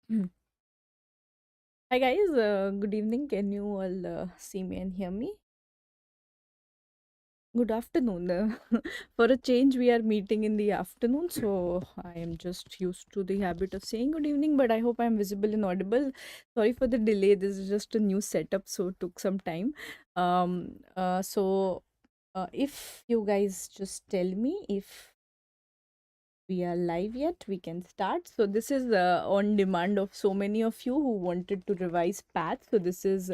Hmm. Hi guys, good evening. Can you all see me and hear me? Good afternoon. For a change, we are meeting in the afternoon, so I am just used to the habit of saying good evening, but I hope I'm visible and audible. Sorry for the delay. This is just a new setup, so it took some time. If you guys just tell me if we are live yet, we can start. So this is on demand of so many of you who wanted to revise path. So this is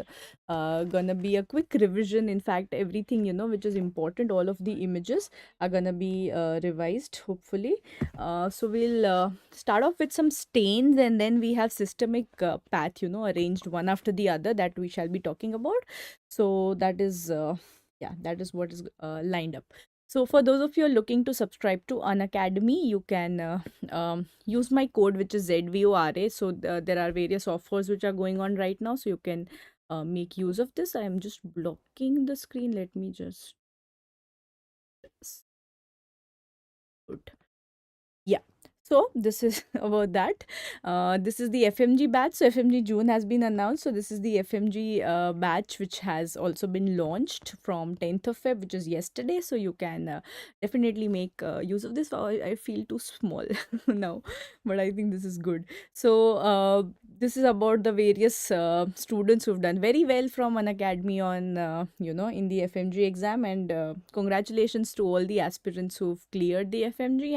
gonna be a quick revision. In fact, everything which is important, all of the images are gonna be revised hopefully. So we'll start off with some stains, and then we have systemic path arranged one after the other that we shall be talking about. So that is yeah, that is what is lined up. So for those of you who are looking to subscribe to Unacademy, you can use my code, which is ZVORA. So there are various offers which are going on right now, so you can make use of this. I am just blocking the screen. Let me just put. Yeah. So this is about that. This is the FMG batch. So FMG June has been announced. So this is the FMG batch which has also been launched from 10th of Feb, which is yesterday. So you can definitely make use of this. I feel too small now, but I think this is good. So this is about the various students who've done very well from an academy on in the FMG exam, and congratulations to all the aspirants who've cleared the FMG.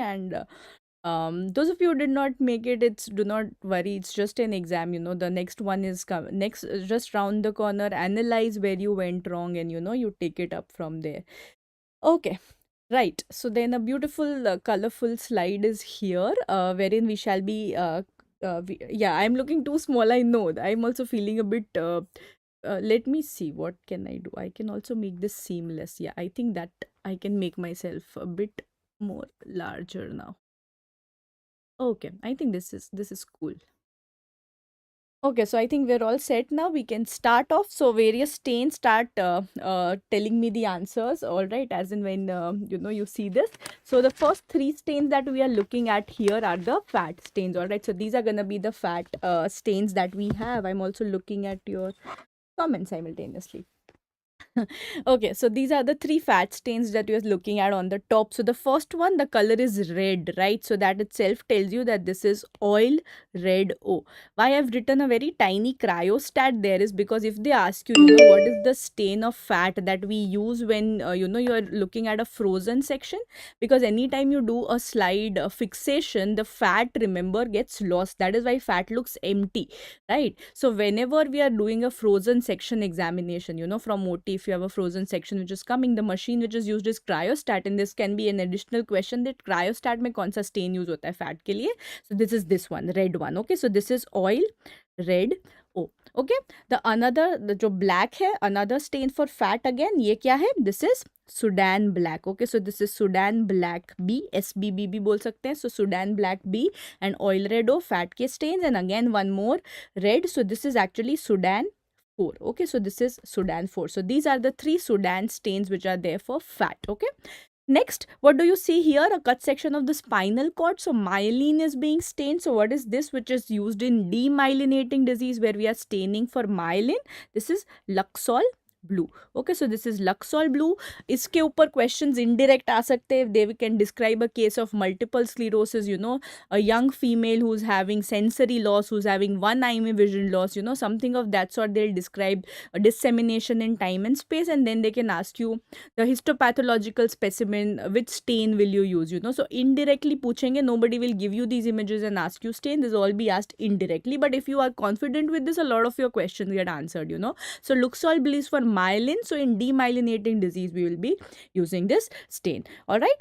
And those of you who did not make it, it's do not worry, it's just an exam. The next one is next, just round the corner. Analyze where you went wrong, and you take it up from there. Okay. Right. So then a beautiful, colorful slide is here, wherein we shall be. Yeah, I'm looking too small. I know. I'm also feeling a bit. Let me see. What can I do? I can also make this seamless. Yeah, I think that I can make myself a bit more larger now. Okay, I think this is cool. Okay, so I think we're all set now. We can start off. So various stains start telling me the answers. All right, as in when you see this. So the first three stains that we are looking at here are the fat stains. All right, so these are gonna be the fat stains that we have. I'm also looking at your comments simultaneously. Okay, so these are the three fat stains that you're looking at on the top. So the first one, the color is red, right? So that itself tells you that this is oil red O. Why I've written a very tiny cryostat there is because if they ask you, what is the stain of fat that we use when, you're looking at a frozen section? Because anytime you do a slide fixation, the fat, remember, gets lost. That is why fat looks empty, right? So whenever we are doing a frozen section examination, from OT, if you have a frozen section which is coming, the machine which is used is cryostat, and this can be an additional question that cryostat mein kaun sa stain use hota hai fat ke liye. So this is this one, red one. Okay, so this is oil red O. Okay, the jo black hai, another stain for fat again, ye kya hai? This is Sudan black. Okay, so this is Sudan black B, SBB bhi bol sakte hain. So Sudan black B and oil red O, fat ke stains, and again one more red. So this is actually Sudan 4. Okay, so this is Sudan 4. So these are the three Sudan stains which are there for fat. Okay. Next, what do you see here? A cut section of the spinal cord. So myelin is being stained. So what is this which is used in demyelinating disease where we are staining for myelin? This is Luxol blue. Okay, so this is Luxol blue. इसके ऊपर questions indirect आ सकते हैं. They can describe a case of multiple sclerosis, a young female who's having sensory loss, who's having one eye vision loss, something of that sort. They'll describe a dissemination in time and space, and then they can ask you the histopathological specimen, which stain will you use, so indirectly पूछेंगे. Nobody will give you these images and ask you stain. This will all be asked indirectly, but if you are confident with this, a lot of your questions get answered. So Luxol blue is for myelin. So in demyelinating disease we will be using this stain. All right.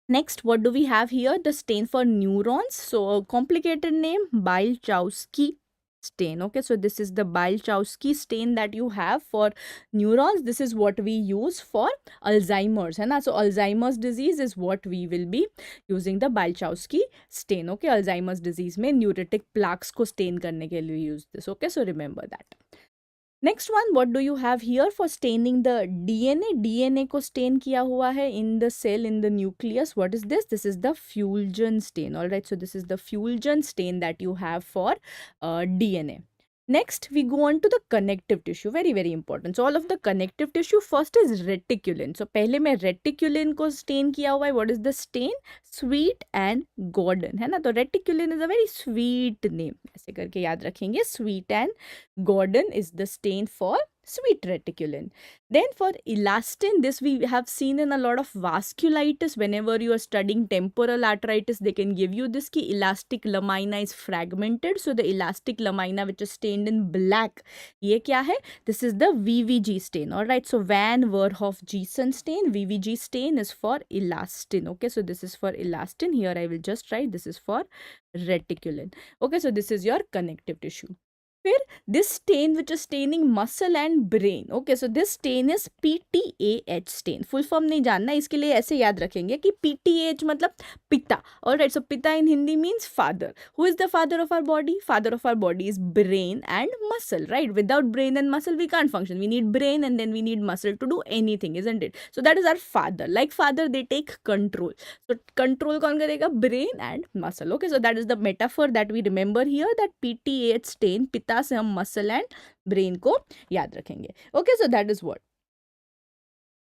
Next, what do we have here? The stain for neurons. So a complicated name, Balchowski stain. Okay, so this is the Balchowski stain that you have for neurons. This is what we use for Alzheimer's, hai na? So Alzheimer's disease is what we will be using the Balchowski stain. Okay, Alzheimer's disease mein neurotic plaques ko stain karne ke liye use this. Okay, so remember that. Next one, what do you have here for staining the DNA? DNA को stain किया हुआ है in the cell, in the nucleus. What is this? This is the fusion stain. Alright, so this is the fusion stain that you have for DNA. Next, we go on to the connective tissue. Very, very important. So, all of the connective tissue, first is reticulin. So, पहले मैं reticulin को stain किया हुआ है. What is the stain? Sweet and Gordon, है ना? तो reticulin is a very sweet name. ऐसे करके याद रखेंगे. Sweet and Gordon is the stain for sweet reticulin. Then for elastin, this we have seen in a lot of vasculitis. Whenever you are studying temporal arteritis, they can give you this ki elastic lamina is fragmented. So the elastic lamina which is stained in black, ye kya hai? This is the VVG stain. All right, so Van Verhoef Jessen stain. VVG stain is for elastin. Okay, so this is for elastin. Here I will just write this is for reticulin. Okay, so this is your connective tissue. फिर this stain which is staining muscle and brain. Okay, so this stain is PTAH stain. Full form नहीं जानना, इसके लिए ऐसे याद रखेंगे कि PTAH मतलब पिता. Alright, so पिता in Hindi means father. Who is the father of our body? Father of our body is brain and muscle, right? Without brain and muscle we can't function. We need brain and then we need muscle to do anything, isn't it? So that is our father. Like father, they take control. So control कौन करेगा? Brain and muscle. Okay, so that is the metaphor that we remember here, that PTAH stain, पिता से हम muscle and brain को याद रखेंगे. Okay, so that is what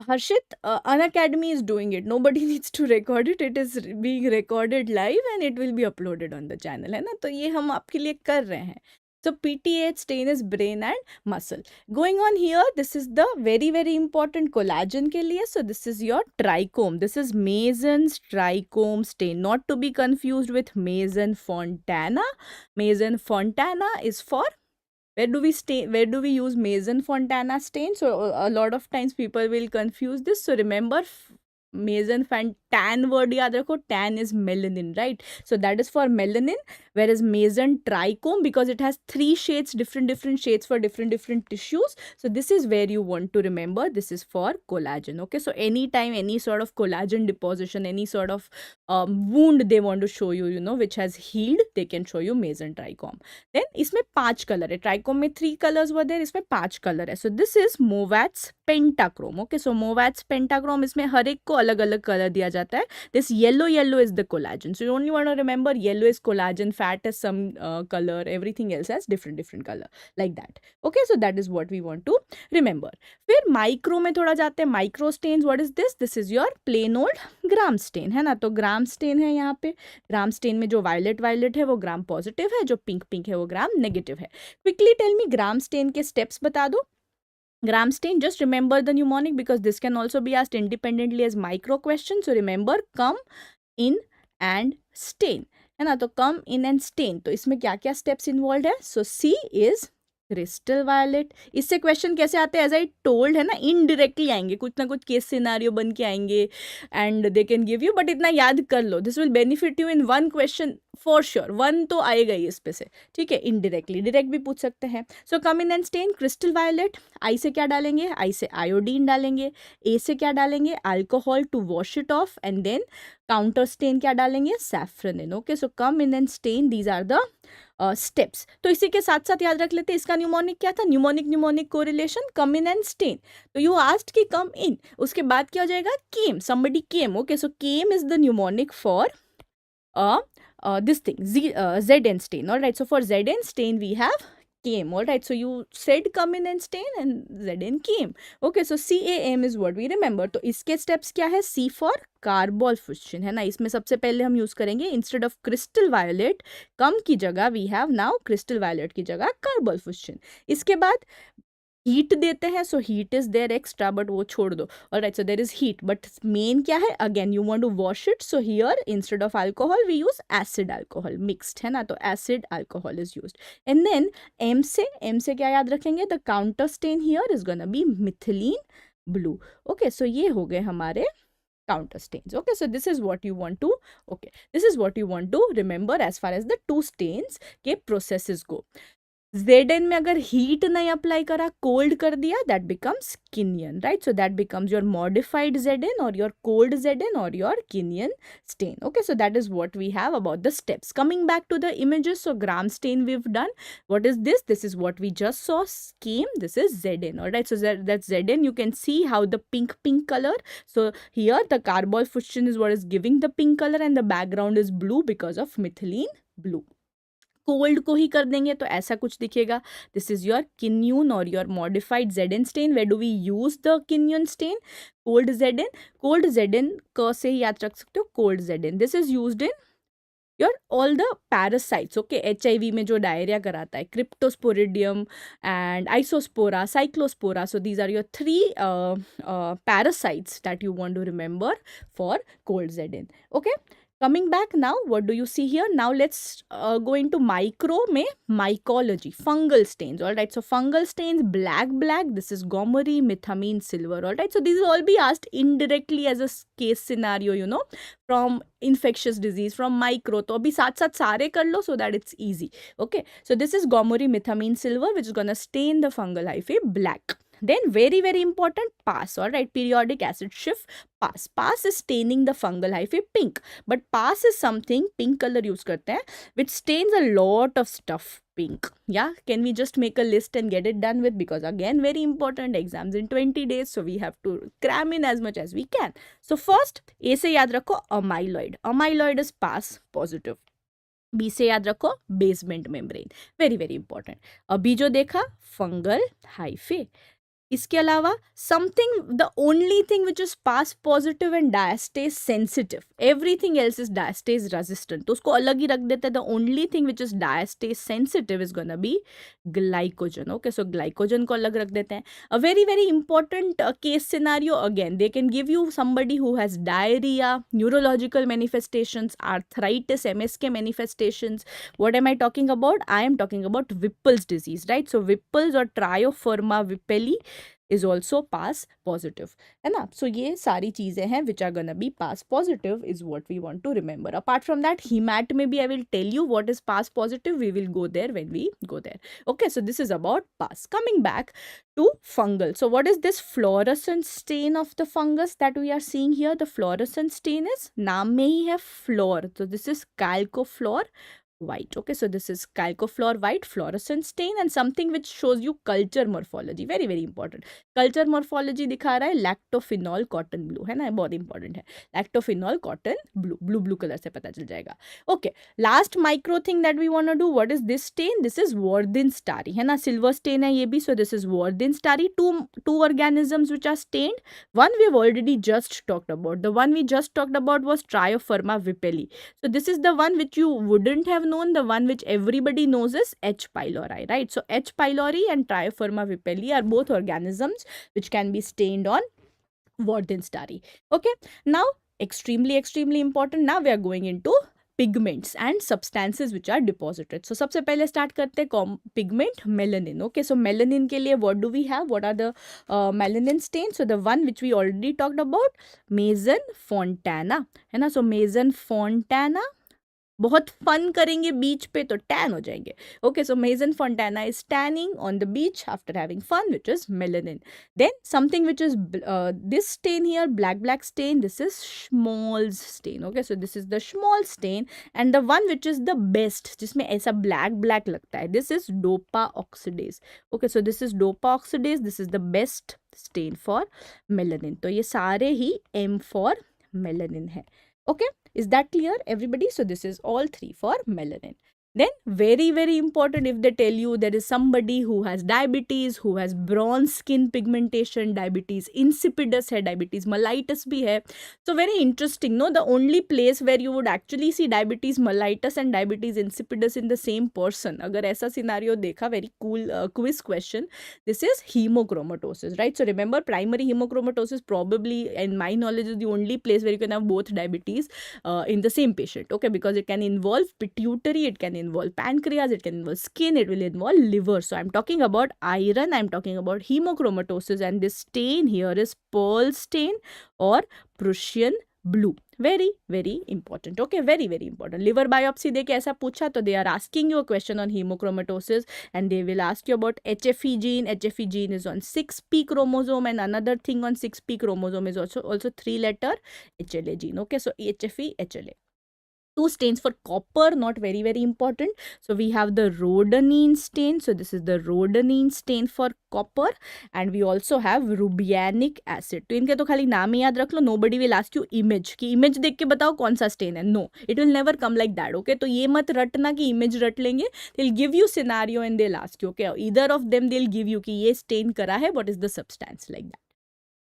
Harshit, Unacademy is doing it. Nobody needs to record it. It is being recorded live and it will be uploaded on the channel, है ना? तो ये हम आपके लिए कर रहे हैं. So PTH stain is brain and muscle. Going on here, this is the very, very important collagen के लिए. So this is your trichome. This is Mason's trichome stain. Not to be confused with Mason Fontana. Mason Fontana is for where do we use Mason Fontana stain? So a lot of times people will confuse this. So remember, Mason tan word yaad rakho. Tan is melanin, right? So that is for melanin. Whereas Mason trichome, because it has 3 shades, different shades for different tissues. So this is where you want to remember. This is for collagen. Okay, so anytime any sort of collagen deposition, any sort of wound they want to show you, you know, which has healed, they can show you Mason trichome. Then इसमें 5 colour है. Trichome में 3 colours were there, इसमें 5 colour है. So this is Mowat's pentachrome. Okay, so Mowat's pentachrome, इसमें हर एक को अलग अलग कलर दिया जाता है. This yellow is the collagen. So you only want to remember yellow is collagen, fat is some colour, everything else has different colour, like that. Okay, so that is what we want to remember. फिर micro में थोड़ा जाते हैं. Micro stains, what is this? This is your plain old gram stain, है ना? तो ग्राम stain है यहाँ पे. ग्राम स्टेन में जो वायलेट है वो ग्राम पॉजिटिव है, जो पिंक है वो ग्राम नेगेटिव है. क्विकली टेल मी ग्राम स्टेन के स्टेप्स बता दो. Gram stain, just remember the mnemonic because this can also be asked independently as micro question. So remember, come in and stain, है ना? तो come in and stain, तो इसमें क्या क्या steps involved है? So C is crystal violet. इससे question कैसे आते हैं? एज आई टोल्ड, है ना, इनडायरेक्टली आएंगे, कुछ ना कुछ केस सिनारियो बन के आएंगे and they can give you. But इतना याद कर लो, this will benefit you in one question for sure. 1 तो आएगा ही इस पे से, ठीक है? इनडायरेक्टली, डायरेक्ट भी पूछ सकते हैं. So come in and stain, crystal violet. I से क्या डालेंगे? आई से आयोडीन डालेंगे. ए से क्या डालेंगे? Alcohol to wash it off. And then counter stain क्या डालेंगे? Safranin. Okay, so come in and stain, these are the steps. तो इसी के साथ साथ याद रख लेते हैं इसका न्यूमोनिक क्या था? Mnemonic correlation, come in and stain. तो यू आस्क्ड कि कम इन, उसके बाद क्या हो जाएगा? Came, somebody came. Okay, so came is the mnemonic for this thing, Zn stain. All right, so for Zn stain we have came. All right, so you said come in and stain and Zn came. Okay, so CAM is what we remember. तो इसके steps क्या है? C for carbol फुस्चिन, है ना? इसमें सबसे पहले हम यूज करेंगे, इंस्टेड ऑफ क्रिस्टल वायलेट कम की जगह we have now crystal violet की जगह कार्बोल फुस्चिन. इसके बाद हीट देते हैं. So heat is there extra, but वो छोड़ दो. Alright, so there is heat, but main क्या है? Again you want to wash it. So here instead of alcohol we use acid alcohol mixed, है ना? तो acid alcohol is used. And then M से क्या याद रखेंगे? The counter stain here is gonna be methylene blue. Okay, so ये हो गए हमारे counter stains. Okay, so this is what you want to remember as far as the 2 stains के processes go. Zn में अगर हीट नहीं apply करा, cold कर दिया, that becomes Kinyoun, right? So that becomes your modified Zn और your cold Zn और your Kinyoun stain. Okay, so that is what we have about the steps. Coming back to the images, so gram stain we've done. What is this? This is what we just saw, scheme. This is Zn, all right? So that's Zn. You can see how the pink color. So here the carbol fuchsin is what is giving the pink color and the background is blue because of methylene blue. Cold को ही कर देंगे तो ऐसा कुछ दिखेगा. This is your Kinyoun और your modified Zn stain. Where do we use the Kinyoun stain? Cold Zn. Cold Zn क से ही याद रख सकते हो, cold Zn. This is used in your all the parasites. Okay, HIV में जो डायरिया कराता है, cryptosporidium and isospora, cyclospora. So these are your 3 parasites that you want to remember for cold Zn. Okay, coming back now, what do you see here? Now let's go into micro में mycology, fungal stains. All right, so fungal stains, black, this is gomery, methamine, silver. All right, so these will all be asked indirectly as a case scenario, you know, from infectious disease, from micro. तो अभी साथ साथ सारे कर लो so that it's easy. Okay, so this is gomery, methamine, silver, which is gonna stain the fungal hyphae black. Then very important, PAS. All right, periodic acid shift, PAS. PAS is staining the fungal hyphae pink. But PAS is something, pink color use करते हैं, which stains a lot of stuff pink. Yeah, can we just make a list and get it done with? Because again, very important, exams in 20 days, so we have to cram in as much as we can. So first, A से याद रखो amyloid. Amyloid is PAS positive. B से याद रखो basement membrane. Very important. अभी जो देखा fungal hyphae. इसके अलावा something, the only thing which is pass positive and diastase sensitive, everything else is diastase resistant, तो उसको अलग ही रख देते हैं. The only thing which is diastase sensitive is gonna B glycogen. Okay, so glycogen को अलग रख देते हैं. A very important case scenario, again they can give you somebody who has diarrhoea, neurological manifestations, arthritis, MSK manifestations. What am I talking about? I am talking about Whipple's disease, right? So Whipple's और Tropheryma विपेली is also pass positive, है ना? So ये सारी चीजें हैं which are gonna be pass positive is what we want to remember. Apart from that, hemat में भी I will tell you what is pass positive. We will go there when we go there. Okay, so this is about pass. Coming back to fungal. So what is this fluorescent stain of the fungus that we are seeing here? The fluorescent stain is, नाम में ही है fluor. So this is calcofluor white. Okay, so this is calcofluor white fluorescent stain and something which shows you culture morphology. Very important. Culture morphology दिखा रहा है lactophenol cotton blue, है ना? बहुत important है. lactophenol cotton blue color से पता चल जाएगा. Okay, last micro thing that we want to do, what is this stain? This is Warthin starry, है ना? Silver stain है ये भी. So this is Warthin starry. Two organisms which are stained. One we have already just talked about. The one we just talked about was Trioforma vipelli. So this is the one which you wouldn't have known. The one which everybody knows is H. pylori, right? So H. pylori and Trioforma vipelli are both organisms which can be stained on Warthin starry. Okay, now extremely important. Now we are going into pigments and substances which are deposited. So सबसे पहले start करते हैं pigment melanin. Okay, so melanin के लिए what do we have? What are the melanin stains? So the one which we already talked about, Mason Fontana, है ना? So Mason Fontana, बहुत fun करेंगे बीच पे तो टैन हो जाएंगे. Okay, so Mason Fontana is tanning on the beach after having fun, which is melanin. Then something which is this stain here, black stain, this is smalls stain. Okay, so this is the small stain and the one which is the best, जिसमें ऐसा black लगता है, this is dopa oxidase. Okay, so this is dopa oxidase, this is the best stand for melanin. तो ये सारे ही M for melanin है. Okay, is that clear everybody? So this is all 3 for melanin. Then very important, if they tell you there is somebody who has diabetes, who has bronze skin pigmentation, diabetes insipidus है, diabetes mellitus भी है. So very interesting, no? The only place where you would actually see diabetes mellitus and diabetes insipidus in the same person. अगर ऐसा scenario देखा, very cool quiz question. This is hemochromatosis, right? So remember, primary hemochromatosis probably, in my knowledge, is the only place where you can have both diabetes in the same patient. Okay, because it can involve pituitary, it can involve pancreas, it can involve skin, it will involve liver. So I'm talking about iron, I'm talking about hemochromatosis, and this stain here is pearl stain or Prussian blue. Very very important. Okay, very very important. Liver biopsy देके ऐसा पूछा तो they are asking you a question on hemochromatosis and they will ask you about HFE gene. HFE gene is on 6p chromosome and another thing on 6p chromosome is also 3-letter HLA gene. Okay, so HFE, HLA. Two stains for copper, not very very important. So we have the rhodonine stain. So this is the rhodonine stain for copper and we also have rubianic acid. तो इनके तो खाली नाम ही याद रख लो. Nobody will ask you image कि image देख के बताओ कौन सा stain है. No, it will never come like that. Okay, तो ये मत रटना कि image रट लेंगे. They'll give you scenario and they'll ask you. Okay, either of them they'll give you कि ये stain करा है, what is the substance, like that.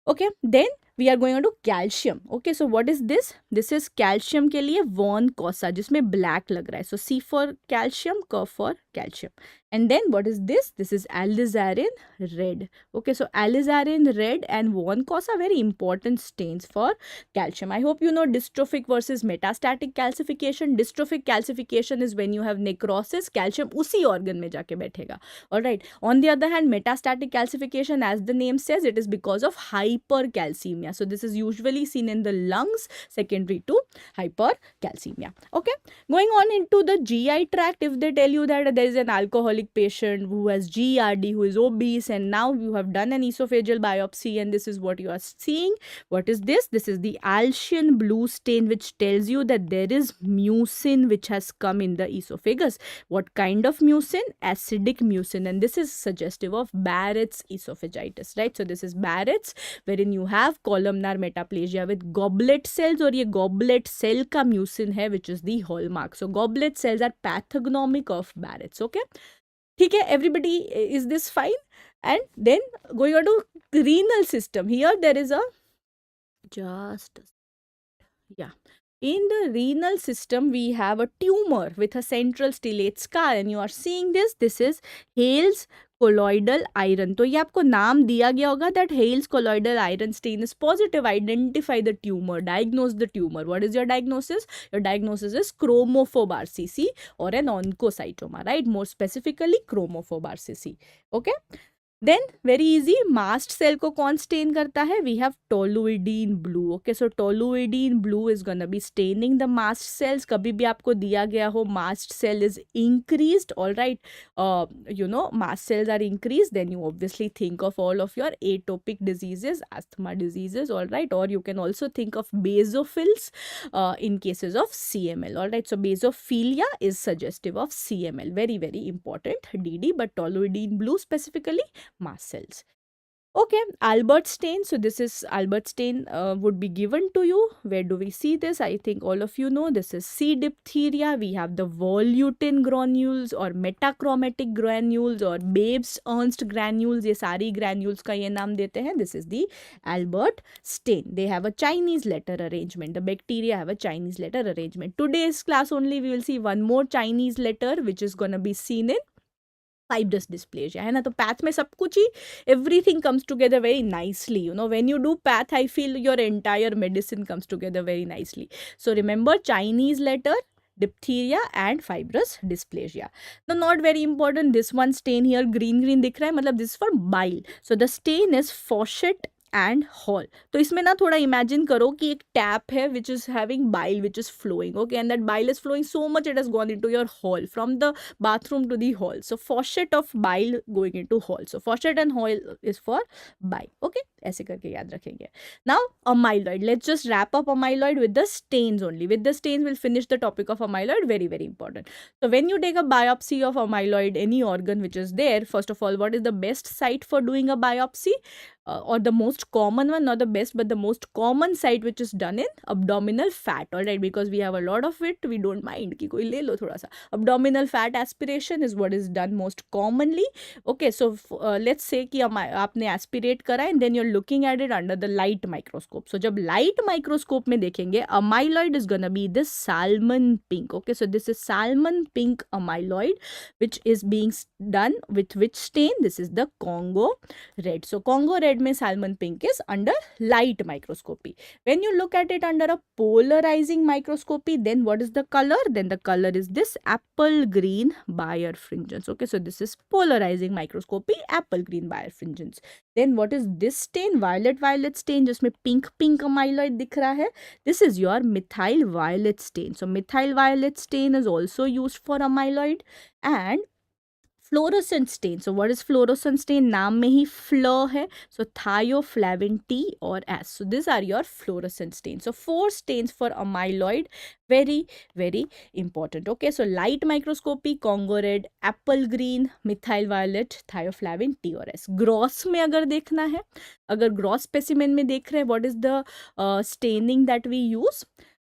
Okay, then we are going on to calcium. Okay, so what is this? This is calcium के लिए von cosa जिसमें black लग रहा है. So C for calcium, C for calcium. And then what is this? This is alizarin red. Okay, so alizarin red and von cosa, very important stains for calcium. I hope you know dystrophic versus metastatic calcification. Dystrophic calcification is when you have necrosis, calcium उसी organ में जाके बैठेगा. Alright. On the other hand, metastatic calcification, as the name says, it is because of hypercalcemia. So this is usually seen in the lungs, secondary to hypercalcemia. Okay. Going on into the GI tract, if they tell you that there is an alcoholic patient who has GERD, who is obese, and now you have done an esophageal biopsy and this is what you are seeing. What is this? This is the Alcian blue stain which tells you that there is mucin which has come in the esophagus. What kind of mucin? Acidic mucin, and this is suggestive of Barrett's esophagitis, right? So this is Barrett's, wherein you have columnar metaplasia with goblet cells, और ये goblet cell का mucin है which is the hallmark. So goblet cells are pathognomic of Barrett's. Okay, ठीक है, everybody, is this fine? And then going on to renal system, here there is a in the renal system we have a tumor with a central stellate scar and you are seeing this. This is Hales colloidal iron. तो ये आपको नाम दिया गया होगा that Hales colloidal iron stain is positive. Identify the tumor, diagnose the tumor. What is your diagnosis? Your diagnosis is chromophobe RCC or an oncocytoma, right? More specifically chromophobe RCC. Okay. Then very easy, mast cell को कौन stain करता है? We have toluidine blue. Okay, so toluidine blue is gonna be staining the mast cells. कभी भी आपको दिया गया हो mast cell is increased, all right, you know, mast cells are increased, then you obviously think of all of your atopic diseases, asthma diseases, all right, or you can also think of basophils in cases of CML, all right. So basophilia is suggestive of CML, very very important DD, but toluidine blue specifically mast cells. Okay, Albert stain. So this is Albert stain would be given to you. Where do we see this? I think all of you know this is C. diphtheria. We have the volutin granules or metachromatic granules or Babes Ernst granules. ये सारी granules का ये नाम देते हैं. This is the Albert stain. They have a Chinese letter arrangement. The bacteria have a Chinese letter arrangement. Today's class only we will see one more Chinese letter which is gonna be seen in fibrous dysplasia, है ना. तो path में सब कुछ ही everything comes together very nicely, you know. When you do path, I feel your entire medicine comes together very nicely. So remember Chinese letter, diphtheria and fibrous dysplasia. Now not very important, this one stain here green दिख रहा है, मतलब this is for bile. So the stain is Fauchet and Hall. तो इसमें ना थोड़ा imagine करो कि एक tap है which is having bile which is flowing, okay, and that bile is flowing so much it has gone into your hall, from the bathroom to the hall. So faucet of bile going into hall. So faucet and hall is for bile. Okay, ऐसे करके याद रखेंगे. Now amyloid. Let's just wrap up amyloid with the stains only. With the stains we'll finish the topic of amyloid. Very very important. So when you take a biopsy of amyloid, any organ which is there, first of all, what is the best site for doing a biopsy? Or the most common one, not the best, but the most common site which is done in abdominal fat, all right, because we have a lot of it, we don't mind कि कोई ले लो थोड़ा सा. Abdominal fat aspiration is what is done most commonly. Okay, so let's say कि आपने aspirate करा and then you're looking at it under the light microscope. So जब light microscope में देखेंगे, amyloid is gonna be this salmon pink. Okay, so this is salmon pink amyloid which is being done with which stain? This is the Congo red. So Congo red में salmon pink is under light microscopy. When you look at it under a polarizing microscopy, then what is the color? Then the color is this apple green birefringence. Okay, so this is polarizing microscopy, apple green birefringence. Then what is this stain? Violet stain, जिसमें pink amyloid दिख रहा है. This is your methyl violet stain. So methyl violet stain is also used for amyloid. And fluorescent stain. So what is fluorescent stain? नाम में ही flo है. So thioflavin T और S. So this are your fluorescent stain. सो 4 stains for amyloid. Very, very important. Okay, so light microscopy, Congo red, apple green, methyl violet, thioflavin, T और S. Gross में अगर देखना है, अगर gross specimen में देख रहे हैं, what is the staining that we use?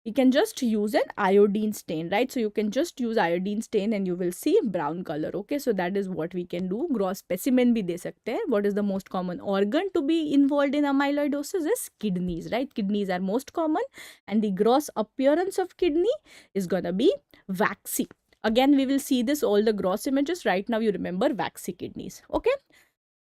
You can just use an iodine stain, right? So you can just use iodine stain and you will see brown color. Okay, so that is what we can do. Gross specimen bhi de sakte hain. What is the most common organ to be involved in amyloidosis? Is kidneys, right? Kidneys are most common, and the gross appearance of kidney is gonna be waxy. Again, we will see this all the gross images. Right now you remember waxy kidneys. Okay,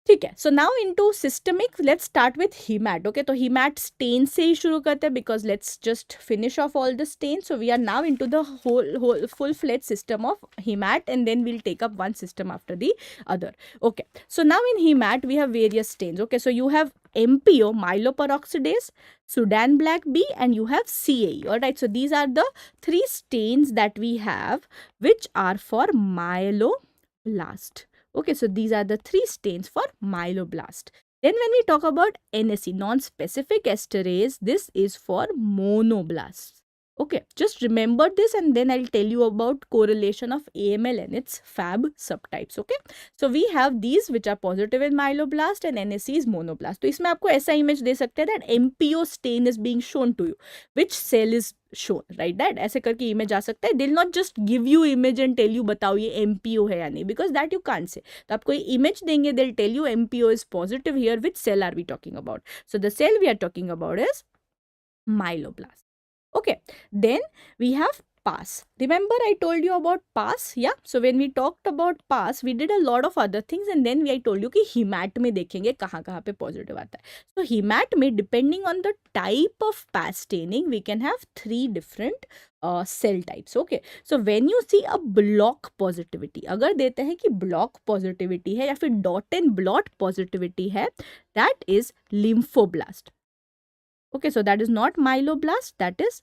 ठीक है. So now into systemic. Let's start with haemat. Okay, तो haemat stain से ही शुरू करते हैं because let's just finish off all the stain. So we are now into the whole full fledge system of haemat and then we'll take up one system after the other. Okay, so now in haemat we have various stains. Okay, so you have MPO, myeloperoxidase, Sudan black B, and you have CAE. All right, so these are the 3 stains that we have which are for myeloblast. Okay, so these are the 3 stains for myeloblast. Then when we talk about NSE, non-specific esterase, this is for monoblasts. Okay, just remember this and then I'll tell you about correlation of AML and its Fab subtypes. Okay, so we have these which are positive in myeloblast and NSE is monoblast. तो इसमें आपको ऐसा image दे सकते हैं that MPO stain is being shown to you. Which cell is shown, right? That ऐसे करके image आ सकता है. They'll not just give you image and tell you बताओ ये MPO है या नहीं, because that you can't say. तो आपको ये image देंगे, they'll tell you MPO is positive here. Which cell are we talking about? So the cell we are talking about is myeloblast. Okay, then we have PAS. Remember I told you about PAS? Yeah, so when we talked about PAS, we did a lot of other things and then I told you कि hemat में देखेंगे कहाँ कहाँ पे positive आता है. So hemat में depending on the type of PAS staining, we can have 3 different cell types. Okay, so when you see a block positivity, अगर देते हैं कि block positivity है या फिर dot and blot positivity है, that is lymphoblast. Okay, so that is not myeloblast, that is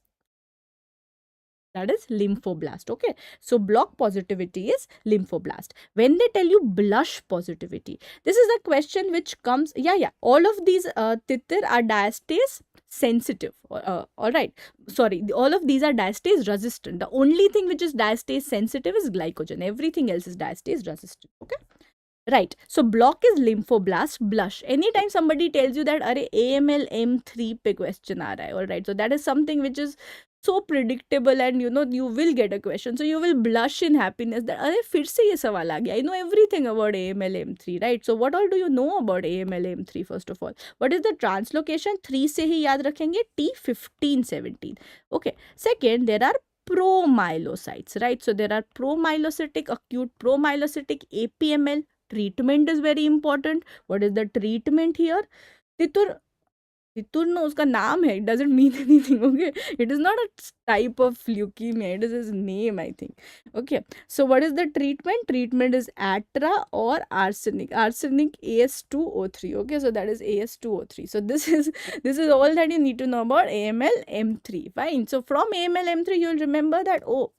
lymphoblast. Okay, so block positivity is lymphoblast. When they tell you blush positivity, this is a question which comes, all of these titir are diastase sensitive. All right, sorry, all of these are diastase resistant. The only thing which is diastase sensitive is glycogen. Everything else is diastase resistant. Okay, right, so block is lymphoblast. Blush, anytime somebody tells you that अरे AML M3 पे question आ रहा है, all right, so that is something which is so predictable and you know you will get a question, so you will blush in happiness that अरे फिर से ये सवाल आ गया. I know everything about AML M3, right? So what all do you know about AML M3? First of all, what is the translocation? 3 से ही याद रखेंगे, T15 17. Okay, second, there are promyelocytes, right? So there are promyelocytic, acute promyelocytic, APML. Treatment is very important. What is the treatment here? Titur no, उसका नाम है. It doesn't mean anything. Okay, it is not a type of leukemia. It is his name, I think. Okay, so what is the treatment? Treatment is atra or arsenic. Arsenic As2O3. Okay, so that is As2O3. So this is all that you need to know about AML M3. Fine. So from AML M3 you will remember that, oh,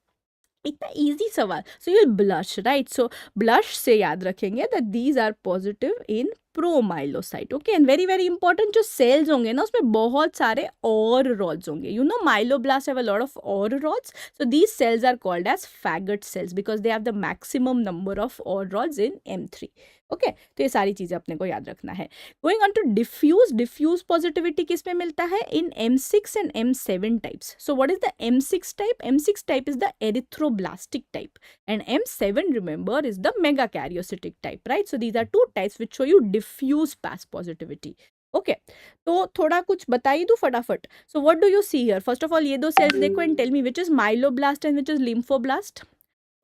इतना easy सवाल. So you will blush, right? So blush से याद रखेंगे that these are positive in promyelocyte. Okay, and very very important, जो cells होंगे ना उसमें बहुत सारे और rods होंगे. You know myeloblasts have a lot of or rods. So these cells are called as faggot cells because they have the maximum number of or rods in M3. Okay, तो ये सारी चीज़ें अपने को याद रखना है. Going on to diffuse positivity किस में मिलता है? In M6 and M7 types. So what is the M6 type? M6 type is the erythroblastic type and M7 remember is the megakaryocytic type, right? So these are 2 types which show you diffuse PAS positivity. Okay, तो थोड़ा कुछ बताइए दूँ फटाफट. So what do you C here? First of all ये 2 cells देखो and tell me which is myeloblast and which is lymphoblast.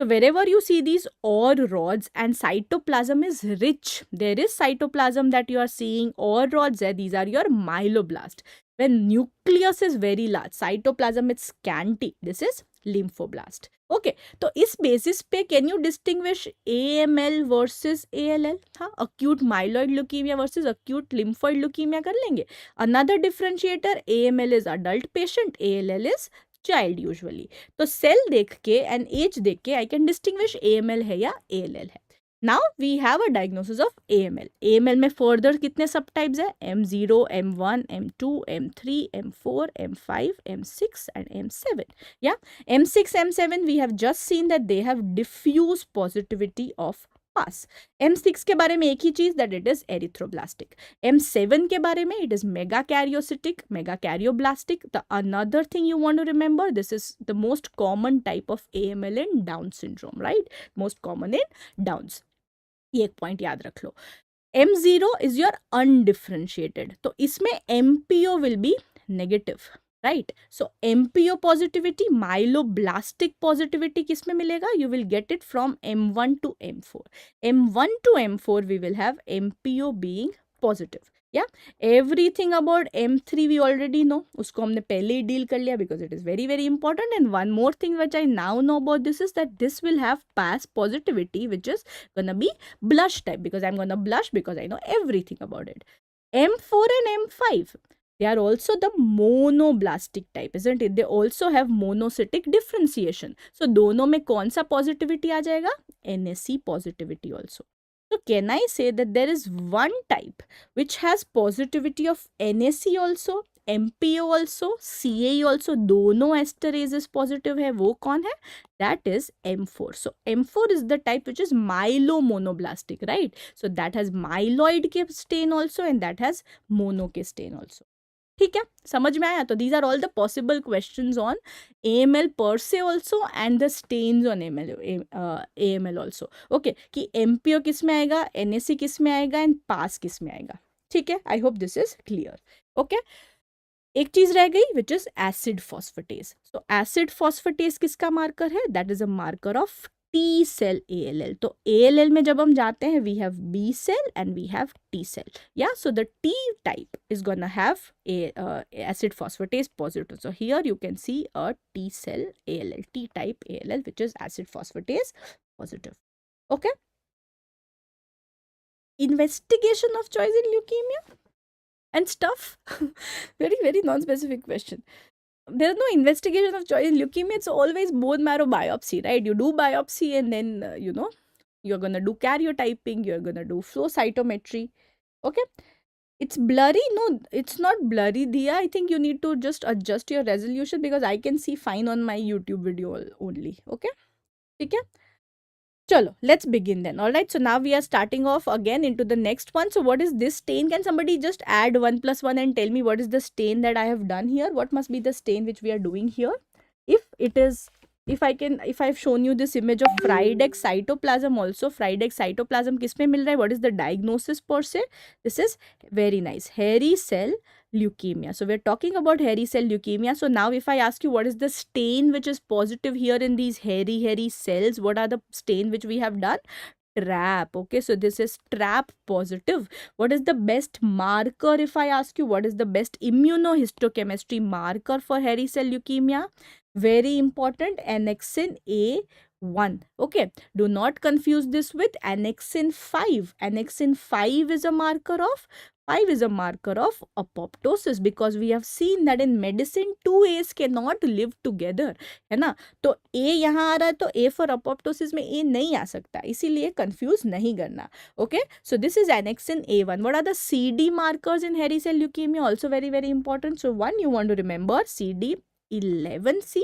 So wherever you see these OR rods and cytoplasm is rich, there is cytoplasm that you are seeing, OR rods there, these are your myeloblast. When nucleus is very large, cytoplasm is scanty, this is lymphoblast. Okay तो इस basis पे can you distinguish AML versus ALL? हाँ, acute myeloid leukaemia versus acute lymphoid leukaemia कर लेंगे. Another differentiator, AML is adult patient, ALL is child usually. तो cell देख के and as देख के आई कैन डिस्टिंग्विश AML है या ALL है. Now we have a diagnosis of AML. AML में फर्दर कितने सब टाइप्स है? M0, M1, M2, M3, M4, M5, M6 and M7. Yeah, M6, M7 we have just seen that they have diffuse positivity of pass. M6 के बारे में एक ही चीज, that it is erythroblastic. M7 के बारे में it is megakaryocytic, megakaryobllastic. The another thing you want to remember, this is the most common type of AML in Down syndrome, right? Most common in Downs. ये एक point याद रख लो. M0 is your undifferentiated. तो इसमें MPO will be negative, right? So MPO positivity, myeloblastic positivity किस में मिलेगा? You will get it from M1 to M4. M1 to M4 we will have MPO being positive. Yeah, everything about M3 we already know. उसको हमने पहले ही deal कर लिया because it is very very important. And one more thing which I now know about this is that this will have pass positivity, which is gonna be blush type, because I'm gonna blush because I know everything about it. M4 and M5, they are also the monoblastic type, isn't it? They also have monocytic differentiation. So दोनों में कौन सा positivity आ जाएगा? NSE positivity also. So can I say that there is one type which has positivity of NSE also, MPO also, CAE also, दोनों esterases positive है, वो कौन है? That is M4. So M4 is the type which is myelomonoblastic, right? So that has myeloid के stain also and that has mono के stain also. ठीक है, समझ में आया? तो these are all the possible questions on AML per se also and the stains on AML also. Okay, कि MPO किस में आएगा, NSE किस में आएगा and PAS किस में आएगा. ठीक है, I hope this is clear. Okay, एक चीज रह गई which is acid phosphatase. So acid phosphatase किसका मार्कर है? That is a marker of T cell ALL. तो ALL में जब हम जाते हैं we have B cell and we have T cell. या so the T type is gonna have acid phosphatase positive. So here you can see a T cell ALL, T type ALL, which is acid phosphatase positive. Okay. Investigation of choice in leukemia and stuff. Very very non-specific question. There is no investigation of choice in leukemia. It's always bone marrow biopsy, right? You do biopsy and then you're gonna do karyotyping, you're gonna do flow cytometry. Okay, it's blurry. No, it's not blurry, Dia. I think you need to just adjust your resolution because I can see fine on my YouTube video only. Okay, okay. Chalo, let's begin then. All right, so now we are starting off again into the next one. So what is this stain? Can somebody just add 1 plus 1 and tell me what is the stain that I have done here? What must be the stain which we are doing here? If it is, if I've shown you this image of fried egg cytoplasm also, fried egg cytoplasm किस में मिल रहा है? What is the diagnosis per se? This is very nice. Hairy cell leukemia. So we're talking about hairy cell leukemia. So now if I ask you what is the stain which is positive here in these hairy cells, what are the stain which we have done? TRAP. Okay, so this is TRAP positive. What is the best marker? If I ask you what is the best immunohistochemistry marker for hairy cell leukemia? Very important, annexin A1. Okay, do not confuse this with annexin 5. Annexin 5 is a marker of apoptosis, because we have seen that in medicine two A's cannot live together, है ना? तो A यहाँ आ रहा है तो A for apoptosis में A नहीं आ सकता, इसीलिए confuse नहीं करना. Okay, so this is annexin A1. What are the CD markers in hairy cell leukemia? Also very very important. So one, you want to remember CD11C,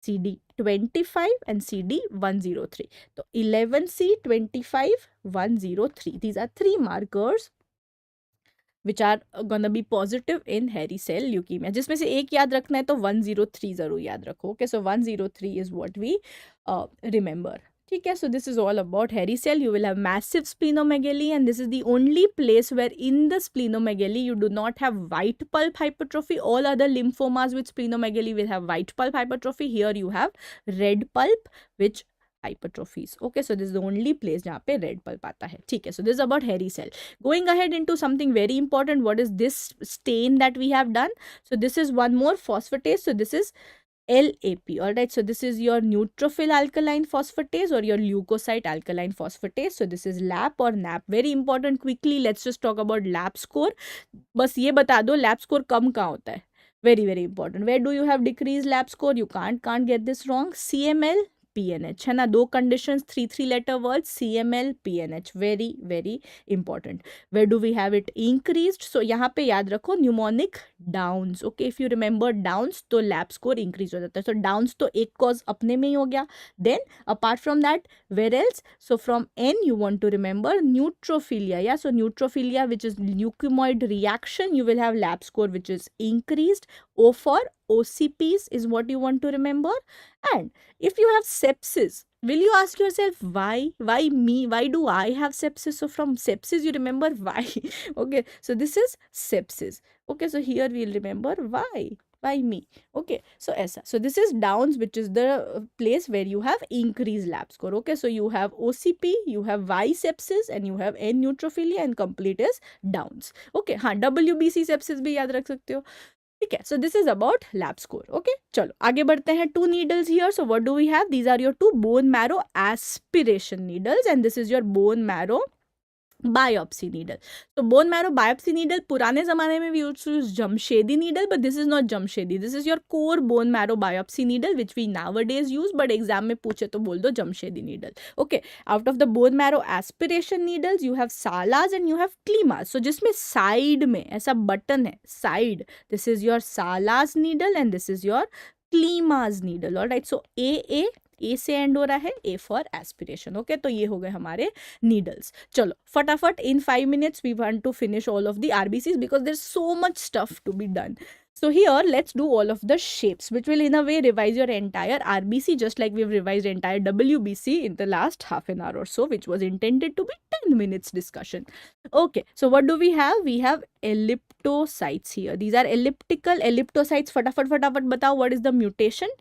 CD25 and CD103. So 11C, 25, 103. These are three markers which are gonna be positive in hairy cell leukemia. जिसमें से एक याद रखना है तो 103 जरूर याद रखो. Okay, so 103 is what we remember. ठीक है, so this is all about hairy cell. You will have massive splenomegaly, and this is the only place where in the splenomegaly you do not have white pulp hypertrophy. All other lymphomas with splenomegaly will have white pulp hypertrophy. Here you have red pulp which hypertrophies. Okay, so this is the only place जहाँ पे red pulp आता है. ठीक है, so this is about hairy cell. Going ahead into something very important. What is this stain that we have done? So this is one more phosphatase. So this is LAP. All right, so this is your neutrophil alkaline phosphatase or your leukocyte alkaline phosphatase. So this is LAP or NAP. Very important. Quickly, let's just talk about LAP score. बस ये बता दो lab score कम कहाँ होता है. Very very important. Where do you have decrease lab score? You can't get this wrong. CML PNH है ना, दो conditions, three letter word, CML PNH. Very very important. Where do we have it increased? So यहाँ पे याद रखो mnemonic downs. Okay, if you remember downs तो lab score increase हो जाता है. सो डाउन्स तो एक कॉज अपने में ही हो गया. Then apart from that, where else? So from N you want to remember neutrophilia. Yeah, so neutrophilia, which is leukemoid reaction, you will have lab score which is increased. O for OCPs is what you want to remember. And if you have sepsis, will you ask yourself why me, why do I have sepsis? So from sepsis you remember why. Okay, so this is sepsis. Okay, so here we'll remember why me. Okay, so ऐसा. So this is downs, which is the place where you have increased lab score. Okay, so you have OCP, you have Y sepsis, and you have N neutrophilia, and complete is downs. Okay, हाँ, WBC sepsis भी याद रख सकते हो. ठीक है, so this is about lab score. Okay, चलो आगे बढ़ते हैं. 2 needles here. So what do we have? These are your 2 bone marrow aspiration needles, and this is your bone marrow biopsy needle. So bone marrow biopsy needle, पुराने ज़माने में we used to use Jamshedi needle, but this is not Jamshedi. This is your core bone marrow biopsy needle, which we nowadays use, but exam में पूछे तो बोल दो Jamshedi needle. Okay, out of the bone marrow aspiration needles, you have Salas and you have Klimas. So जिसमें side में ऐसा button है, side, this is your Salas needle and this is your Klimas needle. All right, so A से and हो रहा है, A for aspiration. Okay, तो ये हो गए हमारे नीडल्स. चलो फटाफट in 5 minutes we want to finish all of the RBCs because there's so much stuff to be done. So here let's do all of the shapes, which will in a way revise your entire RBC, just like we've revised entire WBC in the last half an hour or so, which was intended to be 10 minutes discussion. Okay, so what do we have? We have elliptocytes here. These are elliptical elliptocytes. फटाफट बताओ, what is the mutation?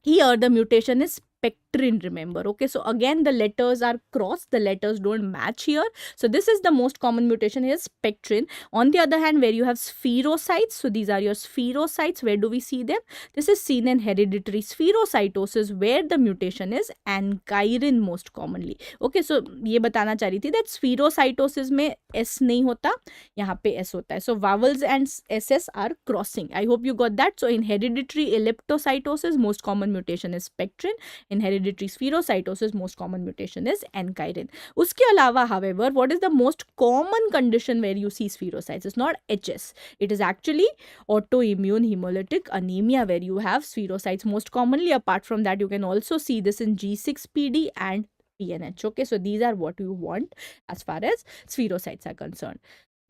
Here the mutation is spectrin, remember. Okay, so again the letters are crossed, the letters don't match here. So this is the most common mutation here, spectrin. On the other hand, where you have spherocytes, so these are your spherocytes. Where do we see them? This is seen in hereditary spherocytosis, where the mutation is ankyrin most commonly. Okay, so ये बताना चाह रही थी that spherocytosis में S नहीं होता, यहाँ पे S होता है. So vowels and SS are crossing. I hope you got that. So in hereditary elliptocytosis, most common mutation is spectrin. In hereditary spherocytosis, most common mutation is ankyrin. उसके अलावा, however, what is the most common condition where you see spherocytes? It's not HS. It is actually autoimmune hemolytic anemia, where you have spherocytes most commonly. Apart from that, you can also see this in G6PD and PNH. Okay, so these are what you want as far as spherocytes are concerned.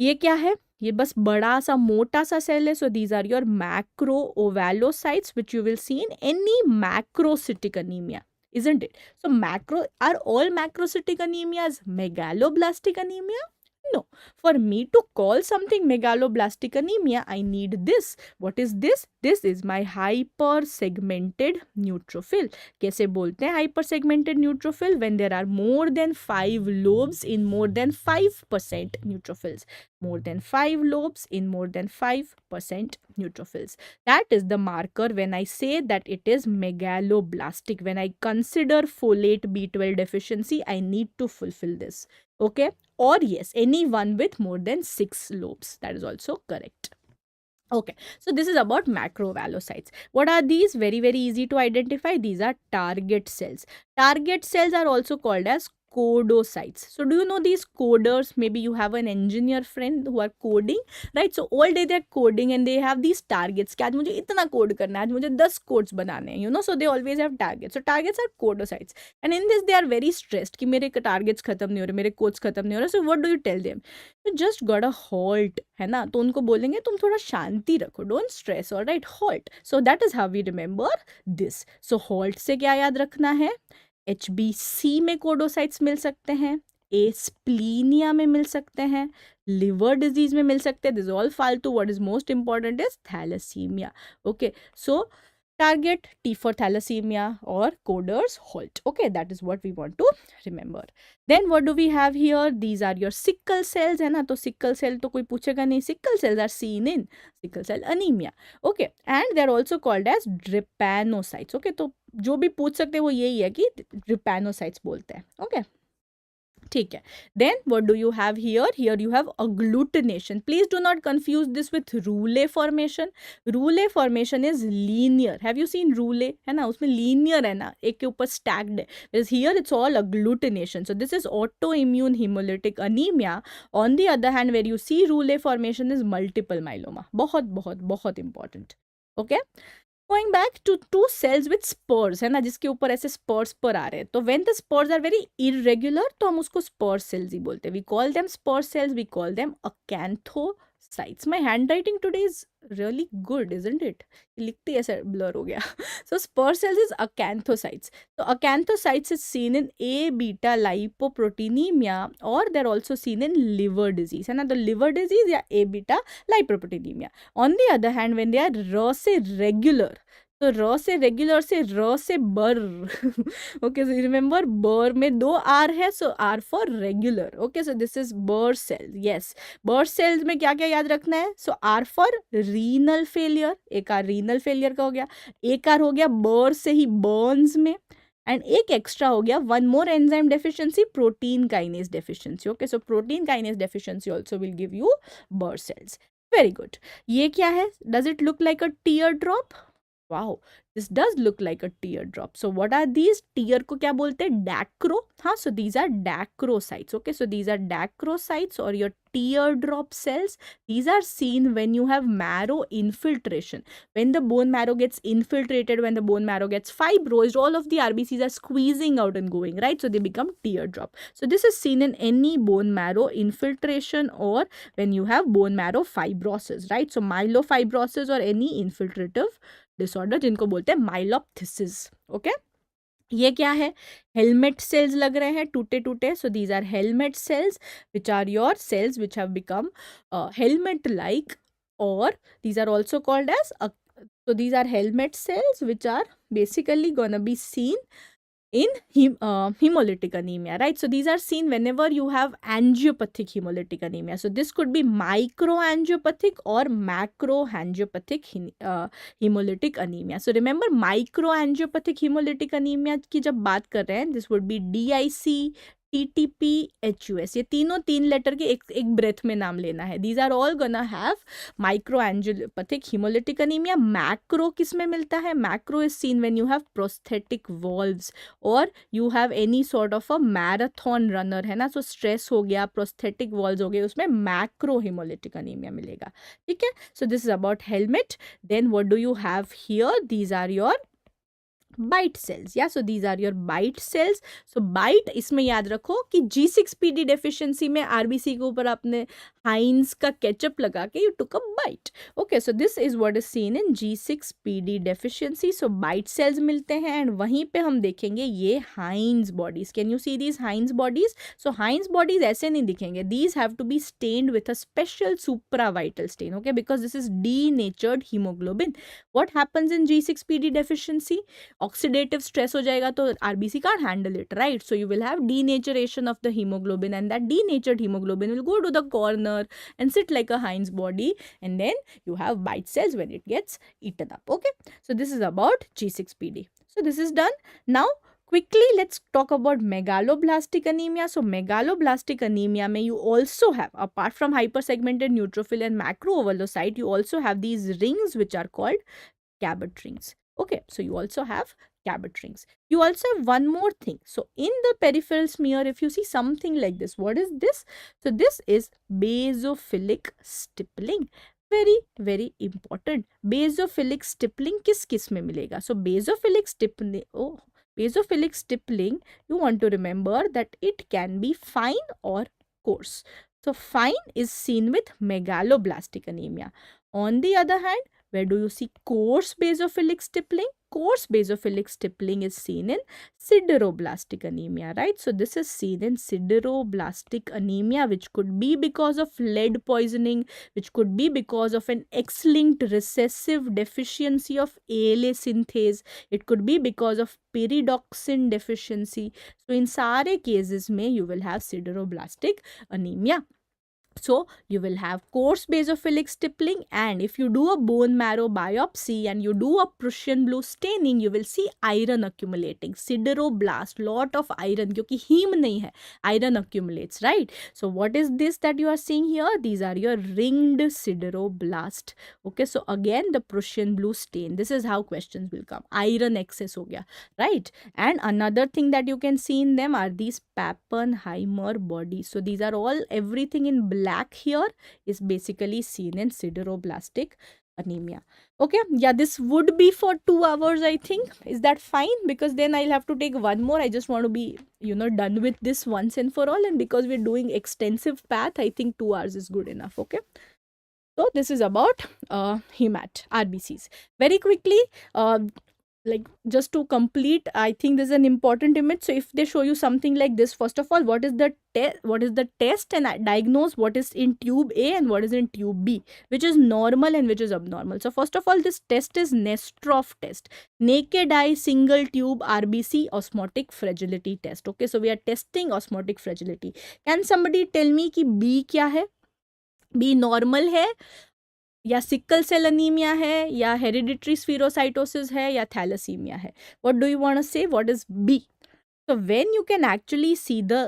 ये क्या है? ये बस बड़ा सा मोटा सा cell है. So these are your macro ovalocytes which you will see in any macrocytic anaemia, isn't it? So macro, are all macrocytic anemias megaloblastic anemia? No. For me to call something megaloblastic anemia, I need this. What is this? This is my hypersegmented neutrophil. कैसे बोलते हैं hypersegmented neutrophil? When there are more than 5 lobes in more than 5% neutrophils. More than 5 lobes in more than 5% neutrophils. That is the marker when I say that it is megaloblastic. When I consider folate B12 deficiency, I need to fulfill this. Okay? Or yes, anyone with more than 6 lobes. That is also correct. Okay, so this is about macrovalocytes. What are these? Very, very easy to identify. These are target cells. Target cells are also called as codocytes. So do you know these coders? Maybe you have an engineer friend who are coding, right? So all day they're coding and they have these targets कि आज मुझे इतना code करना है, आज मुझे 10 codes बनाने हैं, you know, so they always have targets. So targets are codocytes, and in this they are very stressed कि मेरे targets खत्म नहीं हो रहे, मेरे codes खत्म नहीं हो रहे. So what do you tell them? You just got a halt, है ना? तो उनको बोलेंगे तुम थोड़ा शांति रखो, don't stress, all right? Halt. So that is how we remember this. So halt से क्या याद रखना है? HBC में कोडोसाइट्स मिल सकते हैं, एस्प्लीनिया में मिल सकते हैं, लिवर डिजीज में मिल सकते हैं. दिस ऑल फालतू. What is most important is thalassemia. Okay, so Target T for thalassemia or Coder's halt. Okay, that is what we want to remember. Then what do we have here? These are your sickle cells, है ना? तो sickle cell तो कोई पूछेगा नहीं. Sickle cells are seen in sickle cell anemia. Okay, and they are also called as drepanocytes. Okay, तो जो भी पूछ सकते हैं वो यही है कि drepanocytes बोलते हैं. Okay. ठीक है. Then what do you have here? Here you have agglutination. Please do not confuse this with roulet formation. Roulet formation is linear. Have you seen roulet? है ना, उसमें linear है ना, एक के ऊपर stacked है. Whereas here it's all agglutination. So this is autoimmune hemolytic anemia. On the other hand, where you see roulet formation is multiple myeloma. बहुत बहुत बहुत important. Okay. Going back to two cells with spurs, है ना, जिसके ऊपर ऐसे spurs पर आ रहे हैं. तो when the spurs are very irregular, तो हम उसको spore cells ही बोलते हैं. We call them spore cells. We call them acanthocytes. My handwriting today is really good, isn't it? लिखते ऐसा blur हो गया. So spore cells is acanthocytes. So acanthocytes is seen in A beta lipoproteinemia, or they're also seen in liver disease. है ना, तो liver disease या A beta lipoproteinemia. On the other hand, when they are र से regular, तो र से regular से र से बर. ओके, सो रिमेंबर बर में दो आर है, so R for regular. Okay, so this is burr cell. Yes, burr cells में क्या क्या याद रखना है? So R for renal failure, एक आर रीनल फेलियर का हो गया, एक आर हो गया बर से ही बर्न्स में, एंड एक एक्स्ट्रा हो गया one more enzyme deficiency, protein kinase deficiency. Okay, so protein kinase deficiency also will give you burr cells. Very good. ये क्या है? Does it look like a tier drop? Wow, this does look like a teardrop. So what are these? Tear को क्या बोलते हैं? Dacro. हाँ, so these are dacrocytes. Okay, so these are dacrocytes or your teardrop cells. These are seen when you have marrow infiltration. When the bone marrow gets infiltrated, when the bone marrow gets fibroised, all of the RBCs are squeezing out and going, right? So they become teardrop. So this is seen in any bone marrow infiltration or when you have bone marrow fibrosis, right? So myelofibrosis or any infiltrative disorder जिनको बोलते हैं माइलोप्थिसिस. Okay, ये क्या है? Helmet sales लग रहे हैं टूटे टूटे. So these are helmet cells which are your cells which have become helmet like, और these are also called as, so these are helmet cells which are basically gonna be seen in hemolytic anemia, right? So these are seen whenever you have angiopathic hemolytic anemia. So this could be microangiopathic or macroangiopathic hemolytic anemia. So remember, microangiopathic hemolytic anemia की जब बात कर रहे हैं, this would be DIC, TTP, HUS. ये तीनों तीन letter के एक ब्रेथ में नाम लेना है. These are all gonna have microangiopathic hemolytic anemia. Macro किस में मिलता है? Macro is seen when you have prosthetic valves or you have any sort of a marathon runner, है ना. So stress हो गया, prosthetic valves हो गए, उसमें macro hemolytic anemia मिलेगा. ठीक है. So this is about helmet. Then what do you have here? These are your bite cells. Yeah, so these are your bite cells. So bite, इसमें याद रखो कि G6PD deficiency में RBC के ऊपर आपने Heinz का ketchup लगा के you took a bite. Okay, so this is what is seen in G6PD deficiency. So bite cells मिलते हैं, and वहीं पे हम देखेंगे ये Heinz bodies. Can you see these Heinz bodies? So Heinz bodies ऐसे नहीं दिखेंगे. These have to be stained with a special supravital stain. Okay, because this is denatured hemoglobin. What happens in G6PD deficiency? Oxidative stress हो जाएगा, तो RBC can't handle it, right? So you will have denaturation of the hemoglobin, and that denatured hemoglobin will go to the corner and sit like a Heinz body, and then you have bite cells when it gets eaten up. Okay, so this is about G6PD. So this is done. Now quickly let's talk about megaloblastic anemia. So megaloblastic anemia में you also have, apart from hypersegmented neutrophil and macroovelocyte, you also have these rings which are called Cabot rings. Okay, so you also have Cabot rings. You also have one more thing. So in the peripheral smear, if you see something like this, what is this? So this is basophilic stippling. Very, very important. Basophilic stippling किस में मिलेगा? So basophilic stippling, basophilic stippling, you want to remember that it can be fine or coarse. So fine is seen with megaloblastic anemia. On the other hand, Where do you see coarse basophilic stippling? Coarse basophilic stippling is seen in sideroblastic anemia, right? So this is seen in sideroblastic anemia, which could be because of lead poisoning, which could be because of an X-linked recessive deficiency of ALA synthase. It could be because of pyridoxine deficiency. So in sare cases mein you will have sideroblastic anemia. So you will have coarse basophilic stippling, and if you do a bone marrow biopsy and you do a Prussian blue staining, you will see iron accumulating. Sideroblast, lot of iron, क्योंकि heme नहीं है, iron accumulates, right? So what is this that you are seeing here? These are your ringed sideroblast. Okay, so again the Prussian blue stain. This is how questions will come. Iron excess हो गया, right? And another thing that you can see in them are these Pappenheimer bodies. So these are all, everything in black here is basically seen in sideroblastic anemia. Okay, yeah, this would be for 2 hours, I think. Is that fine? Because then I'll have to take one more. I just want to be, done with this once and for all. And because we're doing extensive path, I think 2 hours is good enough. Okay. So this is about hemat, RBCs. Very quickly, like just to complete, I think this is an important image. So if they show you something like this, first of all, what is the test, and diagnose what is in tube A and what is in tube B, which is normal and which is abnormal. So first of all, this test is Nestroff test, naked eye single tube RBC osmotic fragility test. Okay, so we are testing osmotic fragility. Can somebody tell me कि B क्या है? B normal है, या sickle cell anaemia है, या hereditary spherocytosis है, या thalassaemia है? What do you want to say? What is B? So when you can actually see the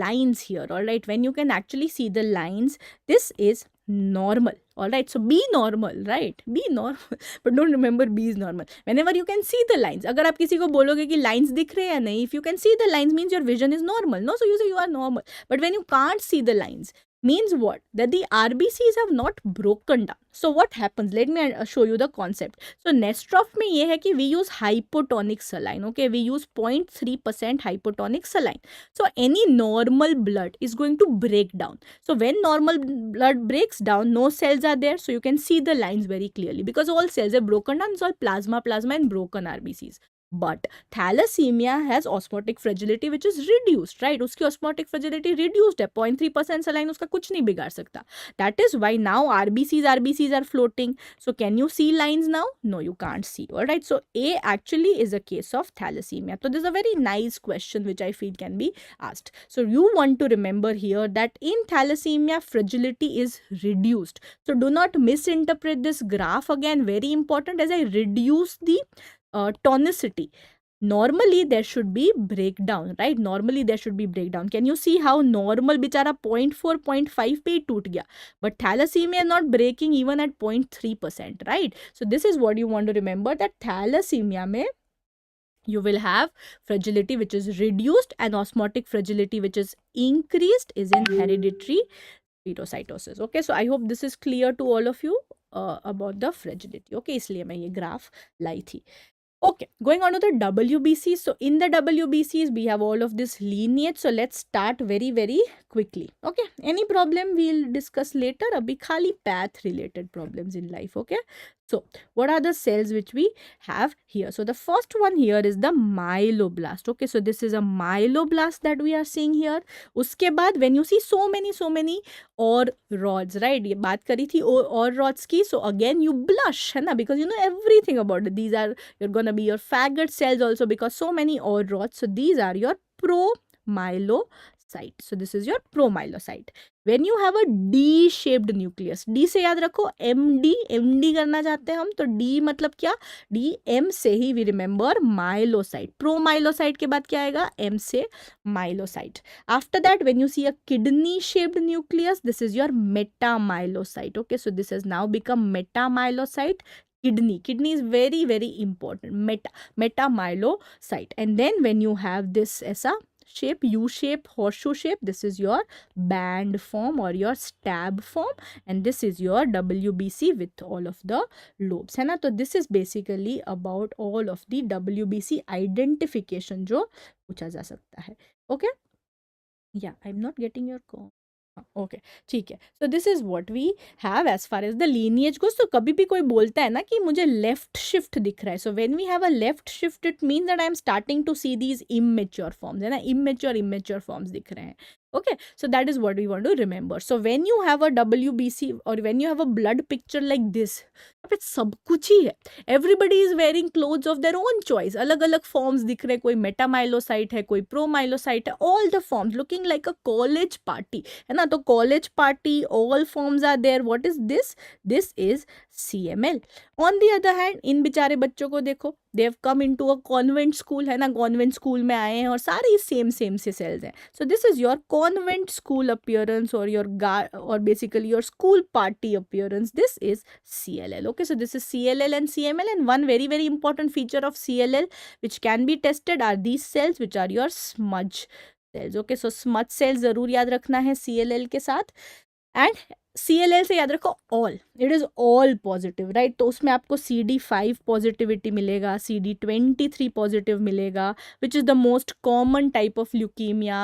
lines here, all right, when you can actually see the lines, this is normal, all right? So be normal, right? Be normal. But don't remember B is normal. Whenever you can see the lines, अगर आप किसी को बोलोगे कि lines दिख रहे हैं या नहीं, if you can see the lines means your vision is normal, no? So you say you are normal. But when you can't see the lines, means what? That the RBCs have not broken down. So what happens? Let me show you the concept. So Nestroff में ये है कि we use hypotonic saline. Okay, we use 0.3% hypotonic saline. So any normal blood is going to break down. So when normal blood breaks down, no cells are there. So you can see the lines very clearly because all cells are broken down. It's all plasma and broken RBCs. But thalassemia has osmotic fragility which is reduced, right? उसकी osmotic fragility reduced है, 0.3% saline उसका कुछ नहीं बिगाड़ सकता. That is why now RBCs are floating. So can you see lines now? No, you can't see. All right. So A actually is a case of thalassemia. So this is a very nice question which I feel can be asked. So you want to remember here that in thalassemia fragility is reduced. So do not misinterpret this graph. Again, very important, as I reduce the tonicity. Normally there should be breakdown, right? Normally there should be breakdown. Can you see how normal बिचारा 0.4 0.5 पे ही टूट गया, but thalassemia not breaking even at 0.3%, right? So this is what you want to remember, that thalassemia में you will have fragility which is reduced and osmotic fragility which is increased is in hereditary phagocytosis. Okay, so I hope this is clear to all of you about the fragility. Okay, इसलिए मैं ये graph लाई थी. Okay, going on to the WBCs. So in the WBCs, we have all of this lineage. So let's start very, very quickly. Okay, any problem we'll discuss later. Abhi khali path related problems in life. Okay, so what are the cells which we have here? So the first one here is the myeloblast. Okay, so this is a myeloblast that we are seeing here. Uske baad, when you see so many or rods, right? ये बात करी थी और rods की. So again you blush, है ना? Because you know everything about it. These are, you're gonna be your faggot cells also because so many or rods. So these are your promyelocyte. So this is your promyelocyte. When you have a D-shaped nucleus, D से याद रखो, MD करना चाहते हैं हम, तो D मतलब क्या? D, M से ही we remember myelocyte. Promyelocyte के बाद क्या आएगा? M से myelocyte. After that, when you see a kidney-shaped nucleus, this is your metamyelocyte. Okay, so this has now become metamyelocyte. Kidney is very, very important. Metamyelocyte. And then when you have this ऐसा shape, U shape, horseshoe shape, this is your band form or your stab form, and this is your WBC with all of the lobes, है ना? तो this is basically about all of the WBC identification जो पूछा जा सकता है. Okay, yeah, I'm not getting your call. Okay, ठीक है। So this is what we have as far as the lineage goes. तो कभी भी कोई बोलता है ना कि मुझे लेफ्ट शिफ्ट दिख रहा है, so when we have a left shift it means that I am starting to see these immature forms, है ना, इमेच्योर फॉर्म्स दिख रहे हैं। Okay, so that is what we want to remember. So when you have a WBC or when you have a blood picture like this, अब सब कुछ ही है, everybody is wearing clothes of their own choice, अलग अलग forms दिख रहे हैं, कोई मेटामाइलोसाइट है, कोई प्रोमाइलोसाइट है, all the forms looking like a college party, है ना। तो college party, all forms are there. What is this? This is CML. On the other hand इन बेचारे बच्चों को देखो, they have come into a convent school, है ना, कॉन्वेंट स्कूल में आए हैं और सारे सेम से सेल्स हैं। सो this is your convent school appearance और योर और basically your school party appearance. This is CLL. Okay, so this is CLL and CML, and one very very important feature of CLL which can be tested are these cells which are your smudge cells. Okay, so smudge cells जरूर याद रखना है CLL के साथ। And CLL से याद रखो all, it is all positive, right. तो उसमें आपको CD5 पॉजिटिविटी मिलेगा, CD23 पॉजिटिव मिलेगा, which is the most common type of leukaemia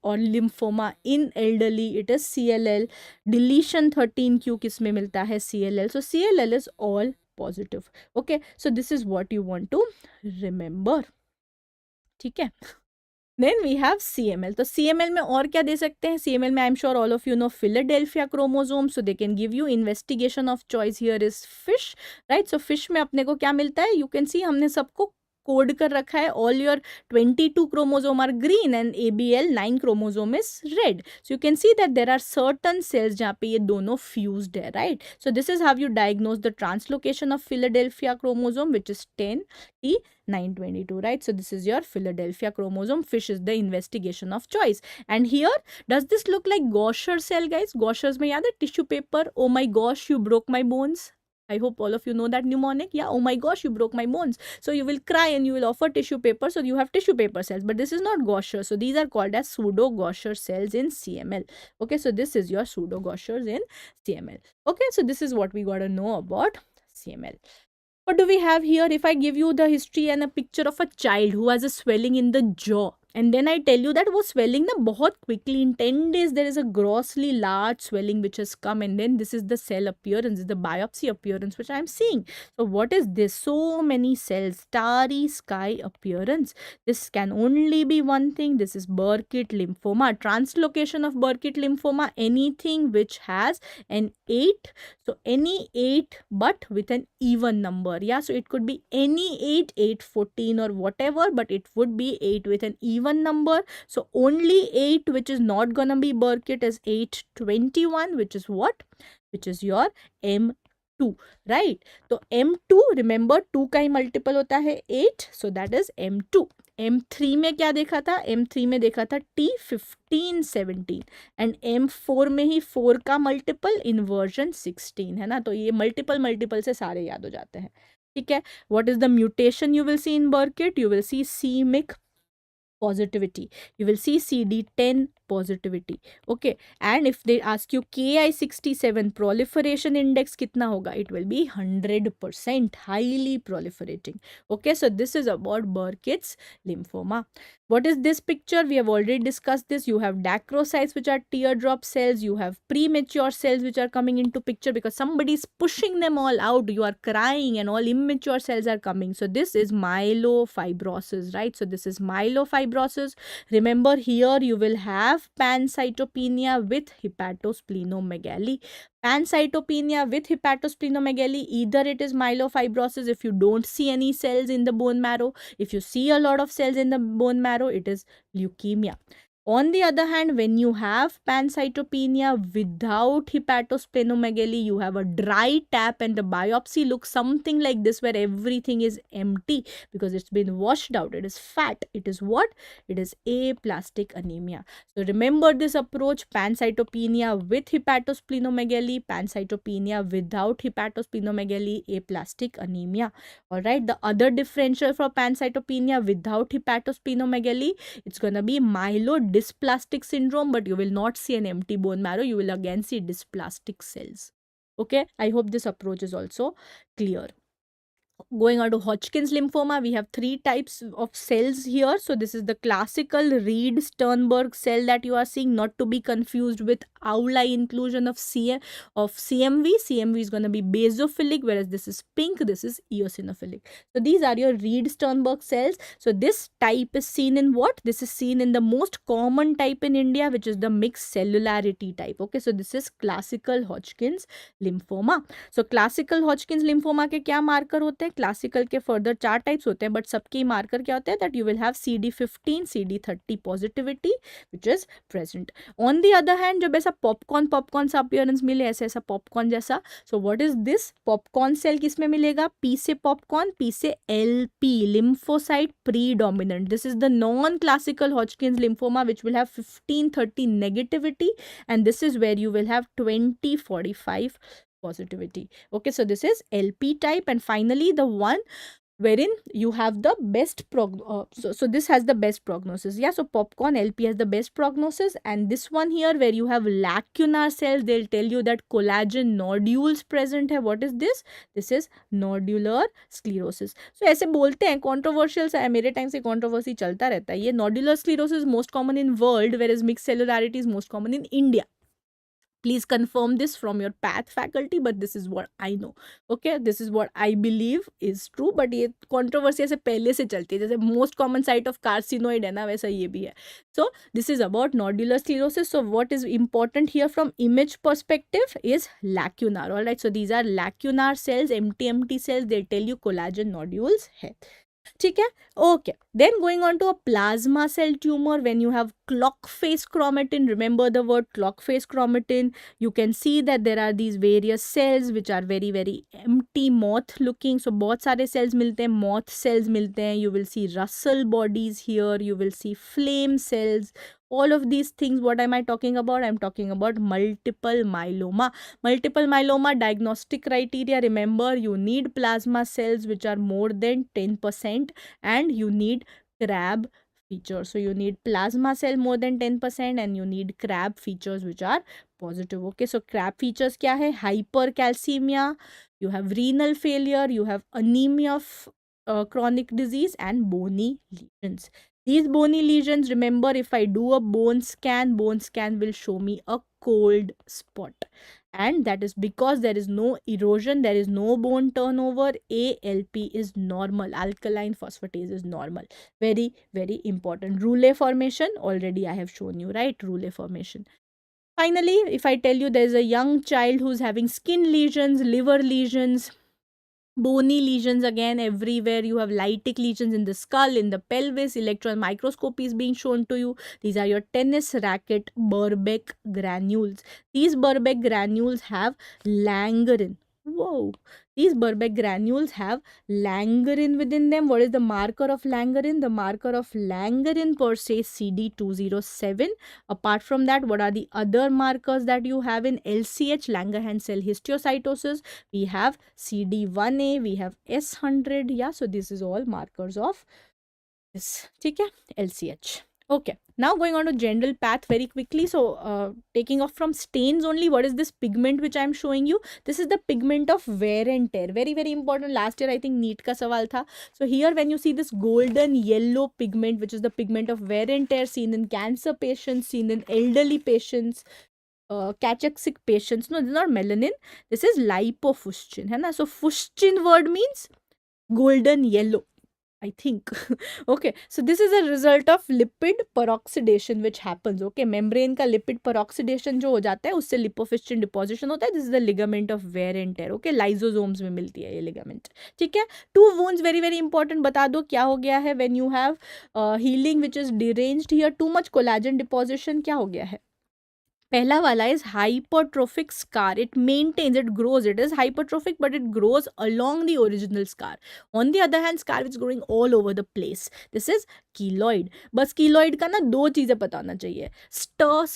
और lymphoma in elderly, it is CLL। Deletion 13q किस में मिलता है? CLL। So CLL is all positive. Okay, so this is what you want to remember, ठीक है। Then we have CML। तो CML में और क्या दे सकते हैं? CML में I am sure all of you know Philadelphia chromosome, so they can give you investigation of choice here is fish, right. So fish में अपने को क्या मिलता है? यू कैन सी हमने सबको कोड कर रखा है, all your 22 chromosome are green and ABL 9 chromosome is red. So you can see that there are certain cells जहाँ पे ये दोनों फ्यूज्ड है, right. So this is how you diagnose the translocation of Philadelphia chromosome which is 10T922, right? So this is your Philadelphia chromosome. Fish is the investigation of choice. And here, does this look like Gaucher cell, guys? Gaucher's में याद है tissue paper? Oh my gosh, you broke my bones. I hope all of you know that mnemonic. Yeah, oh my gosh, you broke my bones. So you will cry and you will offer tissue paper. So you have tissue paper cells. But this is not Gaucher. So these are called as pseudo-Gaucher cells in CML. Okay, so this is your pseudo-Gauchers in CML. Okay, so this is what we got to know about CML. What do we have here? If I give you the history and a picture of a child who has a swelling in the jaw, and then I tell you that वो swelling ना बहुत quickly in 10 days there is a grossly large swelling which has come, and then this is the cell appearance, the biopsy appearance which I am seeing. So what is this? So many cells, starry sky appearance. This can only be one thing. This is Burkitt lymphoma. Translocation of Burkitt lymphoma, anything which has an 8. So any 8 but with an even number. Yeah, so it could be any 8, 8, 14 or whatever, but it would be 8 with an even number. So only 8 which is not gonna be Burkitt is 821, which is what? Which is your M2, right? तो M2, remember 2 का ही multiple होता है 8, so that is M2. M3 में क्या देखा था? M3 में देखा था T15 17 एंड M4 में ही 4 का मल्टीपल इन्वर्जन 16, है ना। तो ये मल्टीपल से सारे याद हो जाते हैं, ठीक है। What is the mutation you will see in बर्किट? You will C CMYC positivity, you will see CD10 positivity, okay। and if they ask you Ki67 proliferation index कितना होगा? It will be 100%, highly proliferating, okay। So this is about Burkitt's lymphoma. What is this picture? We have already discussed this. You have Necrosses which are teardrop cells, you have premature cells which are coming into picture because somebody is pushing them all out, you are crying and all immature cells are coming. So this is myelofibrosis, right? So this is myelofibrosis. Remember here you will have pancytopenia with hepatosplenomegaly. Pancytopenia with hepatosplenomegaly, either it is myelofibrosis if you don't see any cells in the bone marrow. If you see a lot of cells in the bone marrow, it is leukemia. On the other hand, when you have pancytopenia without hepatosplenomegaly, you have a dry tap and the biopsy looks something like this where everything is empty because it's been washed out. It is fat. It is what? It is aplastic anemia. So remember this approach: pancytopenia with hepatosplenomegaly, pancytopenia without hepatosplenomegaly, aplastic anemia. Alright, the other differential for pancytopenia without hepatosplenomegaly, it's gonna be myelodysplastic syndrome, but you will not see an empty bone marrow. You will again see dysplastic cells. Okay, I hope this approach is also clear. Going on to Hodgkin's lymphoma, we have three types of cells here. So this is the classical Reed-Sternberg cell that you are seeing, not to be confused with Auli inclusion of CMV. CMV is going to be basophilic, whereas this is pink, this is eosinophilic. So these are your Reed-Sternberg cells. So this type is seen in what? This is seen in the most common type in India, which is the mixed cellularity type. Okay, so this is classical Hodgkin's lymphoma. So classical Hodgkin's lymphoma के क्या marker होते हैं? Classical के further 4 types होते हैं, but सबके marker क्या होते हैं? That you will have CD15 CD30 positivity which is present. On the other hand जब ऐसा पॉपकॉर्न सा अपीयरेंस मिले, ऐसा पॉपकॉर्न जैसा, so what is this? Popcorn cell किस में मिलेगा? पी से पॉपकॉर्न, पी से LP lymphocyte predominant. This is the non classical Hodgkin's lymphoma which will have 15-30 negativity, and this is where you will have 20-45 positivity. Okay, so this is LP type, and finally the one wherein you have the best so this has the best prognosis. Yeah, so popcorn LP has the best prognosis, and this one here where you have lacunar cells, they'll tell you that collagen nodules present hai. What is this? This is nodular sclerosis. So ऐसे बोलते हैं, controversial सा है, मेरे time से controversy चलता रहता है. ये nodular sclerosis is most common in world, whereas mixed cellularity is most common in India. Please confirm this from your path faculty, but this is what I know. Okay, this is what I believe is true, but ये controversy ऐसे पहले से चलती है, जैसे most common site of carcinoid है ना, वैसा ये भी है. So this is about nodular sclerosis. So what is important here from image perspective is lacunar. All right, so these are lacunar cells, empty cells. They tell you collagen nodules है. ठीक है. Okay, then going on to a plasma cell tumor, when you have clock face chromatin, remember the word clock face chromatin, you can see that there are these various cells which are very very empty, moth looking. So बहुत सारे cells मिलते हैं, moth cells मिलते हैं. You will see Russell bodies here, you will see flame cells. All of these things, what am I talking about? I'm talking about multiple myeloma. Multiple myeloma diagnostic criteria, remember, you need plasma cells which are more than 10%, and you need CRAB features. So you need plasma cell more than 10%, and you need CRAB features which are positive. Okay, so CRAB features क्या है? Hypercalcemia, you have renal failure, you have anemia of chronic disease, and bony lesions. These bony lesions, remember, if I do a bone scan will show me a cold spot, and that is because there is no erosion, there is no bone turnover. ALP is normal, alkaline phosphatase is normal. Very very important. Rouleau formation, already I have shown you, right? Rouleau formation. Finally, if I tell you there is a young child who's having skin lesions, liver lesions, bony lesions, again everywhere, you have lytic lesions in the skull, in the pelvis, electron microscopy is being shown to you. These are your tennis racket Burbeck granules. These Burbeck granules have Langerin. Whoa, these Burbeck granules have Langerin within them. What is the marker of Langerin? The marker of Langerin per se is CD207. Apart from that, what are the other markers that you have in LCH, Langerhans cell histiocytosis? We have CD1A, we have S100. Yeah, so this is all markers of this. ठीक है, LCH. Okay, now going on to general path very quickly. So taking off from stains only, what is this pigment which I am showing you? This is the pigment of wear and tear. Very very important. Last year I think NEET का सवाल था. So here when you see this golden yellow pigment, which is the pigment of wear and tear, seen in cancer patients, seen in elderly patients, cachexic patients. No, this is not melanin. This is lipofuscin, है ना? So fuscin word means golden yellow, I think. Okay, so this is a result of lipid peroxidation which happens. Okay, membrane का lipid peroxidation जो हो जाता है, उससे lipofuscin deposition होता है. This is the ligament of wear and tear. Okay, lysosomes में मिलती है ये ligament. ठीक है. Two wounds very very important. बता दो क्या हो गया है when you have healing which is deranged here. Too much collagen deposition, क्या हो गया है? पहला वाला is hypertrophic scar. It maintains, it grows. It is hypertrophic, but it grows along the original scar. On the other hand, scar is growing all over the place. This is keloid. बस keloid का ना दो चीज़ें पता होना चाहिए. Stir.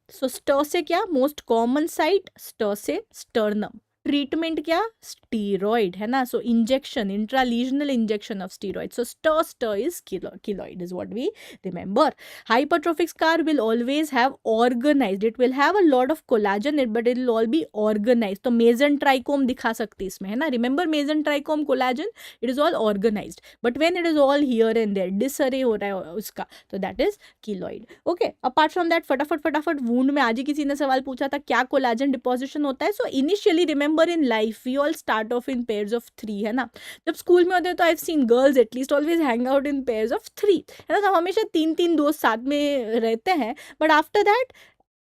So stir से क्या? Most common site, stir से sternum. ट्रीटमेंट क्या, स्टीरॉइड है ना, so injection, intralesional injection of steroid, so stir is keloid is what we remember. Hypertrophic scar will always have organized, it will have a lot of collagen but it will all be organized. तो मेजन trichome दिखा सकते इसमें है ना, remember Masson trichrome collagen, it is all organised, but when it is all here and there disarray हो रहा है उसका, तो that is keloid. Okay, apart from that फटाफट वूंड में आज ही किसी ने सवाल पूछा था क्या कोलाजन डिपोजिशन होता है. So initially remember in life we all start off in pairs of 3 है ना, जब स्कूल में होते हैं तो I have seen girls at least always hang out in pairs of 3 है ना, तो हमेशा 3 दोस्त साथ में रहते हैं, बट आफ्टर दैट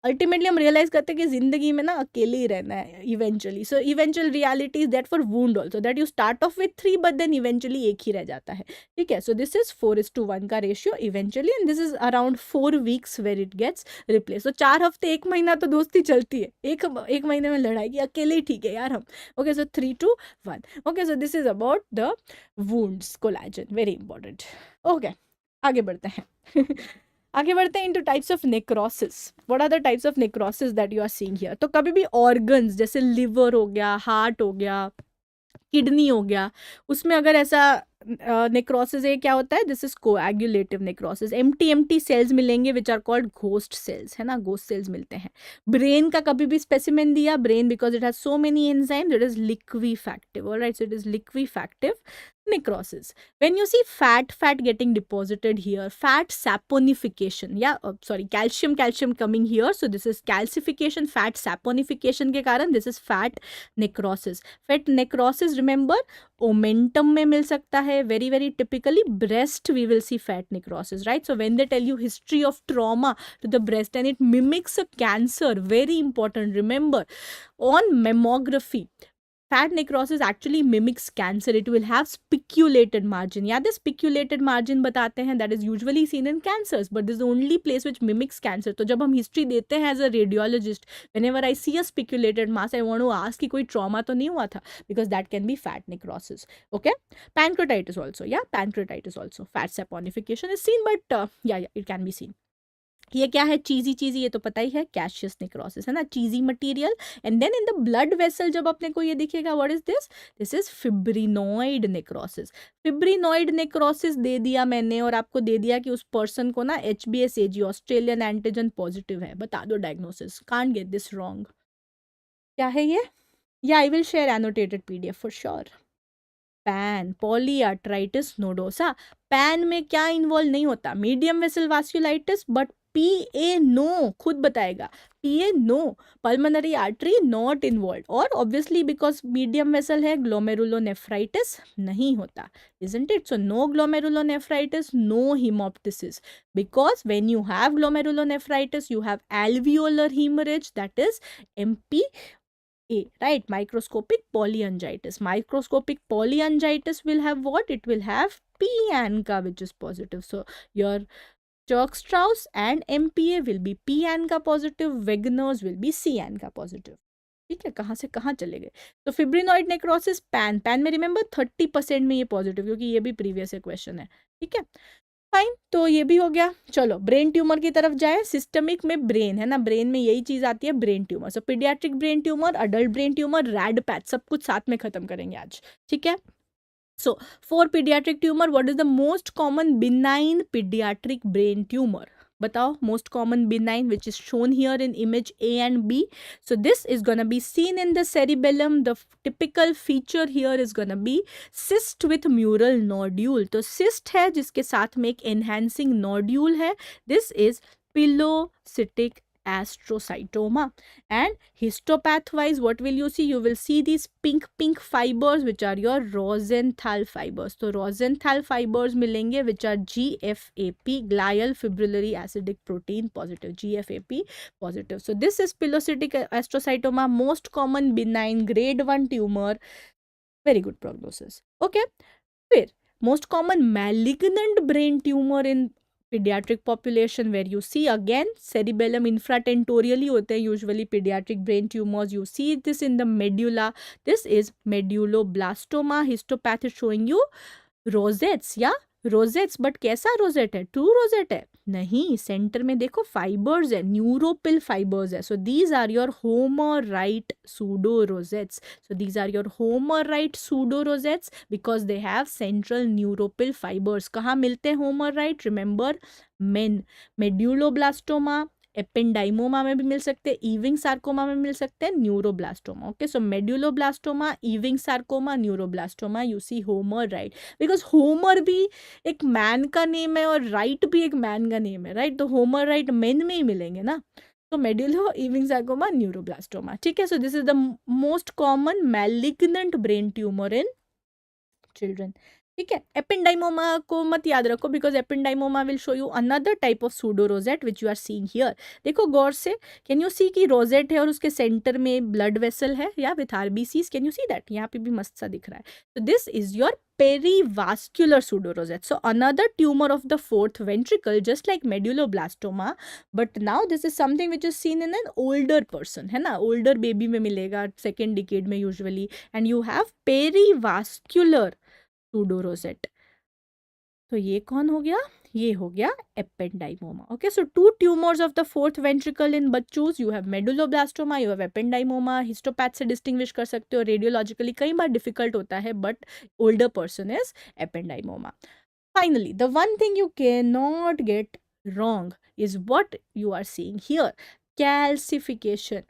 अल्टीमेटली हम रियलाइज करते हैं कि जिंदगी में ना अकेले ही रहना है eventually. So eventual reality is that for wound also, that you start off with 3 but then eventually एक ही रह जाता है. ठीक है, सो दिस इज 4:1 का ratio eventually, and this is around 4 weeks where it gets replace. तो 4 हफ्ते 1 महीना तो दोस्ती चलती है, एक महीने में लड़ाई की अकेले ही ठीक है यार हम. Okay, so 3:1. Okay, so this is about the wounds collagen, very important. Okay, आगे बढ़ते हैं. आगे बढ़ते हैं into types of necrosis. What are the types of necrosis that you are seeing here. तो कभी भी ऑर्गन्स जैसे लिवर हो गया, हार्ट हो गया, किडनी हो गया, उसमें अगर ऐसा नेक्रोसिस है, क्या होता है, this is coagulative necrosis. Empty cells मिलेंगे which are called ghost cells है ना, घोस्ट सेल्स मिलते हैं. ब्रेन का कभी भी स्पेसिमेन दिया, brain because it has so many enzymes, it is liquefactive. Alright, so it is liquefactive necrosis. When you see fat getting deposited here, fat saponification, calcium coming here, so this is calcification, fat saponification के कारण this is fat necrosis. Fat necrosis remember omentum में मिल सकता है, very typically breast we will see fat necrosis, right? So when they tell you history of trauma to the breast and it mimics a cancer, very important, remember on mammography fat necrosis actually mimics cancer. It will have spiculated margin. Yeah, the spiculated margin बताते हैं, that is usually seen in cancers, but this is the only place which mimics cancer. तो जब हम history देते हैं as a radiologist, whenever I see a spiculated mass, I want to ask कि कोई trauma तो नहीं हुआ था, because that can be fat necrosis. Okay, pancreatitis also. Yeah, pancreatitis also. Fat saponification is seen, but it can be seen. ये क्या है, चीजी, ये तो पता ही है, कैशियस नेक्रोसिस है ना, cheesy material. And then in the blood vessel जब अपने को ये दिखेगा, what is this, this is fibrinoid necrosis. Fibrinoid necrosis दे दिया मैंने, और आपको दे दिया कि उस पर्सन को ना HBsAg ऑस्ट्रेलियन एंटीजन पॉजिटिव है, बता दो diagnosis. Can't get this wrong. क्या है ये, या I will share annotated PDF for sure. PAN, polyarteritis nodosa. PAN में क्या इन्वॉल्व नहीं होता, medium vessel vasculitis, but PA no, खुद बताएगा, PA no, pulmonary artery not involve, और ऑब्वियसली बिकॉज मीडियम वेसल है, ग्लोमेरुलोनेफ्राइटिस नहीं होता, isn't it? So no glomerulonephritis, no hemoptysis, because when you have glomerulonephritis you have alveolar hemorrhage, that is MPA, right? Microscopic polyangiitis. Microscopic polyangiitis will have what? It will have P ANCA, which is positive. So your Church-Strauss and MPA will be P ANCA positive, Wegener's will be C ANCA positive. ठीक है, कहाँ से कहाँ चले गए. तो fibrinoid necrosis pan में remember 30% में ये पॉजिटिव, क्योंकि ये भी प्रीवियस क्वेश्चन है. ठीक है, फाइन, तो ये भी हो गया. चलो ब्रेन ट्यूमर की तरफ जाए. सिस्टमिक में ब्रेन है ना, ब्रेन में यही चीज आती है, brain tumour. So paediatric brain tumour, adult brain tumour, rad path, सब कुछ साथ में खत्म करेंगे आज. ठीक है, so for pediatric tumor, what is the most common benign pediatric brain tumor? बताओ, most common benign, which is shown here in image A and B. So this is gonna be seen in the cerebellum. The typical feature here is gonna be cyst with mural nodule. तो cyst है जिसके साथ में एक enhancing nodule है. This is pilocytic astrocytoma. And histopath wise, what will you see? You will see these pink fibers which are your Rosenthal fibers. So Rosenthal fibers मिलेंगे which are GFAP, glial fibrillary acidic protein positive, GFAP positive. So this is pilocytic astrocytoma, most common benign grade 1 tumor, very good prognosis. Okay, फिर most common malignant brain tumor in pediatric population, where you see again cerebellum infratentorially होते हैं usually pediatric brain tumors. You see this in the medulla. This is medulloblastoma. Histopath is showing you rosettes, yeah, rosettes, but कैसा rosette है, true rosette है, नहीं, centre में देखो fibres है, neuropil fibres है. So these are your Homer Wright pseudorosettes. So these are your Homer Wright pseudorosettes because they have central neuropil fibres. कहाँ मिलते हैं होमोराइट? रिमेंबर, मेड्यूलोब्लास्टोमा, एपेंडाइमोमा में भी मिल सकते हैं, ईविंग सार्कोमा में मिल सकते हैं, neuroblastoma. Okay, so medulloblastoma, Ewing sarcoma, neuroblastoma, you see Homer, right. Because Homer भी एक मैन का नेम है और राइट भी एक मैन का नेम है, राइट. तो होमर राइट मेन में ही मिलेंगे ना. तो मेड्यूलो, ईविंग सार्कोमा, न्यूरोब्लास्टोमा. ठीक है, so this is the most common malignant brain tumour in children. ठीक है, एपेंडाइमोमा को मत याद रखो because ependymoma will show you another type of pseudo rosette which you are seeing here. देखो गौर से, कैन यू सी कि रोजेट है और उसके सेंटर में ब्लड वेसल है या with RBCs. Can you see that? यहाँ पे भी मस्त सा दिख रहा है. तो this is your perivascular pseudorosette. So another tumor of the fourth ventricle, just like medulloblastoma, but now this is something which is seen in an older person, है ना. older baby में मिलेगा, second decade में usually, and you have perivascular pseudorosette. तो ये कौन हो गया? ये हो गया ependymoma. Okay, so two tumours of the fourth ventricle in बच्चोज. You have medulloblastoma, you have ependymoma. Histopath से डिस्टिंग्विश कर सकते हो, रेडियोलॉजिकली कई बार डिफिकल्ट होता है, but older person is ependymoma. Finally, the one thing you cannot get wrong is what you are seeing here. Calcification,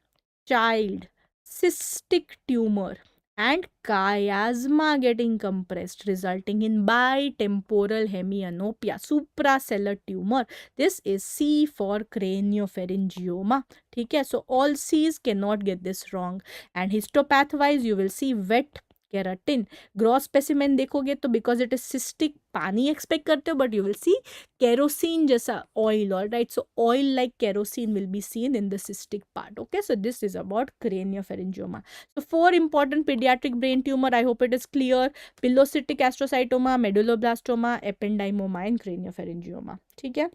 child, cystic tumor, and chiasma getting compressed, resulting in bitemporal hemianopia, suprasellar tumor. This is C for craniopharyngioma. ठीक है, so all C's cannot get this wrong. And histopath wise, you will see wet keratin. Gross specimen देखोगे तो because it is cystic, पानी expect करते हो, but you will see kerosene जैसा oil. All right, so oil like kerosene will be seen in the cystic part. Okay, so this is about craniopharyngioma. So 4 important paediatric brain tumour. I hope it is clear. Pilocytic astrocytoma, medulloblastoma, ependymoma and craniopharyngioma. ठीक है,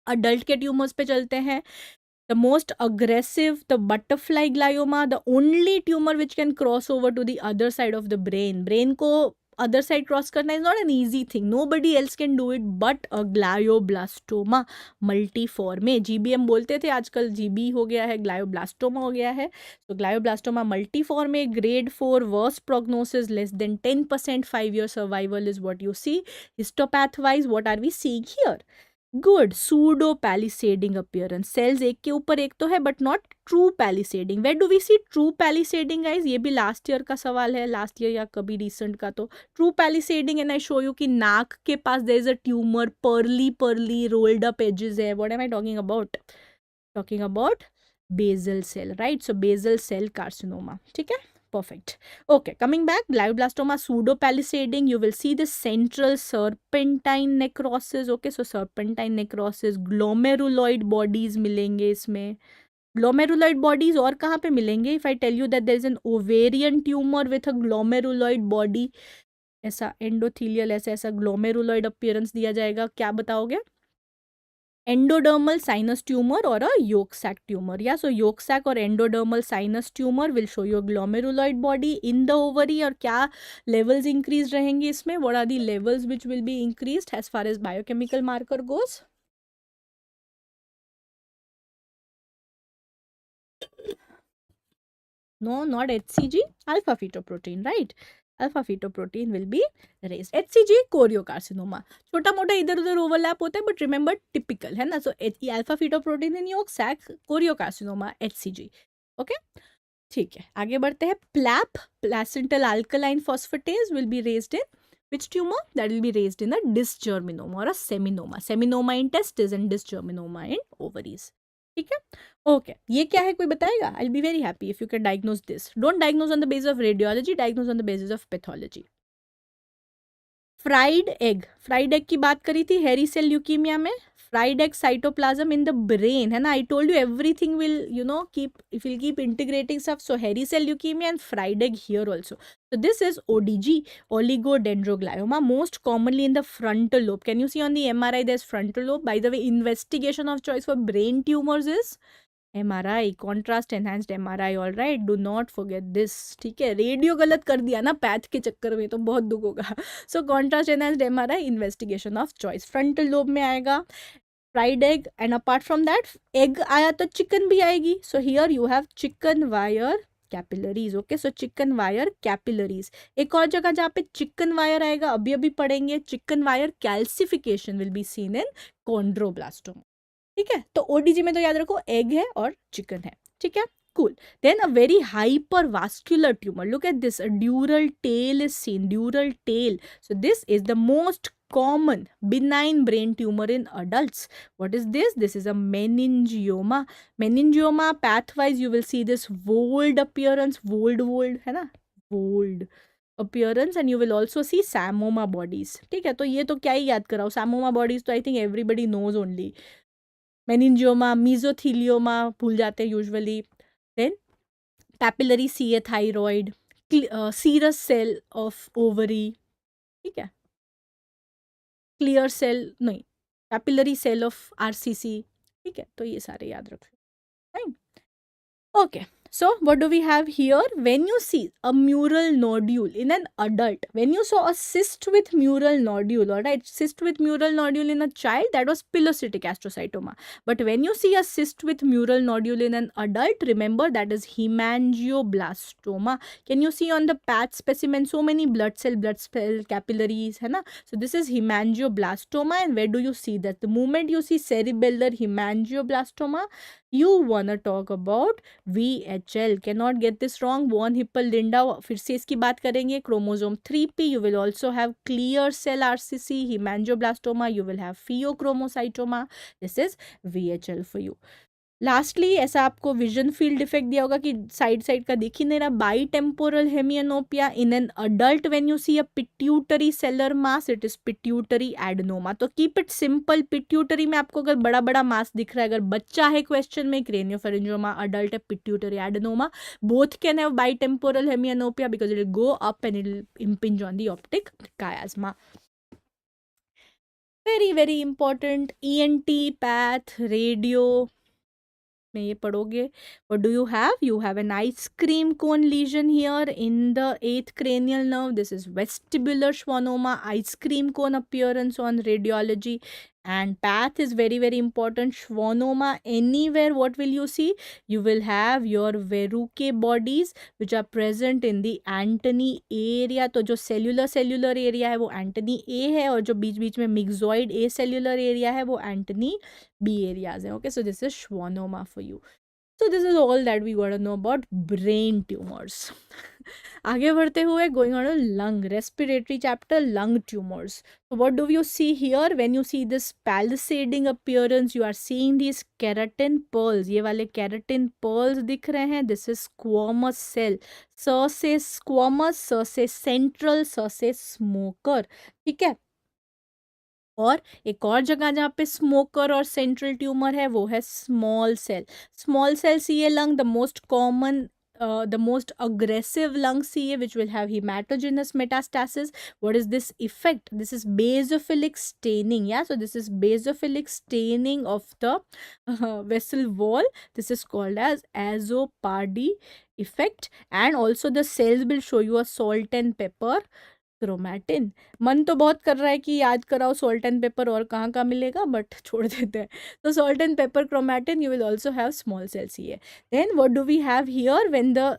adult के tumours पे चलते हैं. The most aggressive, the butterfly glioma, the only tumor which can cross over to the other side of the brain. Brain को other side cross करना is not an easy thing. Nobody else can do it but a glioblastoma multiforme. GBM बोलते थे, आजकल GB हो गया है, glioblastoma हो गया है. So glioblastoma multiforme, grade 4, worst prognosis, less than 10%, 5-year survival is what you see. Histopath wise, what are we seeing here? Good pseudo palisading appearance. Cells एक के ऊपर एक तो है but not true palisading. Where do we see true palisading guys? ये भी last year का सवाल है, लास्ट ईयर या कभी रिसेंट का. तो true palisading and I show you कि नाक के पास there is a tumour, pearly rolled up edges है. What am I talking about? Talking about basal cell, right. So basal cell carcinoma. ठीक है, perfect. Okay, coming back, glioblastoma pseudopalisading, you will see the central serpentine necrosses. Okay, so serpentine necrosses, glomeruloid bodies मिलेंगे इसमें. glomeruloid bodies और कहाँ पे मिलेंगे? If I tell you that there is an ovarian tumor with a glomeruloid body, ऐसा endothelial ऐसा glomeruloid appearance दिया जाएगा, क्या बताओगे? Endodermal sinus tumor or a yolk sac tumor. Yeah, so yolk sac or endodermal sinus tumor will show you a glomeruloid body in the ovary. और क्या levels increased रहेंगे इसमें? What are the levels which will be increased as far as biochemical marker goes? No, not HCG, alpha fetoprotein, right? Alpha fetoprotein will be raised. HCG choriocarcinoma, छोटा मोटा इधर उधर overlap होता है बट रिमेंबर टिपिकल है ना. So alpha fetoprotein in yolk sac, choriocarcinoma, HCG. Okay, ठीक है, आगे बढ़ते हैं. PLAP, placental alkaline phosphatase will be raised in which tumor? That will be raised in a dysgerminoma or a seminoma. Seminoma in testes and dysgerminoma in ovaries. ठीक है, okay. ये क्या है, कोई बताएगा? I will be very happy if you can diagnose this. Don't diagnose on the basis of radiology, diagnose on the basis of pathology. Fried egg, fried egg की बात करी थी हेरी सेल ल्यूकीमिया में. Fried egg cytoplasm in the brain है ना. I told you everything will you know keep integrating stuff. So hairy cell leukaemia and fried egg here also. So this is ODG, oligodendroglioma, most commonly in the frontal lobe. Can you see on the MRI there's frontal lobe? By the way, investigation of choice for brain tumors is MRI, contrast enhanced MRI. all right, do not forget this. ठीक है, radio गलत कर दिया ना path के चक्कर में तो बहुत दुख होगा. So contrast enhanced MRI, investigation of choice. frontal lobe में आएगा. fried egg, and apart from that egg आया तो chicken भी आएगी. So here you have chicken wire capillaries. Okay, so chicken wire capillaries. एक और जगह जहाँ पे chicken wire आएगा, अभी अभी पढ़ेंगे, chicken wire calcification will be seen in chondroblastoma. ठीक है, तो ओडीजी में तो याद रखो एग है और चिकन है. ठीक है, cool. Then a very hypervascular tumor. Look at this. A dural tail is seen. Dural tail. So this is the most common benign brain tumor in adults. What is this? This is a meningioma. Meningioma pathwise you will see this vold appearance. Vold है ना, vold appearance, and you will also see samoma bodies. ठीक है, तो ये तो क्या ही याद कराओ, samoma bodies तो I think everybody knows only. Meningioma, mesothelioma भूल जाते हैं usually. Then papillary CA thyroid, serous cell of ovary. ठीक है, क्लियर सेल नहीं, पैपिलरी सेल ऑफ आरसीसी. ठीक है, तो ये सारे याद रख लो. Okay, so what do we have here? When you see a mural nodule in an adult, when you saw a cyst with mural nodule, all right, cyst with mural nodule in a child, that was pilocytic astrocytoma. But when you see a cyst with mural nodule in an adult, remember that is hemangioblastoma. Can you see on the patch specimen so many blood cell capillaries, hai na? So this is hemangioblastoma. And where do you see that? The moment you see cerebellar hemangioblastoma, you wanna talk about VHL. Cannot get this wrong. Von Hippel-Lindau, फिर से इसकी बात करेंगे. Chromosome 3p, you will also have clear cell RCC, hemangioblastoma, you will have pheochromocytoma. This is VHL for you. Lastly ऐसा आपको vision field effect दिया होगा कि साइड साइड का दिख ही नहीं रहा. Bitemporal hemianopia in an adult when you see a pituitary sellar mass, it is pituitary adenoma. तो कीप इट सिंपल. पिट्यूटरी में आपको अगर बड़ा बड़ा मास दिख रहा है, अगर बच्चा है क्वेश्चन में, क्रेनियोफेरेंजियोमा, अडल्ट है pituitary adenoma, both can have bitemporal hemianopia because it will go up and it will impinge on the optic chiasma. Very very important. ENT, path, radio में ये पढ़ोगे. what do you have an ice cream cone lesion here in the 8th cranial nerve. This is vestibular schwannoma, ice cream cone appearance on radiology. And path is very very important. Schwannoma anywhere, what will you see? You will have your verrucae bodies which are present in the antony area. तो जो cellular area है वो antony A है, और जो बीच बीच में myxoid A cellular area है वो antony B areas हैं. Okay, so this is schwannoma for you. So this is all that we got to know about brain tumors. आगे बढ़ते हुए going on to lung, respiratory chapter, lung tumors. So what do you see here? When you see this palisading appearance, you are seeing these keratin pearls. ये वाले keratin pearls दिख रहे हैं. This is squamous cell. स से squamous, स से central, स से smoker. ठीक है, और एक और जगह जहाँ पे स्मोकर और सेंट्रल ट्यूमर है वो है small cell. Small cell CA lung, the most common, the most aggressive lung CA which will have hematogenous metastasis. What is this effect? This is basophilic staining. Yeah, so this is basophilic staining of the vessel wall. This is called as azopardi effect. And also the cells will show you a salt and pepper chromatin. मन तो बहुत कर रहा है कि याद कराओ salt and paper और कहाँ कहाँ मिलेगा, बट छोड़ देते हैं. तो salt and pepper chromatin, you will also have small cell CA. Then what do we have here? When the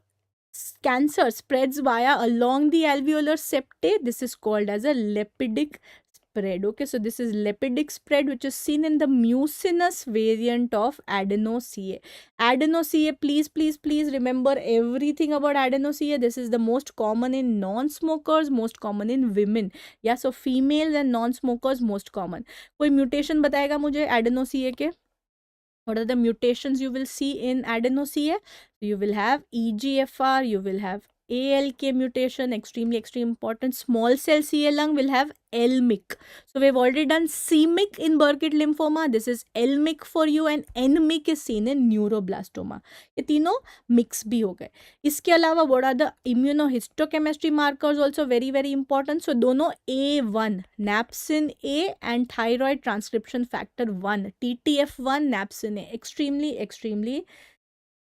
cancer spreads via along the alveolar septae, this is called as a lipidic spread. Okay, so this is lipidic spread which is seen in the mucinous variant of adeno-CA. Adeno-CA, please remember everything about adeno-CA. This is the most common in non-smokers, most common in women. Yeah, so females and non-smokers most common. कोई mutation बताएगा मुझे adeno-CA के? What are the mutations you will see in adeno-CA? You will have EGFR, you will have ALK mutation, extremely important. Small cell CA lung will have LMIC. So we've already done CMIC in Burkitt lymphoma. This is LMIC for you, and NMIC is seen in neuroblastoma. ये तीनों mix भी हो गए. इसके अलावा what are the immunohistochemistry markers also very important. So दोनों A1, napsin A, and thyroid transcription factor 1, TTF1, napsin A, extremely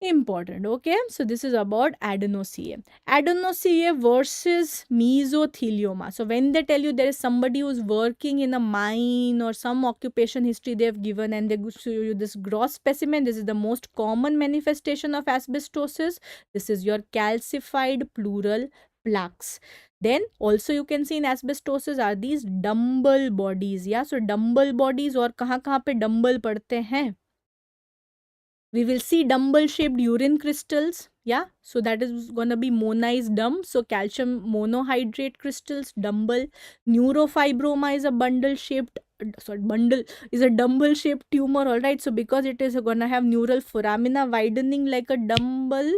Important. Okay, so this is about adenoCA. AdenoCA versus mesothelioma. So when they tell you there is somebody who's working in a mine or some occupation history they have given, and they show you this gross specimen, this is the most common manifestation of asbestosis. This is your calcified pleural plaques. Then also you can see in asbestosis are these dumbbell bodies. Yeah, so dumbbell bodies, और कहाँ पे dumbbell पड़ते हैं? We will see dumbbell shaped urine crystals. Yeah, so that is gonna be monized dumb. So calcium monohydrate crystals, dumbbell. Neurofibroma is a bundle shaped, bundle is a dumbbell shaped tumor. All right, so because it is gonna have neural foramina widening like a dumbbell.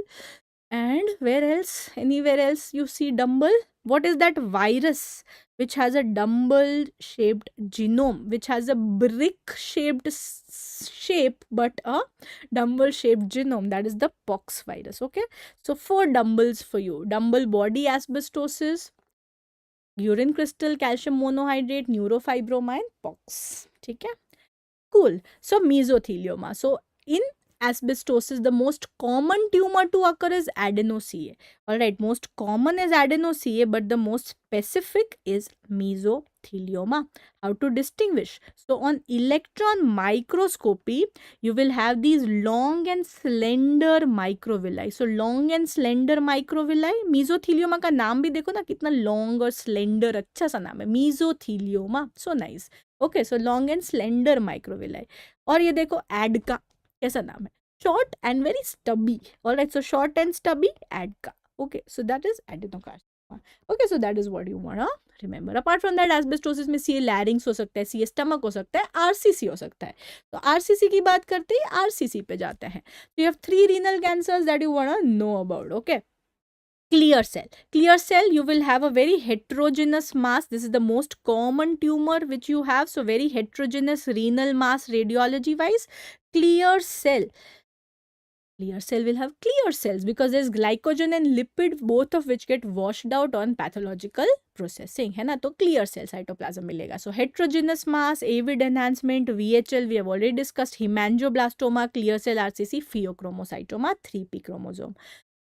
And where else? Anywhere else you see dumbbell? What is that virus which has a dumbbell shaped genome, which has a brick shaped shape but a dumbbell shaped genome? That is the pox virus. Okay, so 4 dumbbells for you: dumbbell body asbestosis, urine crystal, calcium monohydrate, neurofibroma and pox. ठीक है, cool. So mesothelioma. So in asbestosis, the most common tumor to occur is adenoCA. All right, most common is adenoCA, but the most specific is mesothelioma. How to distinguish? So on electron microscopy, you will have these long and slender microvilli. So long and slender microvilli. mesothelioma का नाम भी देखो ना, कितना long और slender, अच्छा सा नाम है, mesothelioma. So nice. Okay, so long and slender microvilli. और ये देखो एड का कैसा नाम है, short and very stubby. Alright, so short and stubby ad का. Okay, so that is adenocarcinoma. Okay, so that is what you want to remember. Apart from that asbestosis में C लैरिंग्स हो सकता है, सी स्टमक हो सकता है, आरसीसी हो सकता है. तो आरसीसी की बात करते ही आरसीसी पे जाते हैं. तो you have 3 renal cancers that you want to know about. Okay, clear cell. Clear cell, you will have a very heterogeneous mass. This is the most common tumor which you have. So very heterogeneous renal mass radiology wise. Clear cell. Clear cell will have clear cells because there's glycogen and lipid, both of which get washed out on pathological processing. है ना, तो clear cell cytoplasm मिलेगा. So heterogeneous mass, avid enhancement, VHL we have already discussed. Hemangioblastoma, clear cell RCC, pheochromocytoma, 3p chromosome.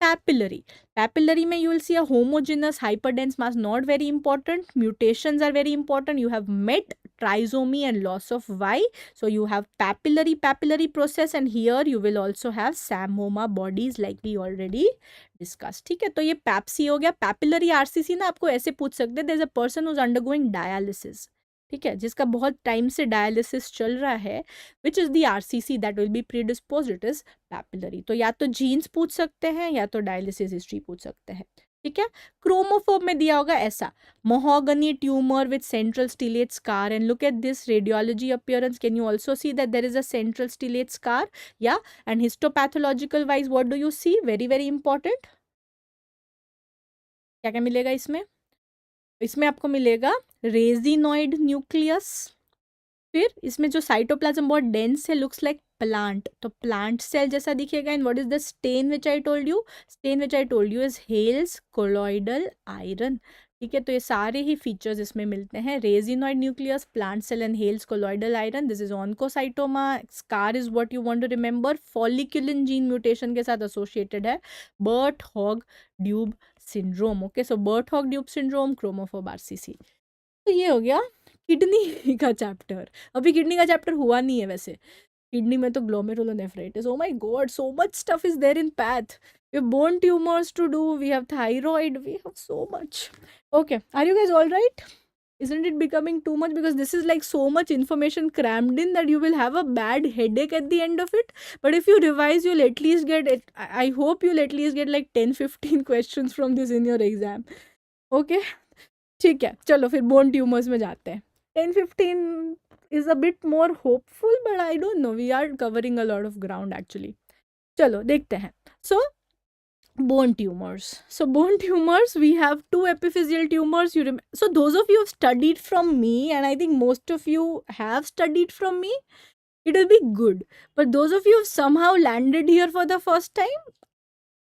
Papillary mein you will see a homogeneous hyperdense mass, not very important. Mutations are very important. You have met trisomy and loss of Y. So you have papillary process, and here you will also have samoma bodies like we already discussed. ठीक है, तो ये Pepsi हो गया. papillary RCC ना आपको ऐसे पूछ सकते हैं, there is a person who's undergoing dialysis. ठीक है, जिसका बहुत टाइम से डायलिसिस चल रहा है, which is the RCC that will be predisposed, it is papillary. तो या तो जीन्स पूछ सकते हैं या तो डायलिसिस हिस्ट्री पूछ सकते हैं. ठीक है, क्रोमोफोब में दिया होगा ऐसा, mahogany tumour with central stellate scar. And look at this radiology appearance. Can you also see that there is a central stellate scar? Yeah, and histopathological wise what do you see? Very very important. क्या क्या मिलेगा इसमें? इसमें आपको मिलेगा resinoid nucleus. फिर इसमें जो साइटोप्लाज्म बहुत डेंस है, लुक्स लाइक प्लांट, तो प्लांट सेल जैसा दिखेगा. And what is the stain which I told you? Stain which I told you is Hale's colloidal iron. ठीक है, तो ये सारे ही फीचर्स इसमें मिलते हैं. Raisinoid nucleus, plant cell and Hale's colloidal iron. This is oncocytoma. Scar is what you want to remember. Folliculin gene mutation के साथ एसोसिएटेड है. Birt Hogg Dube syndrome. Okay, so Birt Hogg Dube syndrome, chromophobe RCC. तो ये हो गया kidney का chapter. अभी kidney का चैप्टर हुआ नहीं है वैसे. किडनी में तो glomerulonephritis, oh my god, so much stuff is there in path. We have bone tumors to do, we have thyroid, we have so much. Okay, are you guys all right? Isn't it becoming too much? Because this is like so much information crammed in that you will have a bad headache at the end of it. But if you revise, you'll at least get it. I hope you'll at least get like 10-15 questions from this in your exam. Okay, ठीक है, चलो फिर bone tumours में जाते हैं. 10-15 is a bit more hopeful, but I don't know, we are covering a lot of ground actually. चलो देखते हैं. So bone tumors. So bone tumors, we have 2 epiphyseal tumors. So those of you who have studied from me, and I think most of you have studied from me, it will be good. But those of you who have somehow landed here for the first time,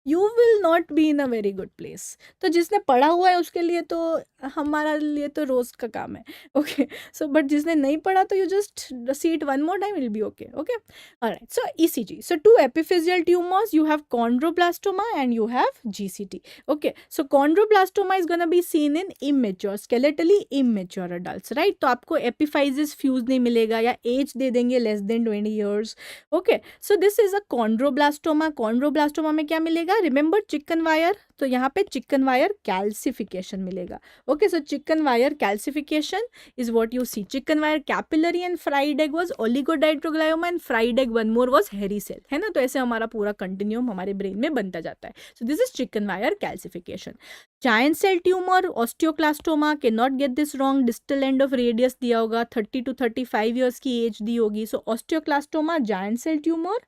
you will not be in a very good place. तो जिसने पढ़ा हुआ है उसके लिए तो, हमारा लिए तो रोज का काम है. ओके. सो बट जिसने नहीं पढ़ा तो you just see it one more time, will be okay. Okay. Alright. So ECG. So to epiphyseal tumors, you have chondroblastoma and you have GCT. Okay. So chondroblastoma is gonna be seen in immature, skeletally immature adults, right? तो आपको epiphysis fuse नहीं मिलेगा या age दे देंगे less than 20 years. Okay. So this is a chondroblastoma. Chondroblastoma में क्या मिलेगा? Remember chicken wire. तो यहाँ पे चिकन वायर कैल्सिफिकेशन मिलेगा. Okay. So chicken wire calcification is what you see. Chicken wire capillary and fried egg was oligodendroglioma and fried egg one more was hairy cell, है ना. तो ऐसे हमारा पूरा कंटिन्यूम हमारे ब्रेन में बनता जाता है. So this is chicken wire calcification. Giant cell tumour osteoclastoma, के not get this wrong, distal end of radius दिया होगा, 30 to 35 ईयर्स की एज दी होगी. So osteoclastoma giant cell tumour.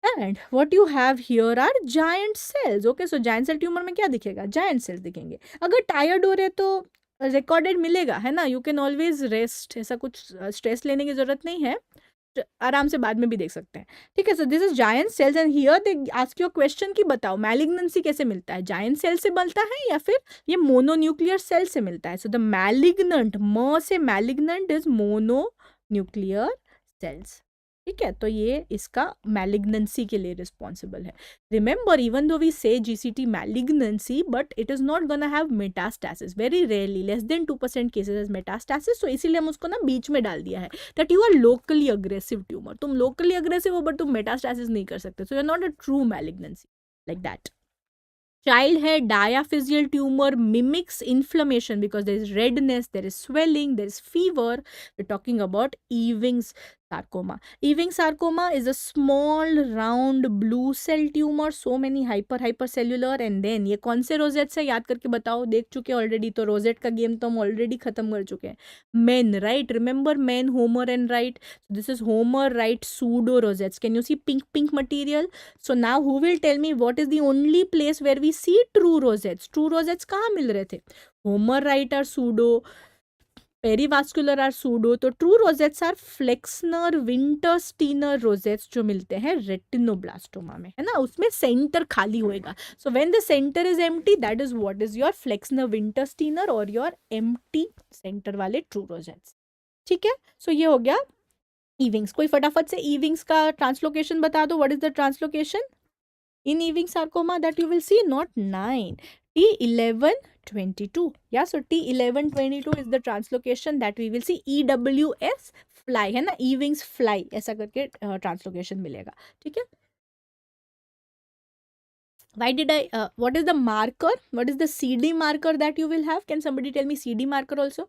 And what you have here are giant cells. Okay. So giant cell tumour में क्या दिखेगा? Giant sales दिखेंगे. अगर टायर्ड हो रहे तो रिकॉर्डेड मिलेगा, है ना. यू कैन ऑलवेज रेस्ट, ऐसा कुछ स्ट्रेस लेने की जरूरत नहीं है. आराम से बाद में भी देख सकते हैं. ठीक है. So this is giant cells and here they ask you question कि बताओ मैलिग्नेंसी कैसे मिलता है? जायंट सेल से बनता है या फिर ये मोनोन्यूक्लियर सेल से मिलता है? सो द मैलिग्नेंट, म से मैलिग्नेंट इज मोनोन्यूक्लियर सेल्स. ठीक है. तो ये इसका मैलिग्नेंसी के लिए रिस्पॉन्सिबल है. Remember, even though we say GCT malignancy, but it is not gonna have metastasis. Very rarely, less than 2% cases as metastasis. तो इसीलिए हम उसको ना बीच में डाल दिया है that you are locally aggressive tumour. तुम लोकली अग्रेसिव हो बट तुम मेटास्टैसिस नहीं कर सकते. So you are not a true malignancy like that. Child hair diaphyseal tumor mimics inflammation because there is redness, there is swelling, there is fever. We're talking about Ewing's sarcoma. Ewing's sarcoma is a small round blue cell tumor, so many hypercellular. And then ये कौन से rosette से याद करके बताओ? देख चुके already. तो रोजेट का गेम तो हम ऑलरेडी खत्म कर चुके हैं. Men, right? Remember men, Homer and Wright. So this is Homer, Wright, pseudo rosettes. Can you see pink material? So now who will tell me what is the only place where we see true rosettes? True rosettes कहाँ मिल रहे थे? Homer, Wright are pseudo, perivascular are pseudo. तो true rosettes are Flexner Wintersteiner rosettes जो मिलते हैं retinoblastoma में, है ना. उसमें सेंटर खाली होएगा. So when the centre is empty, that is what is your Flexner Wintersteiner और योर एम्प्टी सेंटर वाले ट्रू रोजेट्स. ठीक है. सो ये हो गया ईविंग्स. कोई फटाफट से ईविंग्स का ट्रांसलोकेशन बता दो. What is the translocation in Ewing sarcoma that you will see? Not 9, T1122. Yeah, so T1122 is the translocation that we will see. EWS fly, है ना. Ewing's fly ऐसा करके ट्रांसलोकेशन मिलेगा. ठीक है. Why did I what is the marker? What is the CD marker that you will have? Can somebody tell me CD marker also?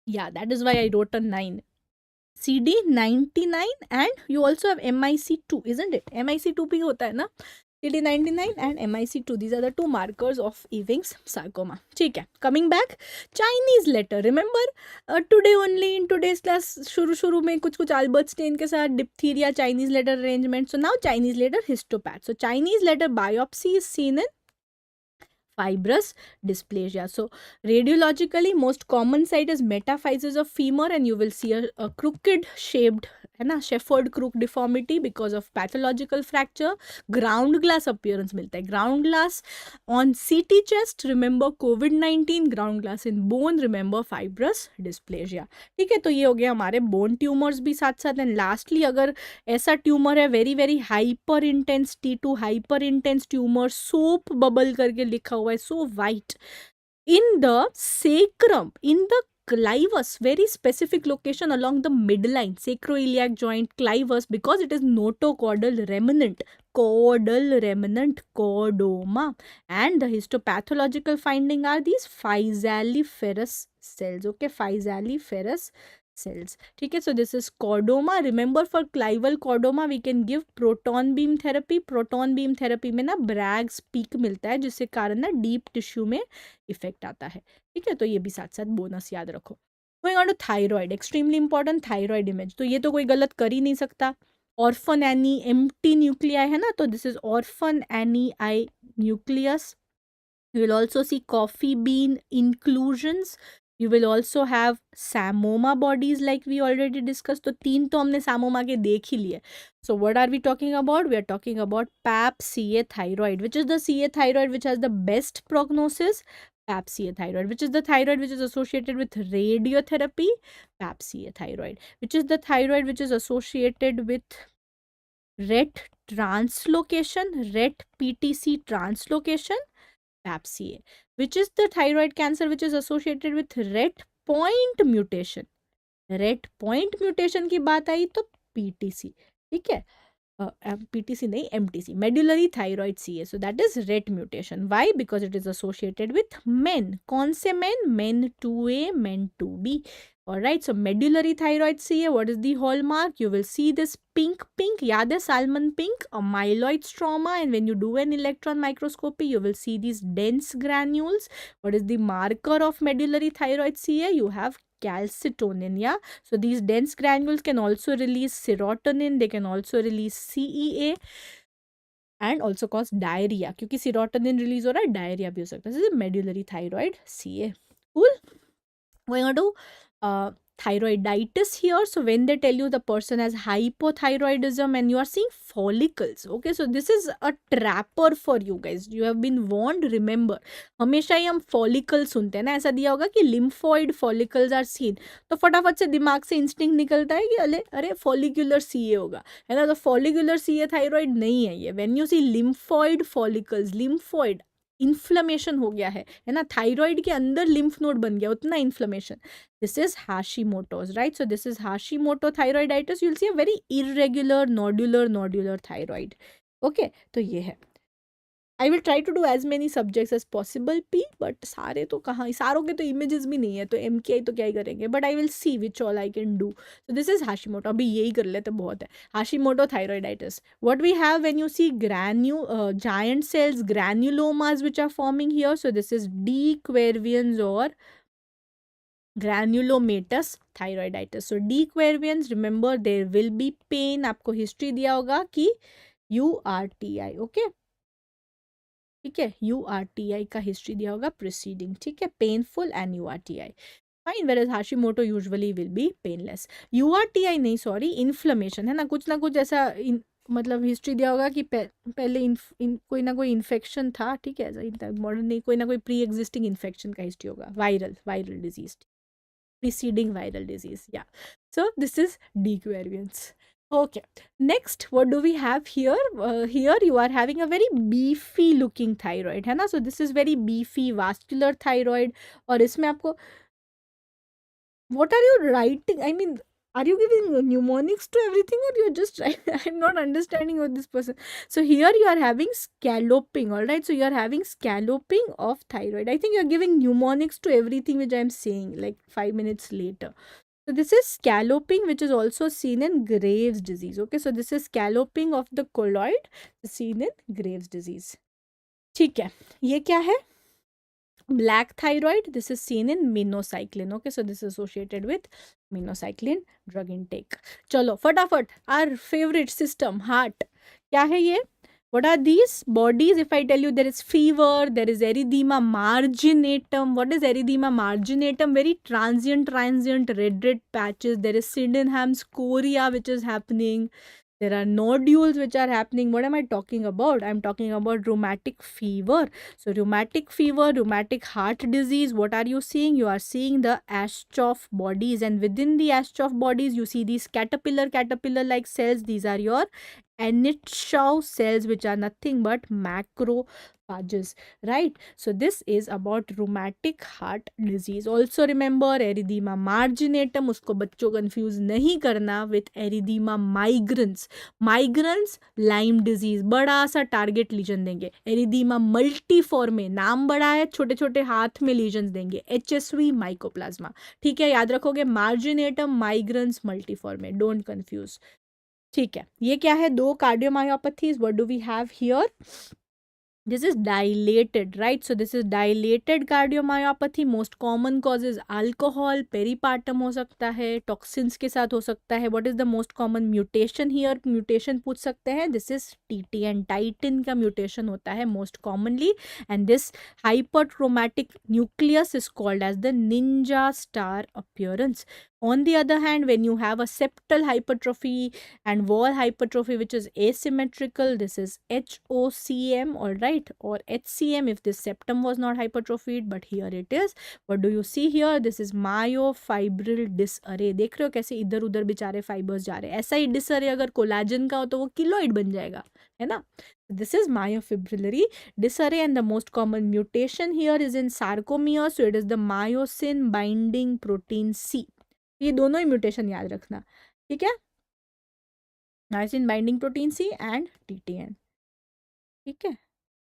Yeah, that is why I wrote a 9. CD 99 and you also have MIC2, isn't it? MIC2 भी होता है ना. CD 99 and MIC2, these are the two markers of Ewing's sarcoma. ठीक है. Coming back, Chinese letter. Remember today only in today's class शुरू में कुछ Albert Stein के साथ diphtheria Chinese letter arrangement. So now Chinese letter histopath. So Chinese letter biopsy is seen in fibrous dysplasia. So radiologically most common site is metaphysis of femur and you will see a crooked shaped, है ना, shepherd crook deformity because of pathological fracture. Ground glass appearance मिलता है. Ground glass on सीटी chest, remember covid. Ground glass in bone, remember fibrous dysplasia. ठीक है. तो ये हो गया हमारे बोन ट्यूमर्स भी साथ साथ. एंड लास्टली अगर ऐसा ट्यूमर है very hyper intense T2 hyper intense tumour, soap bubble करके लिखा हुआ है, so white, in the sacrum, in the clivus, very specific location along the midline, sacroiliac joint, clivus, because it is notocaudal remnant, caudal remnant, chordoma. And the histopathological finding are these physalliferous cells. Okay, physalliferous cells. ठीक है. So this is chordoma. Remember for clival chordoma we can give proton beam therapy. Proton beam therapy में ना Bragg's peak मिलता है जिससे कारण ना deep tissue में इफेक्ट आता है. ठीक है. तो ये भी साथ साथ बोनस याद रखो. Going on to thyroid, extremely important thyroid image. तो ये तो कोई गलत कर ही नहीं सकता. Orphan Annie empty nuclei है ना. तो this is Orphan Annie I nucleus. You will also see coffee bean inclusions. You will also have samoma bodies like we already discussed. तो 3 तो हमने samoma के देख ही लिए. So what are we talking about? We are talking about PAP CA thyroid. Which is the CA thyroid which has the best prognosis? PAP CA thyroid. Which is the thyroid which is associated with radiotherapy? PAP CA thyroid. Which is the thyroid which is associated with RET translocation, RET PTC translocation? PAP CA. Which is the thyroid cancer which is associated with RET point mutation? RET point mutation की बात आई तो PTC. ठीक है, PTC नहीं, MTC, medullary thyroid CA. So that is RET mutation. Why? Because it is associated with men. कौन से men? Men 2A, men 2B. Alright, so medullary thyroid CA, what is the hallmark? You will see this pink, याद है salmon pink, a myeloid stroma, and when you do an electron microscopy, you will see these dense granules. What is the marker of medullary thyroid CA? You have calcitonin, yeah. So these dense granules can also release serotonin, they can also release CEA and also cause diarrhea, क्योंकि serotonin release हो रहा है, diarrhea भी हो सकता है. This is medullary thyroid CA. Cool. Going on to thyroiditis here. So when they tell you the person has hypothyroidism and you are seeing follicles, okay, so this is a trapper for you guys. You have been warned. Remember, हमेशा ही हम follicle सुनते हैं ना, ऐसा दिया होगा कि lymphoid follicles are seen, तो फटाफट से दिमाग से इंस्टिंक्ट निकलता है कि अरे follicular CA होगा, है ना. तो follicular CA thyroid नहीं है ये. When you see lymphoid follicles, lymphoid inflammation हो गया है ना, थायराइड के अंदर लिम्फ नोड बन गया, उतना inflammation. This is Hashimoto's, right. So this is Hashimoto thyroiditis. You will see a very irregular nodular thyroid. Okay, तो ये है. I will try to do as many subjects as possible P, but सारे तो कहाँ, सारों के तो images भी नहीं है, तो MKI तो क्या ही करेंगे, but I will see which all I can do. So this is Hashimoto. अभी यही कर लेते बहुत है. Hashimoto thyroiditis. What we have when you see giant cells, granulomas which are forming here. So this is D. quervians or granulomatous thyroiditis. So D. quervians, remember there will be pain. आपको history दिया होगा कि URTI, okay, ठीक है, URTI का history दिया होगा preceding, ठीक है, painful and URTI. Fine. Whereas Hashimoto usually will be painless. URTI नहीं, सॉरी, इन्फ्लेमेशन है ना, कुछ ना कुछ ऐसा मतलब हिस्ट्री दिया होगा कि पहले कोई ना कोई इन्फेक्शन था, ठीक है, मॉडर्न नहीं, कोई ना कोई प्री एग्जिस्टिंग इन्फेक्शन का हिस्ट्री होगा, viral disease, preceding viral disease. Yeah, so this is D. quervians. Okay, next what do we have here? Here you are having a very beefy looking thyroid, है ना. So this is very beefy vascular thyroid. और इसमें आपको, what are you writing? I mean, are you giving mnemonics to everything or you're just writing? I'm not understanding what this person. So here you are having scalloping, all right. So you are having scalloping of thyroid. I think you're giving mnemonics to everything which I'm saying like 5 minutes later. So this is scalloping, which is also seen in Graves' disease. Okay, so this is scalloping of the colloid seen in Graves' disease. ठीक है, ये क्या है? Black thyroid. This is seen in minocycline. Okay, so this is associated with minocycline drug intake. चलो फटाफट, our favorite system, heart. क्या है ये? What are these bodies? If I tell you there is fever, there is erythema marginatum. What is erythema marginatum? Very transient red patches. There is Sydenham's chorea which is happening. There are nodules which are happening. What am I talking about? I'm talking about rheumatic fever. So rheumatic fever, rheumatic heart disease. What are you seeing? You are seeing the Aschoff bodies, and within the Aschoff bodies you see these caterpillar like cells. These are your Anitschow cells, which are nothing but macrophages, right? So this is about rheumatic heart disease. Also remember erythema marginatum, उसको बच्चों confuse नहीं करना with erythema migrans. Migrans Lyme disease, बड़ा सा target legion देंगे. एरिदीमा multiforme, नाम बड़ा है, छोटे छोटे हाथ में लीजन्स देंगे. HSV माइकोप्लाज्मा, ठीक है, याद रखोगे. Marginatum migrans multiforme, don't confuse, ठीक है. ये क्या है? दो cardiomyopathies. What do we have here? This is dilated, right? So this is dilated cardiomyopathy. Most common cause is alcohol, peripartum हो सकता है, toxins के साथ हो सकता है. What is the most common mutation here? Mutation पूछ सकते हैं. This is TTN, titin का mutation होता है most commonly, and this hyperchromatic nucleus is called as the ninja star appearance. On the other hand, when you have a septal hypertrophy and wall hypertrophy which is asymmetrical, this is HOCM, all right, or HCM if this septum was not hypertrophied, but here it is. What do you see here? This is myofibril disarray. देख रहे हो कैसे इधर उधर बेचारे fibres जा रहे हैं. ऐसा ही डिसअरे अगर कोलाजन का हो तो वो किलोइड बन जाएगा, है ना. This is myofibrillary disarray, and the most common mutation here is in sarcomere, so it is the myosin binding protein C. ये दोनों ही म्यूटेशन याद रखना, ठीक है. Niacin binding protein C and TTN, ठीक है.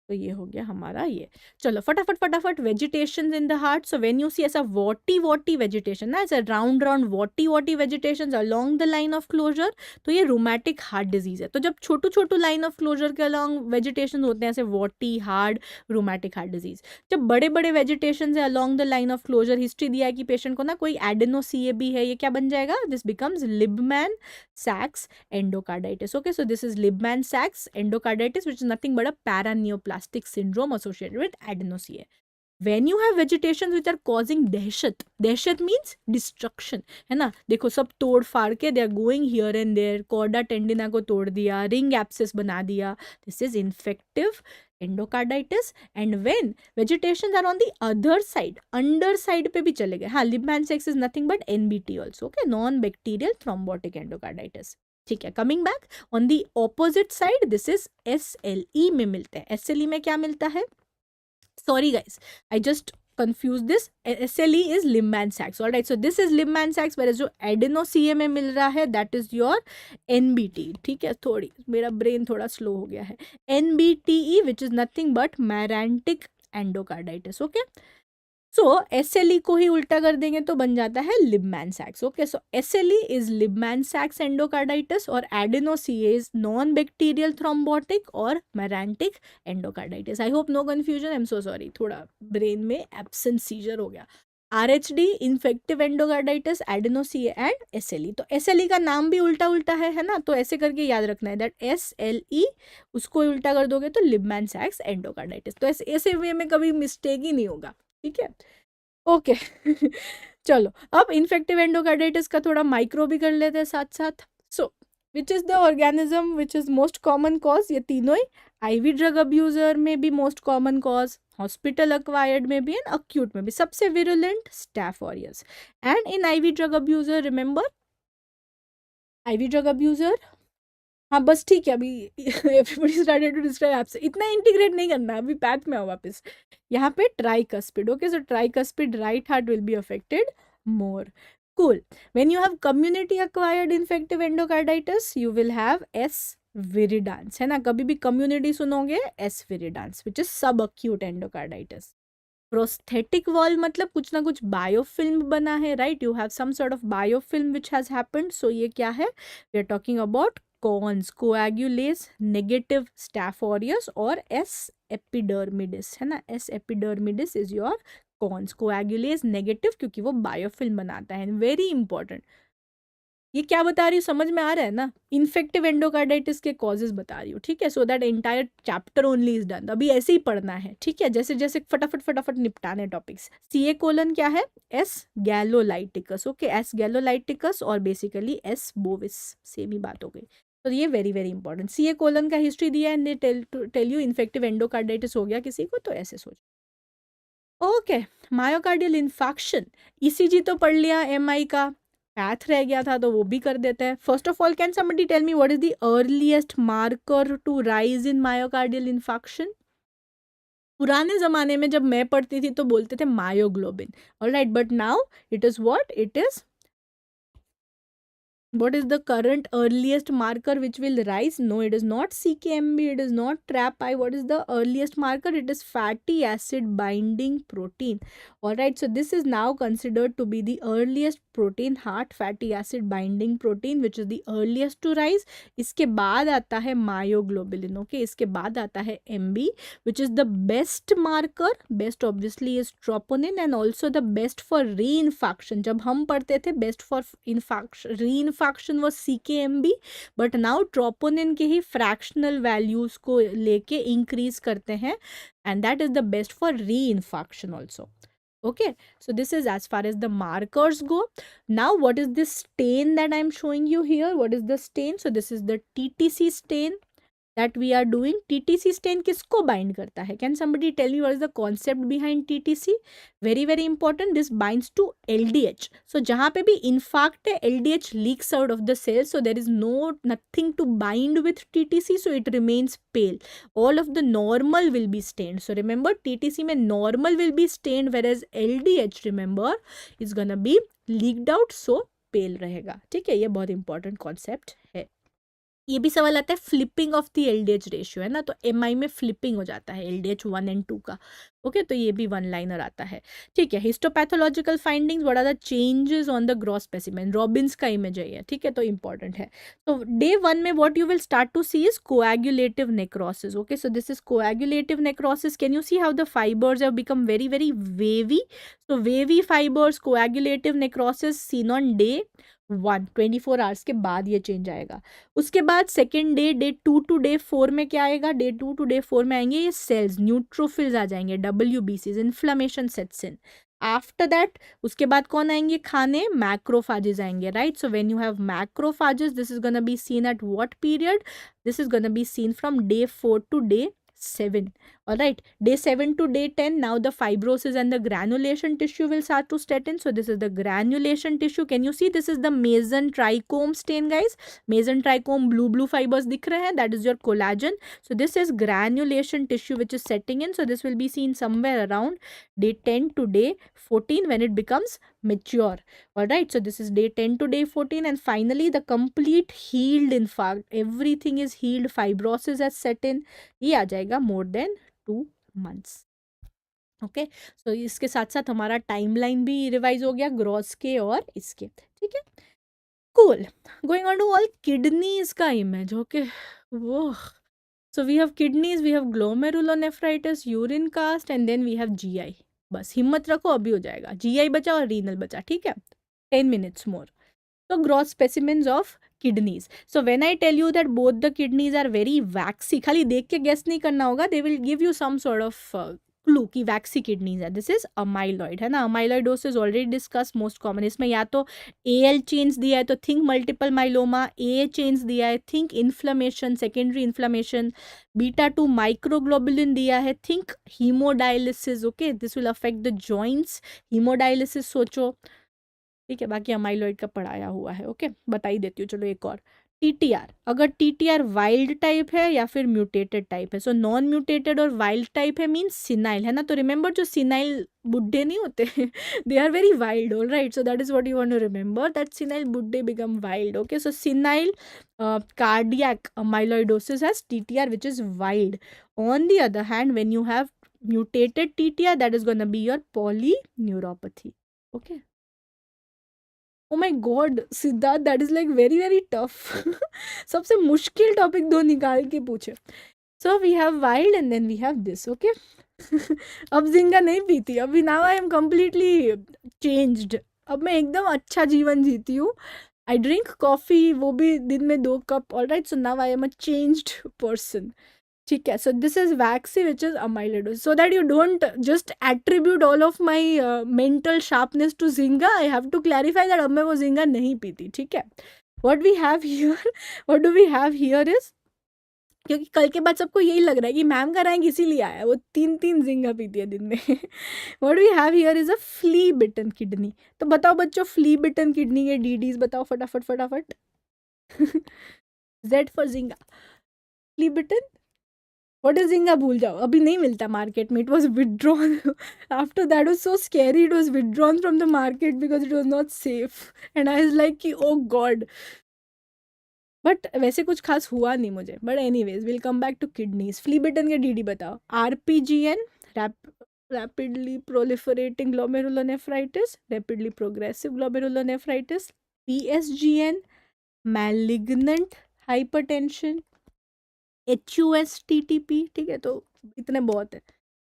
तो ये हो गया हमारा ये. चलो फटाफट फटाफट vegetation in the heart. So when you see ऐसा वॉटी वॉटी वेजिटेशन ना, ऐसा round round warty warty vegetation along the line of closure, तो ये रूमेटिक हार्ट डिजीज है. तो जब छोटू छोटू लाइन ऑफ क्लोजर के अलोंग वेजिटेशन होते हैं ऐसे warty hard rheumatic heart disease. जब बड़े बड़े वेजिटेशन है along the line of closure, history दिया है कि पेशेंट को ना कोई एडेनोसीएबी है, ये क्या बन जाएगा? This becomes Libman Sacks endocarditis. Okay, so this is Liebman Sachs endocarditis, which is nothing but a paraneoplastic syndrome associated with adenoCA. When you have vegetations which are causing dehshat, dehshat means destruction, है ना. देखो सब तोड़ फाड़ के they are going here and there, chorda tendinea को तोड़ दिया, रिंग एप्सिस बना दिया. This is infective endocarditis. And when vegetations are on the other side, under side पे भी चले गए. हाँ, Liebman Sachs is nothing but NBT also. Okay, non bacterial thrombotic endocarditis. ठीक है. Coming back on the opposite side, this is SLE में मिलते हैं. SLE में क्या मिलता है? Sorry guys, I just confuse this. SLE is Liebman Sachs. All right, so this is Liebman Sachs, whereas जो AdenoCA में मिल रहा है that is your NBT. ठीक है, थोड़ी मेरा ब्रेन थोड़ा स्लो हो गया है. NBTE which is nothing but Marantic endocarditis. Okay, so SLE को ही उल्टा कर देंगे तो बन जाता है Libman Sacks. Okay, so SLE is Libman Sacks endocarditis और adeno CA is non bacterial thrombotic और marantic endocarditis. I hope no confusion. I am so sorry, थोड़ा ब्रेन में एब्सेंट सीजर हो गया. RHD infective endocarditis, adeno CA and SLE. तो SLE का नाम भी उल्टा उल्टा है ना, तो ऐसे करके याद रखना है दैट SLE उसको उल्टा कर दोगे तो लिबमैन सैक्स एंडोकार्डाइटिस. तो ऐसे वे में कभी मिस्टेक ही नहीं होगा, ठीक है. ओके चलो अब इन्फेक्टिव एंडोकार्डाइटिस का थोड़ा माइक्रो भी कर लेते हैं साथ साथ. So which is the organism which is most common cause? ये तीनों ही. IV ड्रग अब्यूजर में भी most common cause, hospital acquired में भी एंड अक्यूट में भी. सबसे virulent staph aureus. And in IV drug abuser, remember IV drug abuser. हाँ बस ठीक है, अभी एवरीबॉडी स्टार्टेड टू डिस्क्राइब आपसे, इतना इंटीग्रेट नहीं करना, अभी पैथ में आओ वापस. यहाँ पे tricuspid. Okay, so tricuspid right heart will be affected more. Cool. When you have community acquired infective endocarditis you will have S viridans, है ना. कभी भी कम्युनिटी सुनोगे S viridans which is subacute endocarditis. Prosthetic valve मतलब कुछ ना कुछ biofilm बना है, right. You have some sort of biofilm which has happened. So ये क्या है? We are talking about CoNS, coagulase, negative staph aureus और S एपिडर्मिडिस, है ना. S epidermidis is your CoNS. Coagulase negative क्योंकि वो बायोफिल्म बनाता है. Very important. ये क्या बता रही हूँ समझ में आ रहा है ना? इन्फेक्टिव एंडोकार्डाइटिस के कॉजेज बता रही हूँ, ठीक है. So that entire chapter only is done. अभी ऐसे ही पढ़ना है, ठीक है. जैसे जैसे फटाफट फटाफट निपटाने टॉपिक्स. CA कोलन क्या है? S gallolyticus. Okay, S gallolyticus और बेसिकली S बोविस, सेम ही बात हो गई. तो ये very very important. CA colon का हिस्ट्री दिया है and tell you infective endocarditis हो गया किसी को तो ऐसे सोच. Okay, myocardial infection. ECG तो पढ़ लिया, MI का पैथ रह गया था तो वो भी कर देते हैं. First of all can somebody tell me what is the earliest marker to rise in myocardial infection? पुराने जमाने में जब मैं पढ़ती थी तो बोलते थे myoglobin. Alright, but now it is what? It is What is the current earliest marker which will rise? No, it is not CKMB, it is not TRAPI. What is the earliest marker? It is fatty acid binding protein. Alright, so this is now considered to be the earliest protein, heart fatty acid binding protein, which is the earliest to rise. इसके बाद आता है myoglobulin, okay? इसके बाद आता है MB, which is the best marker. Best obviously is troponin and also the best for reinfarction. जब हम पढ़ते थे best for reinfarction was CKMB, but now troponin के ही fractional values को लेके increase करते हैं and that is the best for reinfarction also. Okay, so this is as far as the markers go. Now what is this stain that I am showing you here? What is the stain? So this is the TTC stain that we are doing. TTC stain किसको bind करता है? Can somebody tell me what is the concept behind TTC? Very very important. This binds to LDH. So जहाँ पे भी infarct है, LDH leaks out of the cell. So there is nothing to bind with TTC. So it remains pale. All of the normal will be stained. So remember TTC में normal will be stained, whereas LDH remember is gonna be leaked out. So pale रहेगा. ठीक है, ये बहुत important concept है. ये भी सवाल आता है flipping of the LDH ratio, है ना, तो एमआई में फ्लिपिंग हो जाता है एलडीएच 1 एंड 2 का. ओके, तो ये भी वन लाइनर आता है. ठीक है, histopathological findings, what are the changes on the gross specimen. Robbins का इमेज है, ठीक है, तो इंपॉर्टेंट है. तो डे 1 में what you will start to see is coagulative necrosis. Okay, so this is coagulative necrosis. Can you see how the fibres have become very very wavy. So wavy fibres, coagulative necrosis seen on day 1. 24 hours के बाद ये change आएगा. उसके बाद second day 2 to day 4 में क्या आएगा? Day 2 to day 4 में आएंगे ये सेल्स, न्यूट्रोफिल्स आ जाएंगे, WBCs, inflammation sets in. After that उसके बाद कौन आएंगे खाने? मैक्रोफाजेस आएंगे, right. So when you have macrophages, this is gonna be seen at what period? This is gonna be seen from day 4 to day 7. All right, day 7 to day 10, now the fibrosis and the granulation tissue will start to set in. So this is the granulation tissue. Can you see this is the mesenteric stain, guys? Mesenteric blue fibers dikh rahe hain, that is your collagen. So this is granulation tissue which is setting in. So this will be seen somewhere around day 10 to day 14 when it becomes mature. All right, so this is day 10 to day 14, and finally the complete healed infarct, everything is healed, fibrosis has set in. ये आ जाएगा more than 2 months. Okay, सो इसके साथ साथ हमारा timeline भी revise हो गया gross के और इसके. ठीक है, cool. Going on to all kidneys का इमेज. ओके, वो so we have kidneys, we have glomerulonephritis, urine cast and then we have GI. बस हिम्मत रखो, अभी हो जाएगा. जीआई बचा और रीनल बचा. ठीक है, 10 minutes more. So gross specimens of kidneys. So when I tell you that both the kidneys are very waxy, खाली देख के guess नहीं करना होगा, they will give you some sort of clue कि waxy kidneys है. This is amyloid, है ना. amyloidosis already discussed, most common. इसमें या तो AL chains दिया है तो think multiple myeloma, A chains दिया है think inflammation, secondary inflammation, beta 2 microglobulin दिया है think hemodialysis. Okay, this will affect the joints. hemodialysis सोचो. ठीक है, बाकी अमाइलॉइड का पढ़ाया हुआ है. ओके, बता ही देती हूँ. चलो एक और, टीटीआर. अगर टीटीआर वाइल्ड टाइप है या फिर म्यूटेटेड टाइप है. सो नॉन म्यूटेटेड और वाइल्ड टाइप है मीन्स सिनाइल, है ना. तो रिमेंबर जो सिनाइल बुड्ढे नहीं होते they are very wild. All right, so that is what you want to remember, that senile बुड्ढे become wild. Okay, so senile cardiac amyloidosis has TTR which is wild. On the other hand when you have mutated TTR, that is gonna be your polyneuropathy. Okay, oh my God Siddharth, that is like very very tough. सबसे मुश्किल topic दो निकाल के पूछे. So we have wild and then we have this. Okay, अब जिंगा नहीं पीती अभी. Now I am completely changed. अब मैं एकदम अच्छा जीवन जीती हूँ. आई ड्रिंक कॉफ़ी, वो भी दिन में 2 cup. All right, so now I am a changed person. ठीक है, so this is waxy which is amyloidosis. So that you don't just attribute all of my mental sharpness to Zinga, I have to clarify that अब मैं वो Zinga नहीं पीती. ठीक है, what we have here, what do we have here is, क्योंकि कल के बाद सबको यही लग रहा है कि मैम का रैंक इसीलिए आया है, वो 3 जिंगा पीती है दिन में. What we have here is a flea bitten kidney. तो बताओ बच्चों, फ्ली बिटन किडनी के डीडीज बताओ फटाफट फटाफट. जेड फॉर जिंगा. फ्ली बिटन, व्हाट इज जिंगा भूल जाओ, अभी नहीं मिलता मार्केट में. It was withdrawn after that. Was so scary, it was withdrawn from the market because it was not safe. And I was like कि ओ गॉड, बट वैसे कुछ खास हुआ नहीं मुझे, but anyways will come back to kidneys. Flea bitten के DD बताओ। आरपीजीएन, rapidly proliferating glomerulonephritis, rapidly progressive glomerulonephritis, PSGN, malignant hypertension, HUSTTP, ठीक है, तो इतने बहुत है।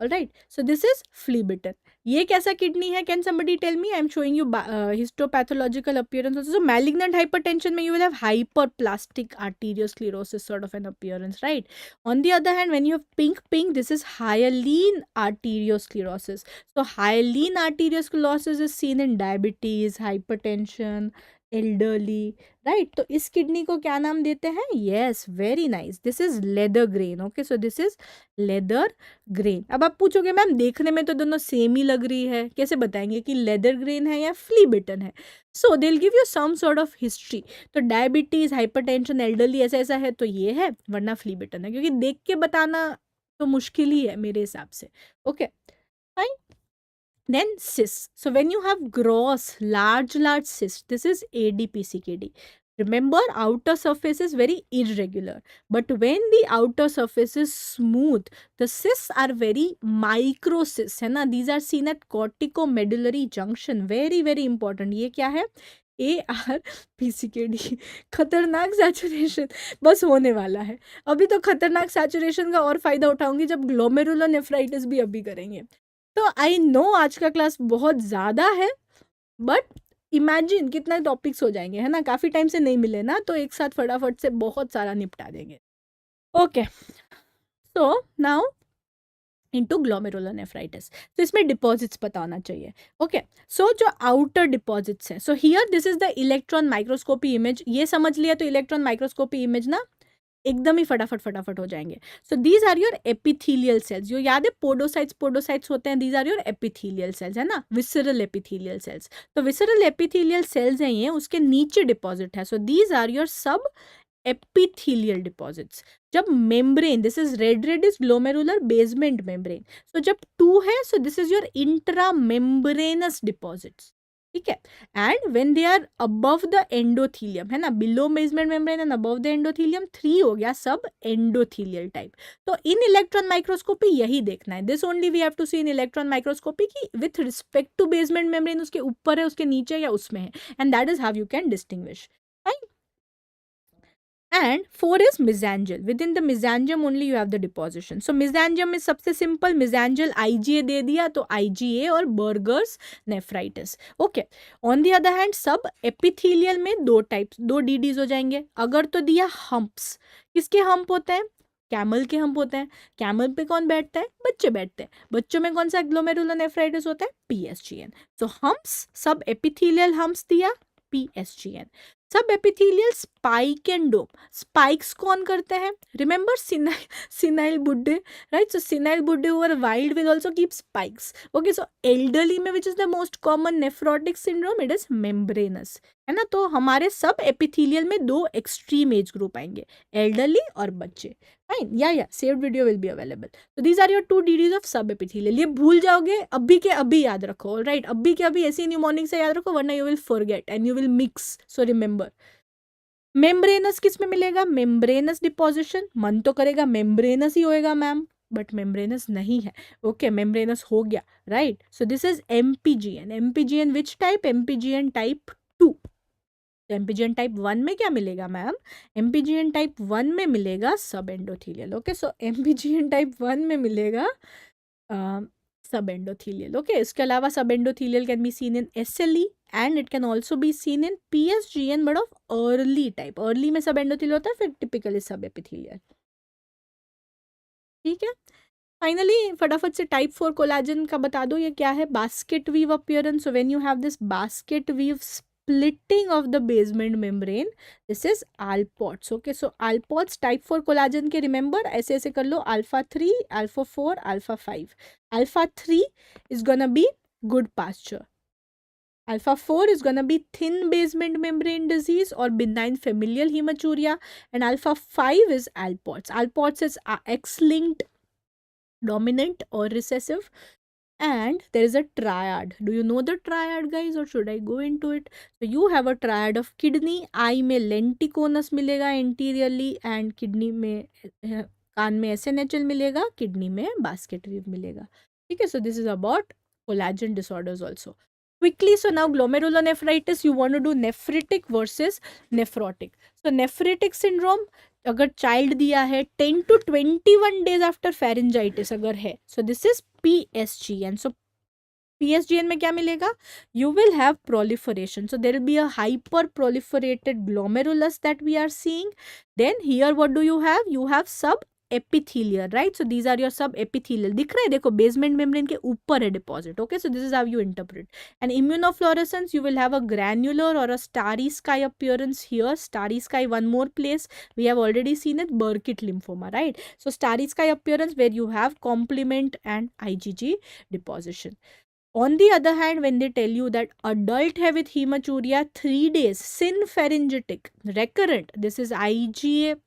Alright, so this is flea bitten. ये कैसा किडनी है? Can somebody tell me? I am showing you histopathological appearance also. So malignant hypertension में you will have hyperplastic arteriosclerosis sort of an appearance, right? On the other hand, when you have pink, this is hyaline arteriosclerosis. So hyaline arteriosclerosis is seen in diabetes, hypertension, elderly, right? तो इस kidney को क्या नाम देते हैं? Yes, very nice, this is leather grain. Okay, so this is leather grain. अब आप पूछोगे मैम देखने में तो दोनों सेम ही लग रही है, कैसे बताएंगे कि लेदर ग्रेन है या फ्लीबिटन है? So they will give you some sort of history. तो डायबिटीज, हाइपरटेंशन, एल्डरली ऐसा ऐसा है तो ये है, वरना फ्लीबिटन है, क्योंकि देख के बताना तो मुश्किल ही है मेरे हिसाब से। Okay, fine. Then cysts. So when you have gross, large cysts, this is ADPCKD. Remember, outer surface is very irregular. But when the outer surface is smooth, the cysts are very micro cysts, है ना? These are seen at corticomedullary junction. Very, very important. ये क्या है? ARPCKD, खतरनाक saturation बस होने वाला है। अभी तो खतरनाक सैचुरेशन का और फायदा उठाऊंगी जब ग्लोमेरुलोनेफ्राइटिस भी अभी करेंगे। तो आई नो आज का क्लास बहुत ज़्यादा है, बट इमेजिन कितना टॉपिक्स हो जाएंगे, है ना? काफ़ी टाइम से नहीं मिले ना, तो एक साथ फटाफट से बहुत सारा निपटा देंगे। Okay, so now into glomerulonephritis. तो इसमें डिपॉजिट्स पता होना चाहिए। ओके, सो जो आउटर डिपॉजिट्स हैं, सो here this is the electron microscopy image. ये समझ लिया तो इलेक्ट्रॉन माइक्रोस्कोपी इमेज ना एकदम ही फटाफट हो जाएंगे। So these are your epithelial cells. जो याद है पोडोसाइट्स होते हैं, these are your epithelial cells, है ना? Visceral epithelial cells. तो विसरल एपिथेलियल सेल्स हैं ये, उसके नीचे डिपॉजिट है। So these are your sub epithelial deposits. जब membrane, this is red is glomerular basement membrane. So जब 2 है, so this is your intra membranous deposits, ठीक है? And when they are above the endothelium, है ना? Below basement membrane and above the endothelium, 3 हो गया सब एंडोथीलियल टाइप। तो इन इलेक्ट्रॉन माइक्रोस्कोपी यही देखना है, this only we have to see in electron microscopy की with respect to basement membrane उसके ऊपर है, उसके नीचे या उसमें है, and that is how you can distinguish. And 4 is mesangial. Within the mesangium only you have the deposition. So mesangium is सबसे simple, mesangial IgA दे दिया तो IgA और Burger's nephritis. Okay. On the other hand, सब epithelial में 2 types, 2 DDs हो जाएंगे। अगर तो दिया humps, किसके hump होते हैं? कैमल के हम्प होते हैं। कैमल पे कौन बैठता है? बच्चे बैठते हैं। बच्चों में कौन सा ग्लोमेरुलोनेफ्राइटिस होता है? PSGN. So humps, sub epithelial humps दिया, PSGN. Sub epithelial spike and dome. Spikes कौन करते हैं? रिमेंबर सिनाइल बुड्ढे, राइट? सो सिनाइल बुड्ढे who are wild will also keep spikes. Okay, so elderly में which is the most common nephrotic syndrome, it is membranous, है ना? तो हमारे सब एपिथेलियल में 2 एक्सट्रीम एज ग्रुप आएंगे, एल्डरली और बच्चे। फाइन, या saved video will be available. तो these are your 2 DDs of सब एपिथेलियल। ये भूल जाओगे, अभी के अभी याद रखो, ऑलराइट? अभी के अभी ऐसी न्यूमोनिक से याद रखो, वरना you will forget and you will mix. So remember, membranes किस में मिलेगा? Membranes deposition. मन तो करेगा मेम्ब्रेनस ही होएगा मैम, बट मेम्ब्रेनस नहीं है। ओके, मेम्ब्रेनस हो गया, right? So this is MPGN. MPGN which type? MPGN type 2। MPGN type 1 में क्या मिलेगा मैम? एमपीजीएन टाइप 1 में मिलेगा सब एंडोथीलियल। ओके, सो एमपीजीएन टाइप 1 में मिलेगा सब एंडोथीलियल। ओके, इसके अलावा सब endothelial can be seen in SLE and it can also be seen in PSGN but of early type. early में सब एंडोथीलियल होता है, फिर टिपिकली सब एपिथेलियल, ठीक है? फाइनली फटाफट से टाइप 4 कोलाजन का बता दो, ये क्या है? Basket weave appearance. So when you have this basket weave splitting of the basement membrane, this is alpots. Okay, so alpots type 4 collagen के remember ऐसे ऐसे कर लो, alpha 3, alpha 4, alpha 5. alpha 3 is gonna be good pasture. Alpha 4 is going to be thin basement membrane disease or benign familial hematuria, and alpha 5 is alpots. Alpots is X-linked, dominant or recessive. and there is a triad. Do you know the triad, guys, or should I go into it? So you have a triad of kidney. आई में lenticonus मिलेगा anteriorly, and kidney में कान में SNHL मिलेगा, kidney में basket weave मिलेगा. ठीक है, so this is about collagen disorders also. Quickly, so now glomerulonephritis, you want to do nephritic versus nephrotic. So nephritic syndrome, अगर चाइल्ड दिया है 10 to 21 days आफ्टर फेरेंजाइटिस अगर है, so this is PSGN. So PSGN में क्या मिलेगा? You will have proliferation. So there will be a hyper proliferated glomerulus that we are seeing. Then here what do you have? You have sub epithelial, right? So these are your sub epithelial. दिख रहा है देखो, basement membrane के ऊपर है deposit. Okay, so this is how you interpret. And immunofluorescence, you will have a granular or a starry sky appearance here. Starry sky, one more place we have already seen it, Burkitt lymphoma, right? So starry sky appearance where you have complement and IgG deposition. On the other hand, when they tell you that adult have with hematuria 3 days, synpharyngitic, recurrent, this is IgA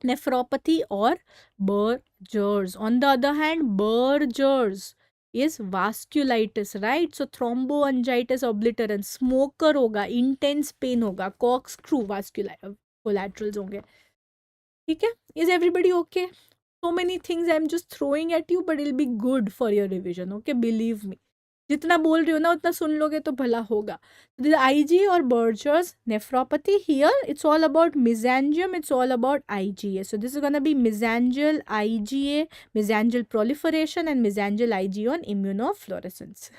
nephropathy or Berger's. On the other hand, Berger's is vasculitis, right? So thromboangiitis obliterans, smoker होगा, intense pain होगा, corkscrew vascular collaterals होंगे. ठीक है? Is everybody okay? So many things I'm just throwing at you, but it'll be good for your revision. Okay, believe me. जितना बोल रही हो ना उतना सुन लोगे तो भला होगा. IG or Berger's nephropathy, here it's all about mesangium, it's all about IgA. So this is going to be mesangial IgA, mesangial proliferation and mesangial IgA on immunofluorescence.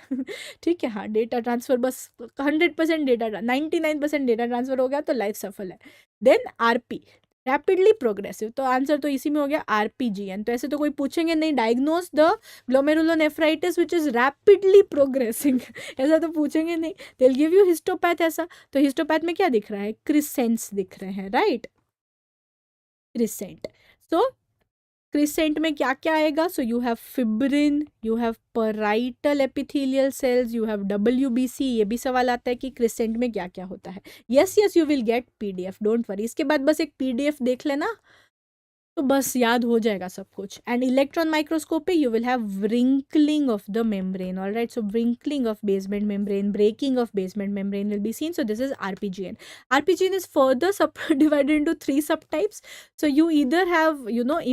ठीक है, हाँ, डेटा ट्रांसफर बस 100% डेटा, 99% डेटा ट्रांसफर हो गया तो life सफल है. Then RP, rapidly progressive, तो आंसर तो इसी में हो गया RPGN. तो ऐसे तो कोई पूछेंगे नहीं, diagnose the glomerulonephritis which is rapidly progressing, ऐसा तो पूछेंगे नहीं. दे विल गिव यू हिस्टोपैथ. ऐसा तो हिस्टोपैथ में क्या दिख रहा है? क्रिसेंट्स दिख रहे हैं, राइट? क्रिसेंट. सो क्रिसेंट में क्या क्या आएगा? So you have fibrin, you have parietal epithelial cells, you have WBC. ये भी सवाल आता है कि क्रिसेंट में क्या क्या होता है. Yes, you will get PDF, don't worry. इसके बाद बस एक PDF देख लेना तो बस याद हो जाएगा सब कुछ. And electron microscopy, you will have wrinkling of the membrane. Alright, so wrinkling of basement membrane, breaking of basement membrane will be seen. So this is RPGN. RPGN is further divided into 3 subtypes. So you either have,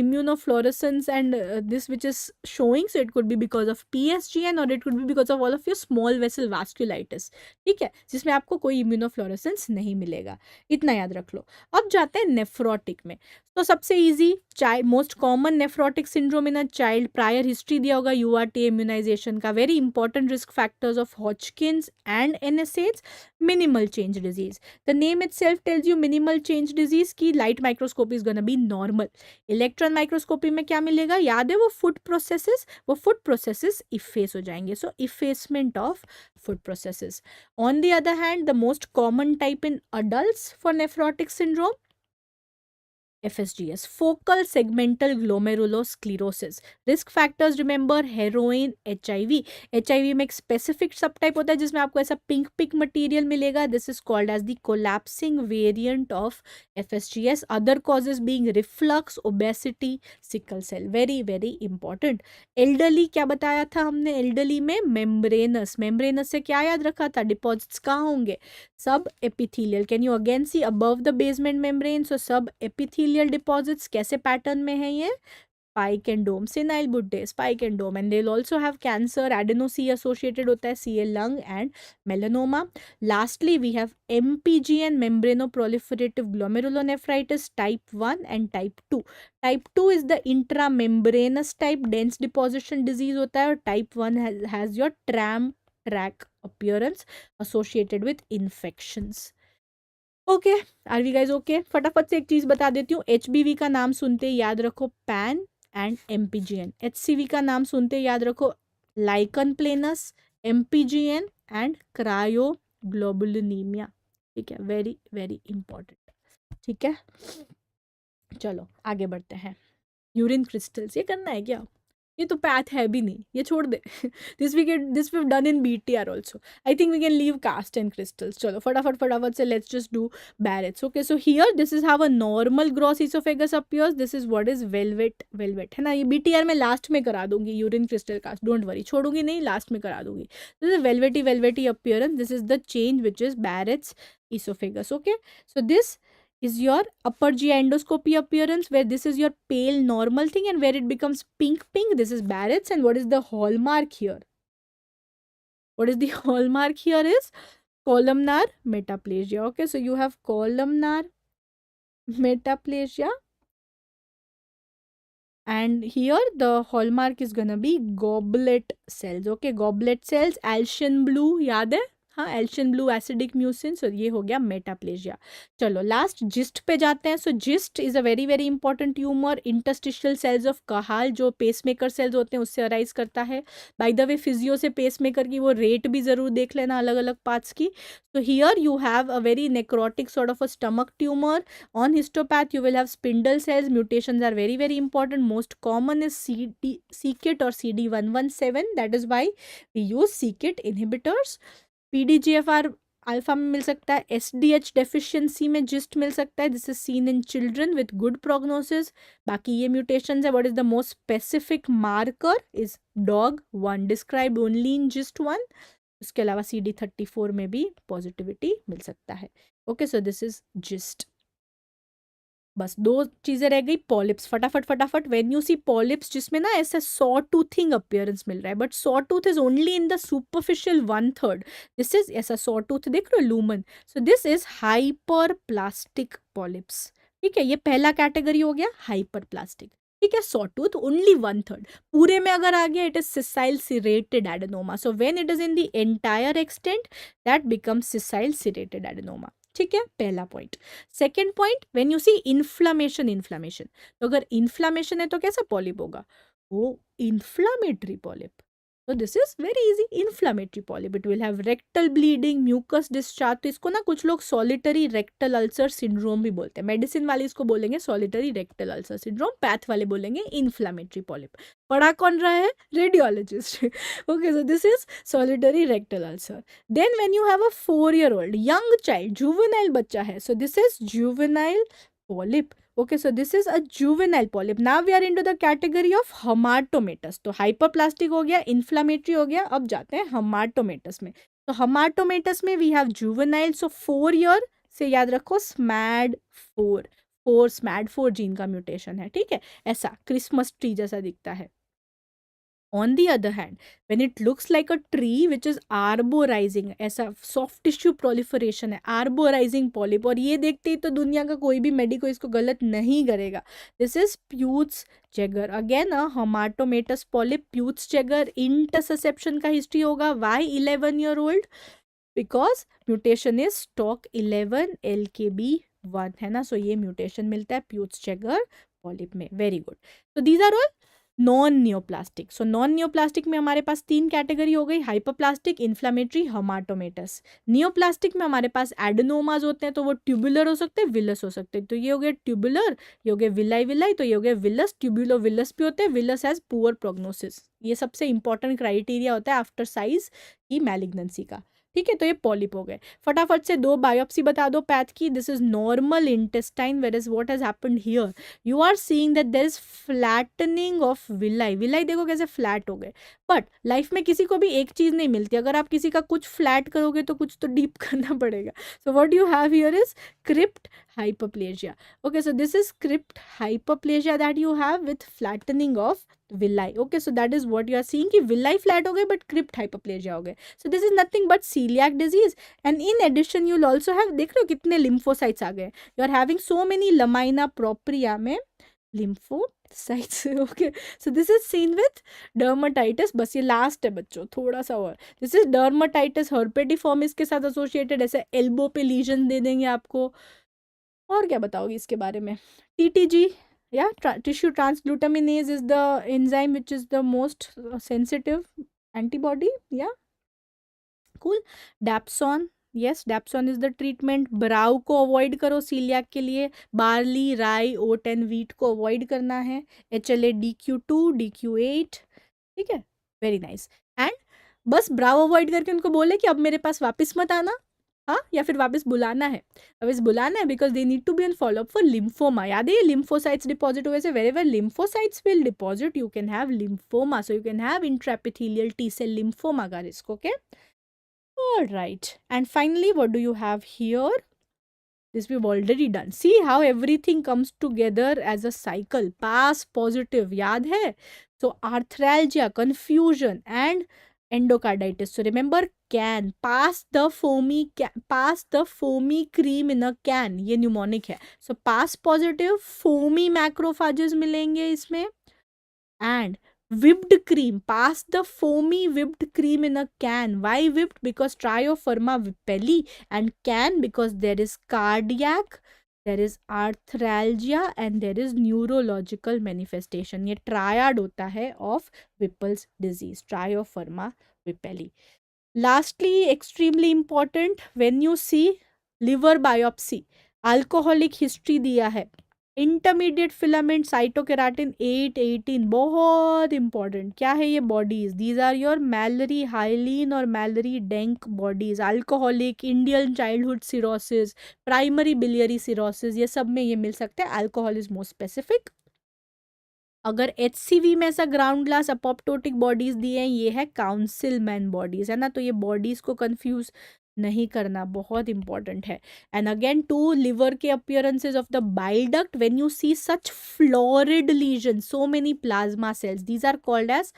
immunofluorescence and this which is showing, so it could be because of PSGN or it could be because of all of your small vessel vasculitis. ठीक है, जिसमें आपको कोई immunofluorescence नहीं मिलेगा. इतना याद रख लो. अब जाते हैं नेफ्रोटिक में. तो सबसे easy, child most common nephrotic syndrome in a child, prior history दिया होगा URT इम्यूनाइजेशन का. Very important risk factors of Hodgkin's and NSAIDs, minimal change disease. The name itself tells you minimal change disease की light microscopy is gonna be normal. Electron microscopy में क्या मिलेगा? याद है वो फूड प्रोसेसेस इफेस हो जाएंगे. So effacement of foot processes. On the other hand, the most common type in adults for nephrotic syndrome, FSGS, focal segmental glomerulosclerosis. Risk factors, remember, heroin, HIV. HIV में एक specific subtype होता है जिसमें आपको ऐसा pink material मिलेगा. This is called as the collapsing variant of FSGS. Other causes being reflux, obesity, sickle cell. Very very important. Elderly क्या बताया था हमने? Elderly में membranous से क्या याद रखा था? Deposits कहाँ होंगे? Sub epithelial. Can you again see above the basement membrane? So sub epithelial deposits कैसे पैटर्न में है ये? Spike and dome, senile buddha, spike and dome, and they'll also have cancer, adeno-C associated होता है, CA lung and melanoma. Lastly, we have MPG and membranoproliferative glomerulonephritis type 1 and type 2. Type 2 is the intramembranous type, dense deposition disease होता है, और type 1 has your tram track appearance associated with infections. Okay, are we guys okay? फटाफट से एक चीज बता देती हूँ. HBV का नाम सुनते याद रखो पैन एंड MPGN. HCV का नाम सुनते याद रखो लाइकन प्लेनस, MPGN एंड क्रायोग्लोबुलिनीमिया. ठीक है, वेरी वेरी इंपॉर्टेंट. ठीक है, चलो आगे बढ़ते हैं. यूरिन क्रिस्टल्स, ये करना है क्या? ये तो पैथ है भी नहीं, ये छोड़ दे। This we done in BTR also. I think we can leave cast and crystals. चलो फटाफट फटाफट से let's just do Barrett's. Okay, so here this is how a normal gross oesophagus appears. This is what is velvet, velvet है ना। ये BTR में last में करा दूंगी, urine crystal cast, don't worry, छोड़ूंगी नहीं, लास्ट में करा दूंगी। This is velvety velvety appearance, this is the change which is Barrett's esophagus. Okay, so this is your upper GI endoscopy appearance, where this is your pale normal thing, and where it becomes pink pink, this is Barrett's. And what is the hallmark here? What is the hallmark here is columnar metaplasia. Okay, so you have columnar metaplasia, and here the hallmark is gonna be goblet cells. Okay, goblet cells, Alcian blue, याद है? हाँ, एल्शियन blue acidic mucin. सो ये हो गया metaplasia. चलो last gist पे जाते हैं। So GIST is a very very important tumour, interstitial cells of Cajal, जो पेसमेकर सेल्स होते हैं उससे अराइज करता है। बाय द वे फिजियो से पेसमेकर की वो रेट भी जरूर देख लेना, अलग अलग पार्ट्स की। तो here you have a very necrotic sort of a stomach tumour. On histopath you will have spindle cells. Mutations are very very important. Most common is c-KIT or CD117. That is why we use c-KIT inhibitors. PDGFR alpha में मिल सकता है, SDH deficiency में gist मिल सकता है। This is seen in children with good prognosis. बाकी ये mutations है। What is the most specific marker is dog 1, described only in gist 1। उसके अलावा CD34 में भी पॉजिटिविटी मिल सकता है। Okay, so this is gist. बस दो चीजें रह गई, पॉलिप्स। फटाफट फटाफट, व्हेन यू सी पॉलिप्स जिसमें ना ऐसा सॉ टूथिंग अपीयरेंस मिल रहा है, but saw tooth is only in the superficial 1/3। This is ऐसा सॉ टूथ देख रहे हो, lumen. So this is hyper plastic polyps. ठीक है, ये पहला कैटेगरी हो गया हाइपर प्लास्टिक। ठीक है, सॉ टूथ ओनली 1/3। पूरे में अगर आ गया, it is sessile serrated adenoma. So when it is in the entire extent, that becomes sessile serrated adenoma. ठीक है, पहला point. Second point, when you see inflammation, inflammation, तो अगर इन्फ्लामेशन है तो कैसा पॉलिप होगा? वो इन्फ्लामेटरी पॉलिप। तो this is very easy, inflammatory polyp. It will have rectal bleeding, mucus discharge. तो इसको ना कुछ लोग सॉलिटरी रेक्टल अल्सर सिंड्रोम भी बोलते हैं। मेडिसिन वाले इसको बोलेंगे solitary rectal ulcer syndrome, path वाले बोलेंगे इन्फ्लामेटरी पॉलिप। पढ़ा कौन रहा है? Radiologist. Okay, so this is solitary rectal ulcer. Then when you have a 4-year-old young child, juvenile बच्चा है, so this is juvenile polyp. Okay, so this is a juvenile polyp. Now we are into the category of hematomatous. तो hyperplastic हो गया, inflammatory हो गया, अब जाते हैं hematomatous में। तो hematomatous में we have juvenile, so 4 year से याद रखो SMAD4, 4 SMAD4 जीन का म्यूटेशन है। ठीक है, ऐसा क्रिसमस ट्री जैसा दिखता है। On the other hand, when it looks like a tree which is arborizing, ऐसा soft tissue proliferation है, arborizing polyp, और ये देखते ही तो दुनिया का कोई भी मेडिको इसको गलत नहीं करेगा। This is Peutz Jeghers, again a hematomatous polyp, Peutz Jeghers, intersusception का हिस्ट्री होगा। Why 11-year-old? Because mutation is STOC 11 LKB1 है ना। सो ये म्यूटेशन मिलता है Peutz Jeghers polyp में। Very good. तो these are all non neoplastic. So non neoplastic में हमारे पास 3 कैटेगरी हो गई, हाइपरप्लास्टिक, इन्फ्लामेटरी, हमाटोमेटस। नियोप्लास्टिक में हमारे पास एडेनोमाज होते हैं, तो वो ट्यूबुलर हो सकते हैं, विलस हो सकते हैं। तो ये हो गया ट्यूबुलर, ये हो गया विलाई विलाई, तो ये हो गया विलस। ट्यूबुलो विलस भी होते हैं, विलस हैज पुअर प्रोग्नोसिस। ये सबसे इंपॉर्टेंट क्राइटेरिया होता है आफ्टर साइज की मैलिग्नेंसी का। ठीक है, तो ये पॉलिप हो गए। फटाफट से 2 बायोप्सी बता दो पैथ की। This is normal intestine, where is what has happened here, you are seeing that there is flattening of villi. Villi देखो कैसे फ्लैट हो गए। बट लाइफ में किसी को भी एक चीज नहीं मिलती, अगर आप किसी का कुछ फ्लैट करोगे तो कुछ तो डीप करना पड़ेगा। So what you have here is crypt hyperplasia. Okay, so this is crypt hyperplasia that you have with flattening of villi. Okay, so that is what you are seeing कि villi flat हो गए but crypt hyperplasia हो गए. So this is nothing but celiac disease, and in addition you'll also have, देख रहे हो कितने lymphocytes आ गए। You are having so many lamina propria में lymphocytes. Okay, so this is seen with dermatitis. बस ये लास्ट है बच्चों, थोड़ा सा और। This is dermatitis herpetiformis के साथ associated, ऐसे elbow पे lesion दे देंगे आपको। और क्या बताओगे इसके बारे में? TTG या tissue transglutaminase is the enzyme which is the most sensitive antibody या कूल। Dapsone, yes, dapsone is the treatment. ब्राउ को अवॉइड करो सीलियाक के लिए, barley, rye, oat and wheat को अवॉइड करना है। HLA DQ2, DQ8, ठीक है, वेरी नाइस। एंड बस ब्राउ अवॉइड करके उनको बोले कि अब मेरे पास वापस मत आना, हाँ, या फिर वापस बुलाना है, वापस बुलाना है, because they need to be on follow up for lymphoma. याद है ये लिम्फोसाइट्स डिपॉजिट हुए से, wherever lymphocytes will deposit you can have lymphoma, so you can have intraepithelial T cell lymphoma का risk, okay. All right, and finally what do you have here? This we've already done. See how everything comes together as a cycle. Past positive, याद है? So arthralgia, confusion, and endocarditis. So remember can, pass the foamy cream in a can. ये pneumonic है. So pass positive, foamy macrophages मिलेंगे इसमें. And whipped cream, pass the foamy whipped cream in a can. Why whipped? Because Triopharma vipelli, and can because there is cardiac, there is arthralgia, and there is neurological manifestation. ये triad होता है of Whipple's disease, Triopharma vipelli. Lastly, extremely important, when you see liver biopsy, alcoholic history दिया है, intermediate filament साइटोकेराटिन 8-18 बहुत important. क्या है ये bodies? These are your Mallory hyaline और Mallory Denk bodies. Alcoholic, Indian childhood cirrhosis, primary biliary cirrhosis, ये सब में ये मिल सकते हैं। Alcohol is most specific. अगर HCV में ऐसा ग्राउंड ग्लास अपोप्टोटिक बॉडीज दिए हैं, ये है काउंसिलमैन बॉडीज, है ना। तो ये बॉडीज को कंफ्यूज नहीं करना, बहुत इंपॉर्टेंट है। एंड अगेन टू लिवर के appearances of the bile duct, when you see such florid lesion, so many plasma cells, these are called as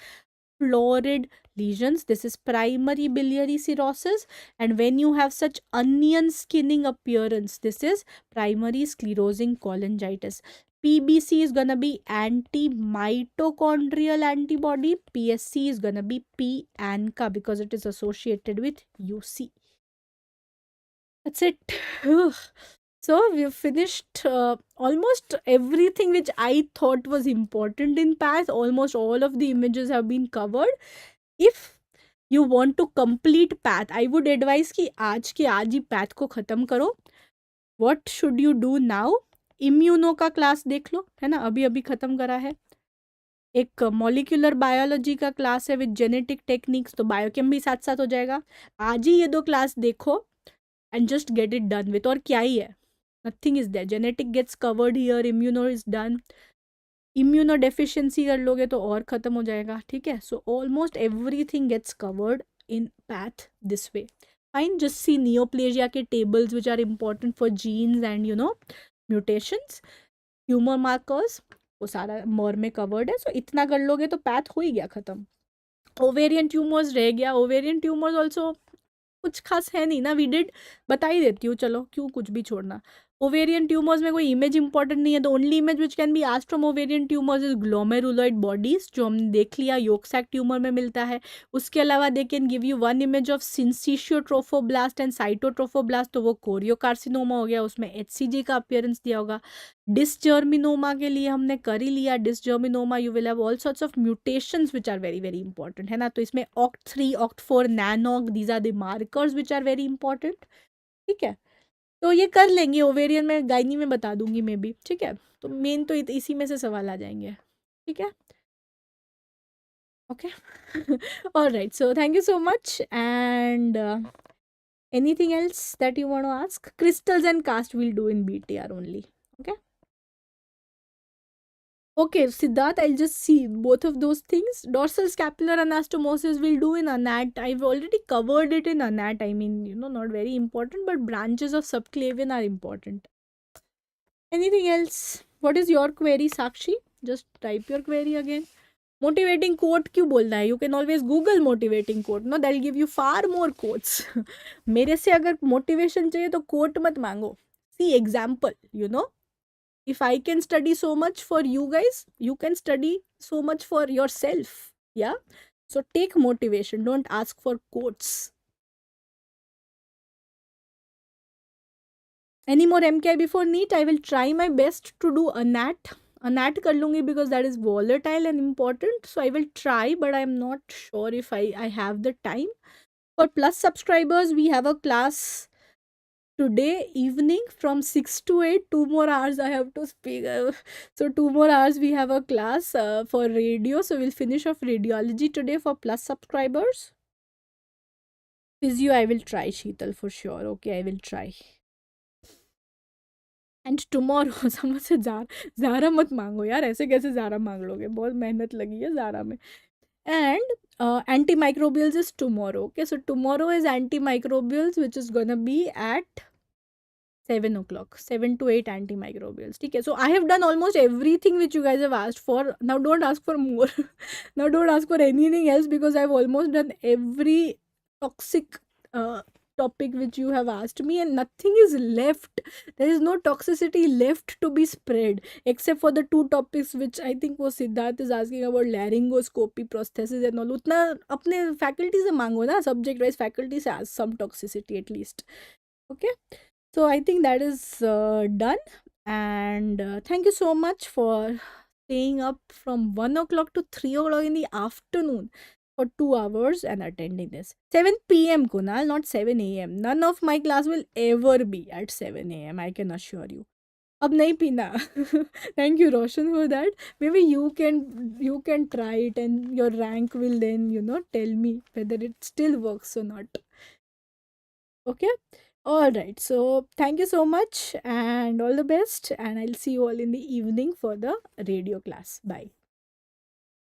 florid lesions. This is primary biliary cirrhosis. And when you have such onion skinning appearance, this is primary sclerosing cholangitis. PBC is gonna be anti-mitochondrial antibody. PSC is gonna be P-ANCA because it is associated with UC. That's it. So we've finished almost everything which I thought was important in PATH. Almost all of the images have been covered. If you want to complete PATH, I would advise कि आज के आज ही PATH को ख़त्म करो. What should you do now? Immuno का class देख लो, है ना, अभी अभी ख़त्म करा है. एक मॉलिक्यूलर बायोलॉजी का क्लास है विद जेनेटिक टेक्निक्स, तो बायोकेम भी साथ साथ हो जाएगा. आज ही ये दो क्लास देखो and just get it done with. और क्या ही है, nothing is there. Genetic gets covered here, immuno is done. Immunodeficiency कर लोगे तो और ख़त्म हो जाएगा, ठीक है. So almost everything gets covered in PATH this way. Fine, just see neoplasia के tables which are important for genes and you know mutations. Tumor markers वो सारा मोर में covered है. So इतना कर लोगे तो PATH हो ही गया ख़त्म. Ovarian tumors रह गया. Ovarian tumors also कुछ खास है नहीं ना, वी डिड, बता ही देती हूँ, चलो क्यों कुछ भी छोड़ना. ओवेरियन ट्यूमर्स में कोई इमेज इंपॉर्टेंट नहीं है. The only image which can be asked from ovarian tumours is glomeruloid bodies, जो हमने देख लिया योक सैक ट्यूमर में मिलता है. उसके अलावा दे can give you one image of syncytiotrophoblast and cytotrophoblast, तो वो कोरियोकार्सिनोमा हो गया, उसमें HCG का अपीयरेंस दिया होगा. डिसजर्मिनोमा के लिए हमने कर ही लिया. Dysgerminoma you will have all sorts of mutations which are very very important, है ना. तो इसमें OCT3, OCT4, nanog, these are the markers which are very important, ठीक है. तो ये कर लेंगे. ओवेरियन में गायनी में बता दूंगी मैं भी, ठीक है. तो मेन तो इसी में से सवाल आ जाएंगे, ठीक है. Okay, alright, so thank you so much. And anything else that you want to ask? Crystals and cast we'll do in BTR only, okay. Okay, Siddharth, I'll just see both of those things. Dorsal scapular anastomosis we'll do in ANAT. I've already covered it in ANAT. I mean, you know, not very important, but branches of subclavian are important. Anything else? What is your query, Sakshi? Just type your query again. Motivating quote क्यों बोलना है? You can always Google motivating quote. No, that'll give you far more quotes. मेरे से अगर motivation चाहिए तो quote मत मांगो. See example, you know. If I can study so much for you guys, you can study so much for yourself. Yeah. So take motivation. Don't ask for quotes. Any more MKI before NEET? I will try my best to do ANAT. ANAT कर लूँगी because that is volatile and important. So I will try, but I am not sure if I have the time. For Plus subscribers, we have a class today evening from 6 to 8, 2 more hours I have to speak. So 2 more hours we have a class for radio. So we'll finish off radiology today for plus subscribers. Physio I will try, Sheetal, for sure. Okay, I will try. And tomorrow समझ से ज़ारा मत मांगो यार, ऐसे कैसे ज़ारा मांग लोगे, बहुत मेहनत लगी है ज़ारा में. And antimicrobials is tomorrow. Okay, so tomorrow is antimicrobials, which is gonna be at 7 o'clock, 7 to 8 antimicrobials. Okay, so I have done almost everything which you guys have asked for. Now don't ask for more. Now don't ask for anything else, because I've almost done every toxic topic which you have asked me, and nothing is left. There is no toxicity left to be spread, except for the two topics which I think was Siddharth is asking about, laryngoscopy, prosthesis and all. Utna apne faculty se mango na, subject wise faculty se ask some toxicity at least. Okay, so I think that is done. And thank you so much for staying up from 1 o'clock to 3 o'clock in the afternoon for 2 hours and attending this. 7 p.m. Kunal, not 7 a.m. None of my class will ever be at 7 a.m. I can assure you. अब नहीं पीना. Thank you, Roshan, for that. Maybe you can try it, and your rank will then tell me whether it still works or not. Okay. All right. So thank you so much and all the best. And I'll see you all in the evening for the radio class. Bye.